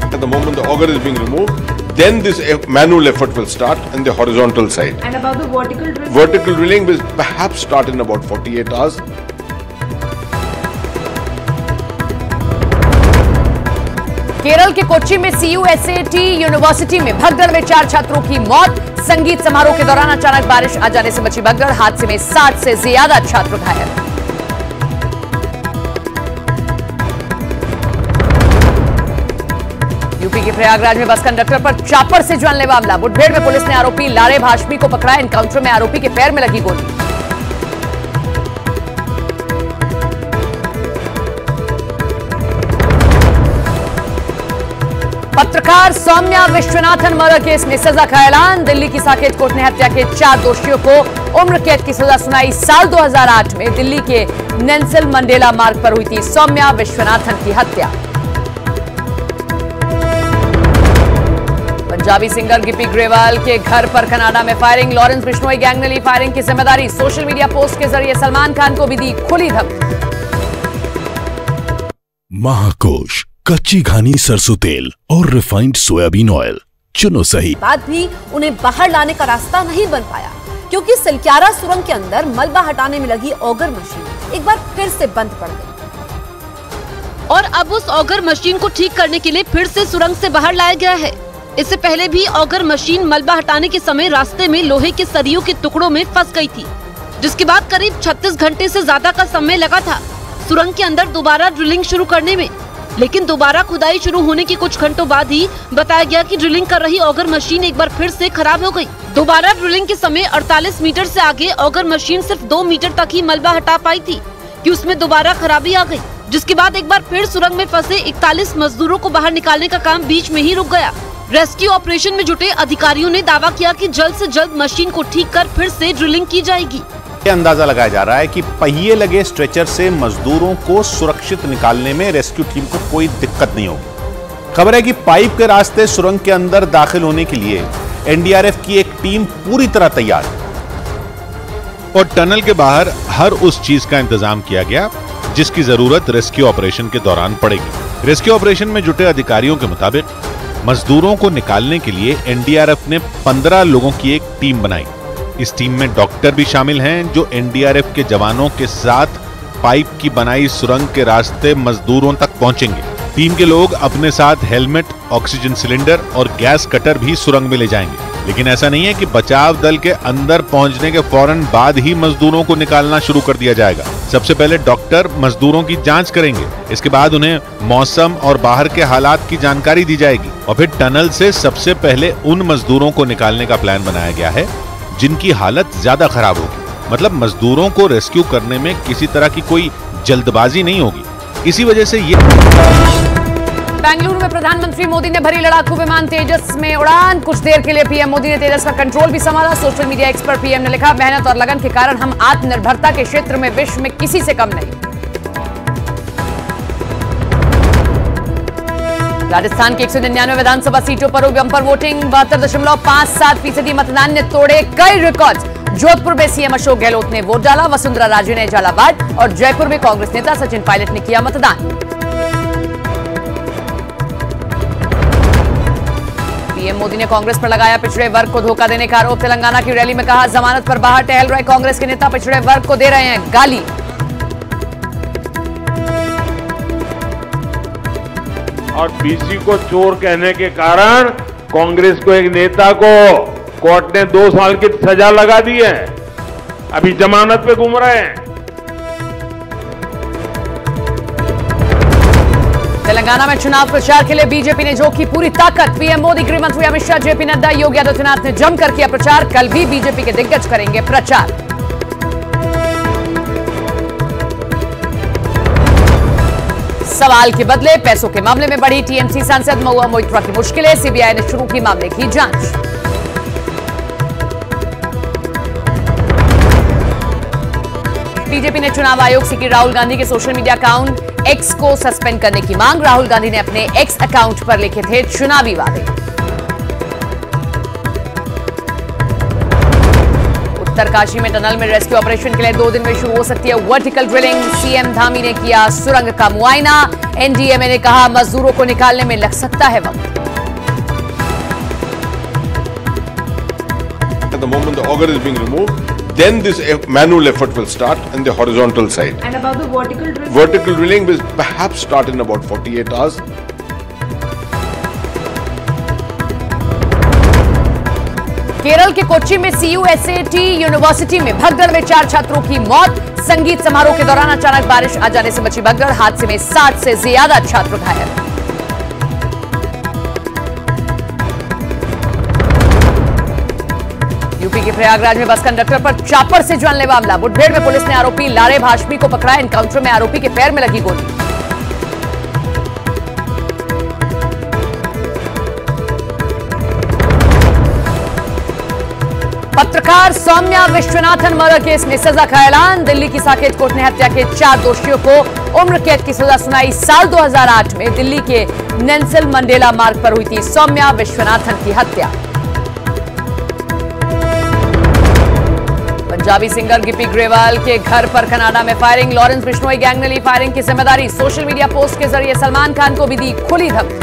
At the moment the auger is being removed, then this manual effort will start on the horizontal side. And about the vertical drilling? Vertical drilling will perhaps start in about 48 hours. Kerala के कोच्चि में CUSAT university में भगदड़ में 4 छात्रों की मौत। संगीत समारोह के दौरान अचानक बारिश आ जाने से मची भगदड़। हादसे में 60 से ज्यादा छात्र घायल। यूपी के प्रयागराज में बस कंडक्टर पर चापर से जानलेवा हमला। मुठभेड़ में पुलिस ने आरोपी लारे भाष्मी को पकड़ा। एनकाउंटर में आरोपी के पैर में लगी गोली। पत्रकार सौम्या विश्वनाथन मर्डर केस में सजा का ऐलान। दिल्ली की साकेत कोर्ट ने हत्या के 4 दोषियों को उम्र कैद की सजा सुनाई। साल 2008 में दिल्ली के नेल्सन मंडेला मार्ग पर हुई थी सौम्या विश्वनाथन की हत्या। पंजाबी सिंगर गिप्पी ग्रेवाल के घर पर कनाडा में फायरिंग। लॉरेंस बिश्नोई गैंग ने ली फायरिंग की जिम्मेदारी। सोशल मीडिया पोस्ट के जरिए सलमान खान को भी दी खुली धमकी। महाकोश, कच्ची घानी सरसों तेल और रिफाइंड सोयाबीन ऑयल चुनो सही। बाद भी उन्हें बाहर लाने का रास्ता नहीं बन पाया, क्योंकि सिलक्यारा सुरंग के अंदर मलबा हटाने में लगी ऑगर मशीन एक बार फिर से बंद पड़ गई। और अब उस ऑगर मशीन को ठीक करने के लिए फिर से सुरंग से बाहर लाया गया है। इससे पहले भी ऑगर मशीन मलबा हटाने के समय रास्ते में लोहे के सरियों के टुकड़ों में फंस गई थी, जिसके बाद करीब 36 घंटे से ज्यादा का समय लगा था सुरंग के अंदर दोबारा ड्रिलिंग शुरू करने में। लेकिन दोबारा खुदाई शुरू होने के कुछ घंटों बाद ही बताया गया कि ड्रिलिंग कर रही ऑगर मशीन एक बार फिर से खराब हो गई। दोबारा ड्रिलिंग के समय 48 मीटर से आगे ऑगर मशीन सिर्फ 2 मीटर तक ही मलबा हटा पाई थी कि उसमें दोबारा खराबी आ गई, जिसके बाद एक बार फिर सुरंग में फंसे 41 मजदूरों को बाहर निकालने का काम बीच में ही रुक गया। रेस्क्यू ऑपरेशन में जुटे अधिकारियों ने दावा किया कि जल्द से जल्द मशीन को ठीक कर फिर से ड्रिलिंग की जाएगी। अंदाजा लगाया जा रहा है कि पहिए लगे स्ट्रेचर से मजदूरों को सुरक्षित निकालने में रेस्क्यू टीम को कोई दिक्कत नहीं होगी। खबर है कि पाइप के रास्ते सुरंग के अंदर दाखिल होने के लिए एनडीआरएफ की एक टीम पूरी तरह तैयार है और टनल के बाहर हर उस चीज का इंतजाम किया गया जिसकी जरूरत रेस्क्यू ऑपरेशन के दौरान पड़ेगी। रेस्क्यू ऑपरेशन में जुटे अधिकारियों के मुताबिक मजदूरों को निकालने के लिए एनडीआरएफ ने 15 लोगों की एक टीम बनाई। इस टीम में डॉक्टर भी शामिल हैं जो एनडीआरएफ के जवानों के साथ पाइप की बनाई सुरंग के रास्ते मजदूरों तक पहुंचेंगे। टीम के लोग अपने साथ हेलमेट, ऑक्सीजन सिलेंडर और गैस कटर भी सुरंग में ले जाएंगे। लेकिन ऐसा नहीं है कि बचाव दल के अंदर पहुंचने के फौरन बाद ही मजदूरों को निकालना शुरू कर दिया जाएगा। सबसे पहले डॉक्टर मजदूरों की जांच करेंगे, इसके बाद उन्हें मौसम और बाहर के हालात की जानकारी दी जाएगी और फिर टनल से सबसे पहले उन मजदूरों को निकालने का प्लान बनाया गया है जिनकी हालत ज्यादा खराब होगी। मतलब मजदूरों को रेस्क्यू करने में किसी तरह की कोई जल्दबाजी नहीं होगी। इसी वजह से ये बेंगलुरु में प्रधानमंत्री मोदी ने भरी लड़ाकू विमान तेजस में उड़ान। कुछ देर के लिए पीएम मोदी ने तेजस का कंट्रोल भी संभाला। सोशल मीडिया एक्स पर पीएम ने लिखा, मेहनत और लगन के कारण हम आत्मनिर्भरता के क्षेत्र में विश्व में किसी से कम नहीं। राजस्थान की 199 विधानसभा सीटों पर हुई बंपर वोटिंग। 72.57% मतदान ने तोड़े कई रिकॉर्ड। जोधपुर में सीएम अशोक गहलोत ने वोट डाला। वसुंधरा राजे ने झालावाड़ और जयपुर में कांग्रेस नेता सचिन पायलट ने किया मतदान। पीएम मोदी ने कांग्रेस पर लगाया पिछड़े वर्ग को धोखा देने का आरोप। तेलंगाना की रैली में कहा, जमानत पर बाहर टहल रहे कांग्रेस के नेता पिछड़े वर्ग को दे रहे हैं गाली। और बीसी को चोर कहने के कारण कांग्रेस को एक नेता को कोर्ट ने 2 साल की सजा लगा दी है, अभी जमानत पे घूम रहे हैं। तेलंगाना में चुनाव प्रचार के लिए बीजेपी ने झोंकी पूरी ताकत। पीएम मोदी, गृह मंत्री अमित शाह, जेपी नड्डा, योगी आदित्यनाथ ने जमकर किया प्रचार। कल भी बीजेपी के दिग्गज करेंगे प्रचार। सवाल के बदले पैसों के मामले में बढ़ी टीएमसी सांसद महुआ मोइत्रा की मुश्किलें। सीबीआई ने शुरू की मामले की जांच। बीजेपी ने चुनाव आयोग से की राहुल गांधी के सोशल मीडिया अकाउंट एक्स को सस्पेंड करने की मांग। राहुल गांधी ने अपने एक्स अकाउंट पर लिखे थे चुनावी वादे। उत्तरकाशी में टनल में रेस्क्यू ऑपरेशन के लिए 2 दिन में शुरू हो सकती है वर्टिकल ड्रिलिंग। सीएम धामी ने किया सुरंग का मुआयना। एनडीएमए ने कहा, मजदूरों को निकालने में लग सकता है वक्त। At the moment the auger is being removed, then this manual effort will start on the horizontal side. And about the vertical drilling? Vertical drilling will perhaps start in about 48 hours. Kerala के कोच्चि में CUSAT university में भगदड़ में 4 छात्रों की मौत। संगीत समारोह के दौरान अचानक बारिश आ जाने से मची भगदड़। हादसे में 60 से ज्यादा छात्र घायल। यूपी के प्रयागराज में बस कंडक्टर पर चापर से जानलेवा हमला। मुठभेड़ में पुलिस ने आरोपी लारे भाष्मी को पकड़ा। एनकाउंटर में आरोपी के पैर में लगी गोली। पत्रकार सौम्या विश्वनाथन मर्डर केस में सजा का ऐलान। दिल्ली की साकेत कोर्ट ने हत्या के 4 दोषियों को उम्र कैद की सजा सुनाई। साल 2008 में दिल्ली के नेल्सन मंडेला मार्ग पर हुई थी सौम्या विश्वनाथन की हत्या। पंजाबी सिंगर गिप्पी ग्रेवाल के घर पर कनाडा में फायरिंग। लॉरेंस बिश्नोई गैंग ने ली फायरिंग की जिम्मेदारी। सोशल मीडिया पोस्ट के जरिए सलमान खान को भी दी खुली धमकी।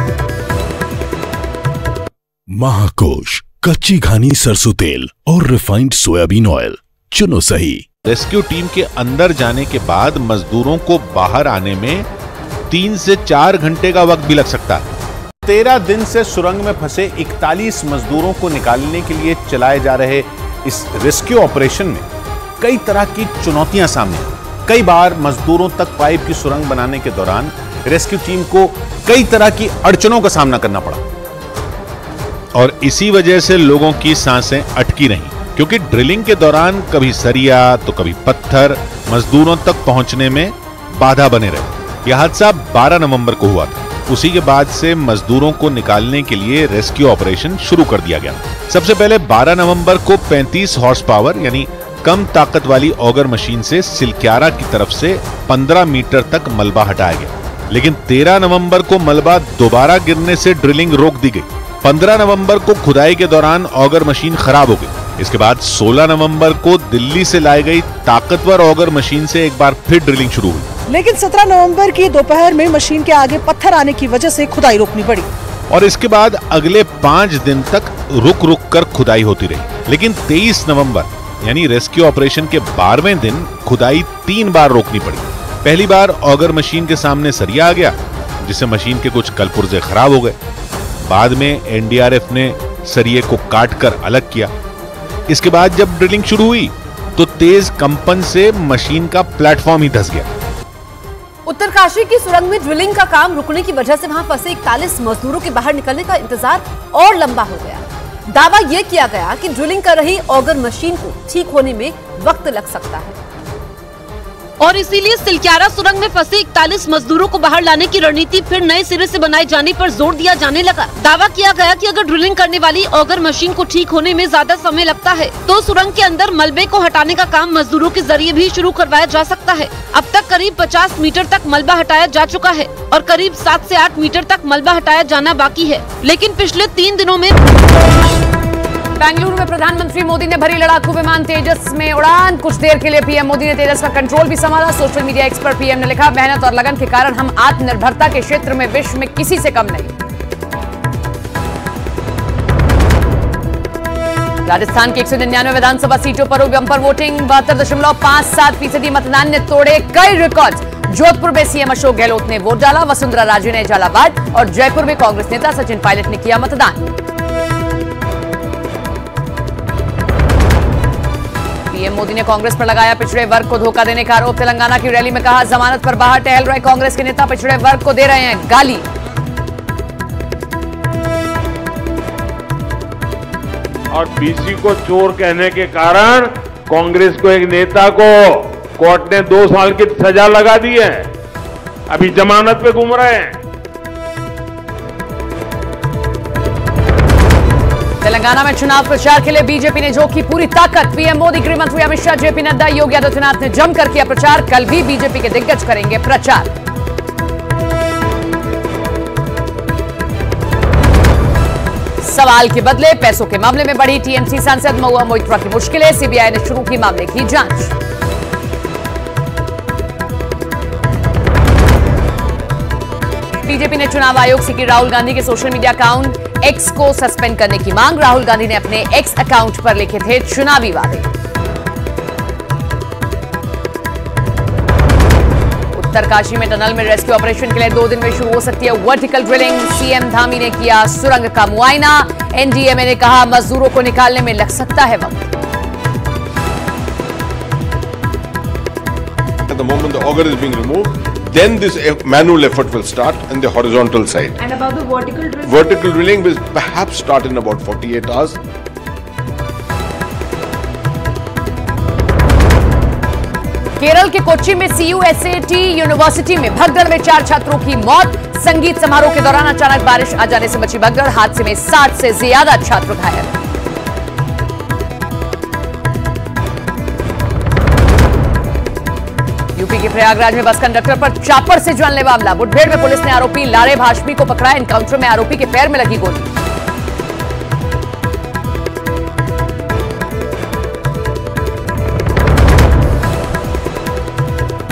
महाकोश, कच्ची घानी सरसों तेल और रिफाइंड सोयाबीन ऑयल, चुनो सही। रेस्क्यू टीम के अंदर जाने के बाद मजदूरों को बाहर आने में 3 से 4 घंटे का वक्त भी लग सकता है। 13 दिन से सुरंग में फंसे 41 मजदूरों को निकालने के लिए चलाए जा रहे इस रेस्क्यू ऑपरेशन में कई तरह की चुनौतियां सामने आई। कई बार मजदूरों तक पाइप की सुरंग बनाने के दौरान रेस्क्यू टीम को कई तरह की अड़चनों का सामना करना पड़ा और इसी वजह से लोगों की सांसें अटकी रहीं, क्योंकि ड्रिलिंग के दौरान कभी सरिया तो कभी पत्थर मजदूरों तक पहुंचने में बाधा बने रहे। यह हादसा 12 नवंबर को हुआ था। उसी के बाद से मजदूरों को निकालने के लिए रेस्क्यू ऑपरेशन शुरू कर दिया गया। सबसे पहले 12 नवंबर को 35 हॉर्स पावर यानी कम ताकत वाली ऑगर मशीन से सिलक्यारा की तरफ से 15 मीटर तक मलबा हटाया गया, लेकिन 13 नवंबर को मलबा दोबारा गिरने से ड्रिलिंग रोक दी गई। 15 नवंबर को खुदाई के दौरान ऑगर मशीन खराब हो गई। इसके बाद 16 नवंबर को दिल्ली से लाई गई ताकतवर ऑगर मशीन से एक बार फिर ड्रिलिंग शुरू हुई, लेकिन 17 नवंबर की दोपहर में मशीन के आगे पत्थर आने की वजह से खुदाई रोकनी पड़ी और इसके बाद अगले 5 दिन तक रुक रुक कर खुदाई होती रही। लेकिन 23 नवंबर यानी रेस्क्यू ऑपरेशन के 12वें दिन खुदाई 3 बार रोकनी पड़ी। पहली बार ऑगर मशीन के सामने सरिया आ गया, जिससे मशीन के कुछ कलपुर्जे खराब हो गए। बाद में एनडीआरएफ ने सरिये को काट कर अलग किया। इसके बाद जब ड्रिलिंग शुरू हुई तो तेज कंपन से मशीन का प्लेटफॉर्म ही धंस गया। उत्तरकाशी की सुरंग में ड्रिलिंग का काम रुकने की वजह से वहां फंसे 41 मजदूरों के बाहर निकलने का इंतजार और लंबा हो गया। दावा यह किया गया कि ड्रिलिंग कर रही ऑगर मशीन को ठीक होने में वक्त लग सकता है और इसीलिए सिलक्यारा सुरंग में फंसे 41 मजदूरों को बाहर लाने की रणनीति फिर नए सिरे से बनाए जाने पर जोर दिया जाने लगा। दावा किया गया कि अगर ड्रिलिंग करने वाली ऑगर मशीन को ठीक होने में ज्यादा समय लगता है तो सुरंग के अंदर मलबे को हटाने का काम मजदूरों के जरिए भी शुरू करवाया जा सकता है। अब तक करीब 50 मीटर तक मलबा हटाया जा चुका है और करीब 7 से 8 मीटर तक मलबा हटाया जाना बाकी है। लेकिन पिछले 3 दिनों में बेंगलुरु में प्रधानमंत्री मोदी ने भरी लड़ाकू विमान तेजस में उड़ान। कुछ देर के लिए पीएम मोदी ने तेजस का कंट्रोल भी संभाला। सोशल मीडिया एक्स पर पीएम ने लिखा, मेहनत और लगन के कारण हम आत्मनिर्भरता के क्षेत्र में विश्व में किसी से कम नहीं। राजस्थान की 199 विधानसभा सीटों पर हुई बंपर वोटिंग। 72.57% मतदान ने तोड़े कई रिकॉर्ड। जोधपुर में सीएम अशोक गहलोत ने वोट डाला। वसुंधरा राजे ने झालावाड़ और जयपुर में कांग्रेस नेता सचिन पायलट ने किया मतदान। पीएम मोदी ने कांग्रेस पर लगाया पिछड़े वर्ग को धोखा देने का आरोप। तेलंगाना की रैली में कहा, जमानत पर बाहर टहल रहे कांग्रेस के नेता पिछड़े वर्ग को दे रहे हैं गाली। और बीसी को चोर कहने के कारण कांग्रेस को एक नेता को कोर्ट ने 2 साल की सजा लगा दी है, अभी जमानत पे घूम रहे हैं। तेलंगाना में चुनाव प्रचार के लिए बीजेपी ने झोंकी पूरी ताकत। पीएम मोदी, गृह मंत्री अमित शाह, जेपी नड्डा, योगी आदित्यनाथ ने जमकर किया प्रचार। कल भी बीजेपी के दिग्गज करेंगे प्रचार। सवाल के बदले पैसों के मामले में बढ़ी टीएमसी सांसद महुआ मोइत्रा की मुश्किलें। सीबीआई ने शुरू की मामले की जांच। बीजेपी ने चुनाव आयोग से की राहुल गांधी के सोशल मीडिया अकाउंट एक्स को सस्पेंड करने की मांग। राहुल गांधी ने अपने एक्स अकाउंट पर लिखे थे चुनावी वादे। उत्तरकाशी में टनल में रेस्क्यू ऑपरेशन के लिए 2 दिन में शुरू हो सकती है वर्टिकल ड्रिलिंग। सीएम धामी ने किया सुरंग का मुआयना। एनडीएमए ने कहा, मजदूरों को निकालने में लग सकता है वक्त। At the moment the auger is being removed, then this manual effort will start on the horizontal side. And about the vertical drilling? Vertical drilling will perhaps start in about 48 hours. Kerala के कोच्चि में CUSAT university में भगदड़ में 4 छात्रों की मौत। संगीत समारोह के दौरान अचानक बारिश आ जाने से मची भगदड़। हादसे में 60 से ज्यादा छात्र घायल। यूपी के प्रयागराज में बस कंडक्टर पर चापर से जानलेवा हमला। मुठभेड़ में पुलिस ने आरोपी लारे भाष्मी को पकड़ा। एनकाउंटर में आरोपी के पैर में लगी गोली।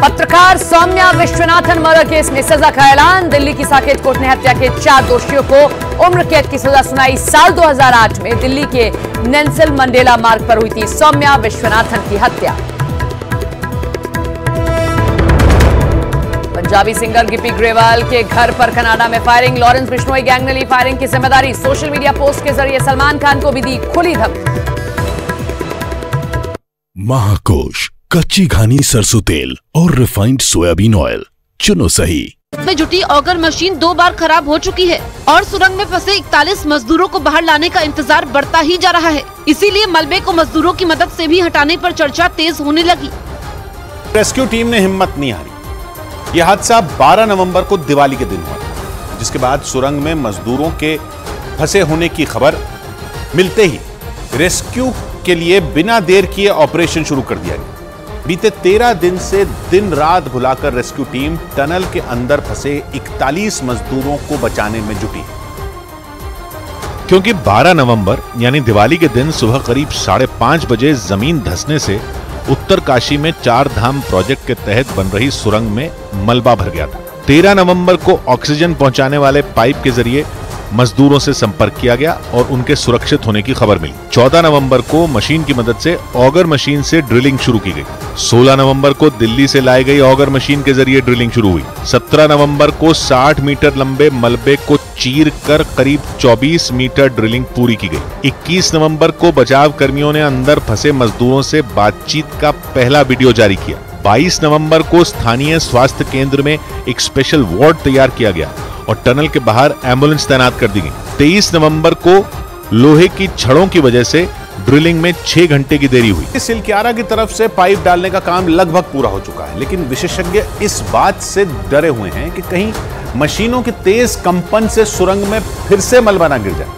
पत्रकार सौम्या विश्वनाथन मर्डर केस में सजा का ऐलान। दिल्ली की साकेत कोर्ट ने हत्या के 4 दोषियों को उम्र कैद की सजा सुनाई। साल 2008 में दिल्ली के नेल्सन मंडेला मार्ग पर हुई थी सौम्या विश्वनाथन की हत्या। पंजाबी सिंगर गिप्पी ग्रेवाल के घर पर कनाडा में फायरिंग। लॉरेंस बिश्नोई गैंग ने ली फायरिंग की जिम्मेदारी। सोशल मीडिया पोस्ट के जरिए सलमान खान को भी दी खुली धमकी। महाकोश, कच्ची घानी सरसों तेल और रिफाइंड सोयाबीन ऑयल चुनो सही। में जुटी ऑगर मशीन 2 बार खराब हो चुकी है और सुरंग में फंसे 41 मजदूरों को बाहर लाने का इंतजार बढ़ता ही जा रहा है। इसीलिए मलबे को मजदूरों की मदद से भी हटाने पर चर्चा तेज होने लगी। रेस्क्यू टीम ने हिम्मत नहीं हारी। यह हादसा 12 नवंबर को दिवाली के दिन हुआ, जिसके बाद सुरंग में मजदूरों के फंसे होने की खबर मिलते ही रेस्क्यू के लिए बिना देर किए ऑपरेशन शुरू कर दिया गया। बीते 13 दिन से दिन रात भुलाकर रेस्क्यू टीम टनल के अंदर फंसे 41 मजदूरों को बचाने में जुटी। क्योंकि 12 नवंबर यानी दिवाली के दिन सुबह करीब 5:30 बजे जमीन धंसने से उत्तरकाशी में 4 धाम प्रोजेक्ट के तहत बन रही सुरंग में मलबा भर गया था। 13 नवंबर को ऑक्सीजन पहुंचाने वाले पाइप के जरिए मजदूरों से संपर्क किया गया और उनके सुरक्षित होने की खबर मिली। 14 नवंबर को मशीन की मदद से ऑगर मशीन से ड्रिलिंग शुरू की गई। 16 नवंबर को दिल्ली से लाई गई ऑगर मशीन के जरिए ड्रिलिंग शुरू हुई। 17 नवंबर को 60 मीटर लंबे मलबे को चीर कर करीब 24 मीटर ड्रिलिंग पूरी की गई। 21 नवंबर को बचाव कर्मियों ने अंदर फंसे मजदूरों से बातचीत का पहला वीडियो जारी किया। 22 नवंबर को स्थानीय स्वास्थ्य केंद्र में एक स्पेशल वार्ड तैयार किया गया और टनल के बाहर एम्बुलेंस तैनात कर दी गई। 23 नवंबर को लोहे की छड़ों की वजह से ड्रिलिंग में 6 घंटे की देरी हुई। सिलक्यारा की तरफ से पाइप डालने का काम लगभग पूरा हो चुका है, लेकिन विशेषज्ञ इस बात से डरे हुए हैं कि कहीं मशीनों के तेज कंपन से सुरंग में फिर से मलबा ना गिर जाए।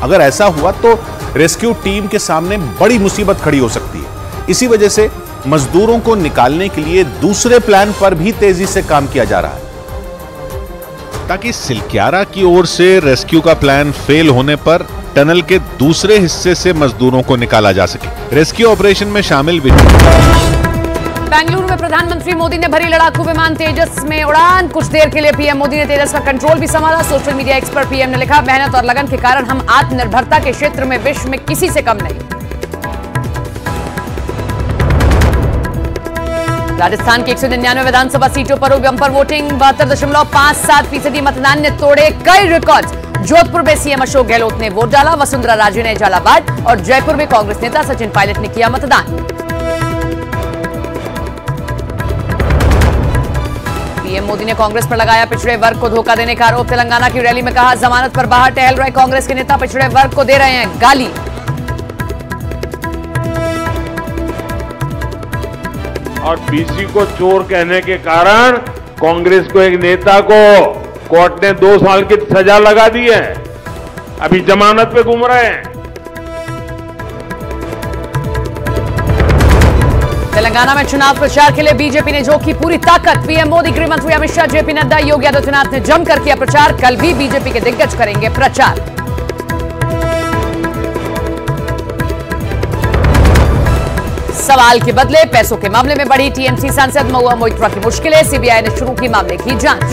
अगर ऐसा हुआ तो रेस्क्यू टीम के सामने बड़ी मुसीबत खड़ी हो सकती है। इसी वजह से मजदूरों को निकालने के लिए दूसरे प्लान पर भी तेजी से काम किया जा रहा है, ताकि सिलक्यारा की ओर से रेस्क्यू का प्लान फेल होने पर टनल के दूसरे हिस्से से मजदूरों को निकाला जा सके। रेस्क्यू ऑपरेशन में शामिल बेंगलुरु में प्रधानमंत्री मोदी ने भरी लड़ाकू विमान तेजस में उड़ान। कुछ देर के लिए पीएम मोदी ने तेजस का कंट्रोल भी संभाला। सोशल मीडिया एक्स पर पीएम ने लिखा, मेहनत और लगन के कारण हम आत्मनिर्भरता के क्षेत्र में विश्व में किसी से कम नहीं। राजस्थान की 199 विधानसभा सीटों पर हुई बंपर वोटिंग। 72.57% मतदान ने तोड़े कई रिकॉर्ड। जोधपुर में सीएम अशोक गहलोत ने वोट डाला। वसुंधरा राजे ने झालावाड़ और जयपुर में कांग्रेस नेता सचिन पायलट ने किया मतदान। पीएम मोदी ने कांग्रेस पर लगाया पिछड़े वर्ग को धोखा देने का आरोप। तेलंगाना की रैली में कहा, जमानत पर बाहर टहल रहे कांग्रेस के नेता पिछड़े वर्ग को दे रहे हैं गाली। और बीसी को चोर कहने के कारण कांग्रेस को एक नेता को कोर्ट ने 2 साल की सजा लगा दी है, अभी जमानत पे घूम रहे हैं। तेलंगाना में चुनाव प्रचार के लिए बीजेपी ने झोंकी पूरी ताकत। पीएम मोदी, गृह मंत्री अमित शाह, जेपी नड्डा, योगी आदित्यनाथ ने जमकर किया प्रचार। कल भी बीजेपी के दिग्गज करेंगे प्रचार। सवाल के बदले पैसों के मामले में बढ़ी टीएमसी सांसद महुआ मोइत्रा की मुश्किलें। सीबीआई ने शुरू की मामले की जांच।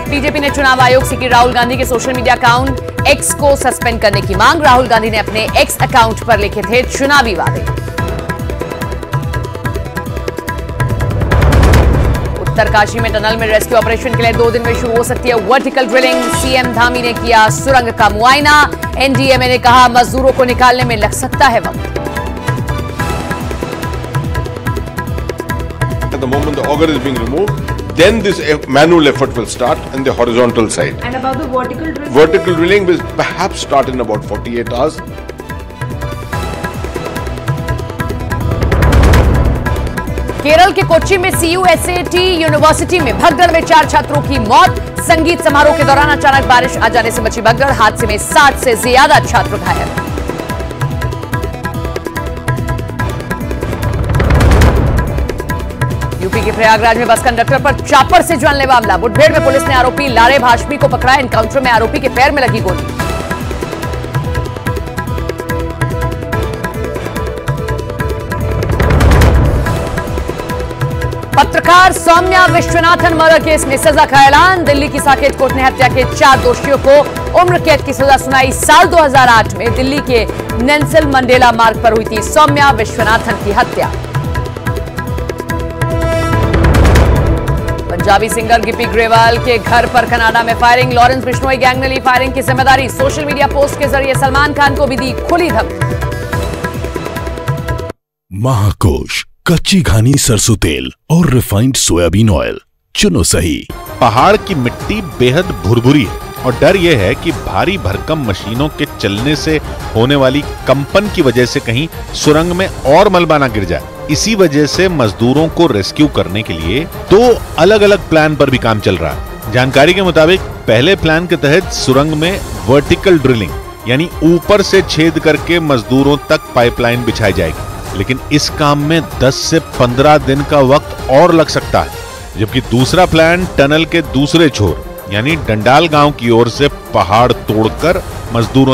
बीजेपी ने चुनाव आयोग से की राहुल गांधी के सोशल मीडिया अकाउंट एक्स को सस्पेंड करने की मांग। राहुल गांधी ने अपने एक्स अकाउंट पर लिखे थे चुनावी वादे। उत्तरकाशी में टनल में रेस्क्यू ऑपरेशन के लिए 2 दिन में शुरू हो सकती है वर्टिकल ड्रिलिंग। सीएम धामी ने किया सुरंग का मुआयना। एनडीएमए ने कहा, मजदूरों को निकालने में लग सकता है वक्त। At the moment the auger is being removed, then this manual effort will start on the horizontal side. And about the vertical drilling? Vertical drilling will perhaps start in about 48 hours. Kerala के कोच्चि में CUSAT university में भगदड़ में 4 छात्रों की मौत। संगीत समारोह के दौरान अचानक बारिश आ जाने से मची भगदड़। हादसे में 60 से ज्यादा छात्र घायल। यूपी के प्रयागराज में बस कंडक्टर पर चापर से जानलेवा हमला। मुठभेड़ में पुलिस ने आरोपी लारे भाष्मी को पकड़ा। एनकाउंटर में आरोपी के पैर में लगी गोली। पत्रकार सौम्या विश्वनाथन मर्डर केस में सजा का ऐलान। दिल्ली की साकेत कोर्ट ने हत्या के 4 दोषियों को उम्र कैद की सजा सुनाई। साल 2008 में दिल्ली के नेल्सन मंडेला मार्ग पर हुई थी सौम्या विश्वनाथन की हत्या। पंजाबी सिंगर गिप्पी ग्रेवाल के घर पर कनाडा में फायरिंग। लॉरेंस बिश्नोई गैंग ने ली फायरिंग की जिम्मेदारी। सोशल मीडिया पोस्ट के जरिए सलमान खान को भी दी खुली धमकी। महाकोश कच्ची घानी सरसों तेल और रिफाइंड सोयाबीन ऑयल चुनो सही। पहाड़ की मिट्टी बेहद भुरभुरी है और डर यह है कि भारी भरकम मशीनों के चलने से होने वाली कंपन की वजह से कहीं सुरंग में और मलबा ना गिर जाए। इसी वजह से मजदूरों को रेस्क्यू करने के लिए 2 अलग-अलग प्लान पर भी काम चल रहा है। जानकारी के मुताबिक पहले प्लान के तहत सुरंग में वर्टिकल ड्रिलिंग यानी ऊपर से छेद करके मजदूरों तक पाइपलाइन बिछाई जाएगी, लेकिन इस काम में 10 से 15 दिन का वक्त और लग सकता है। जबकि दूसरा प्लान टनल के दूसरे छोर यानी डंडाल गांव की ओर से पहाड़ तोड़कर मजदूरों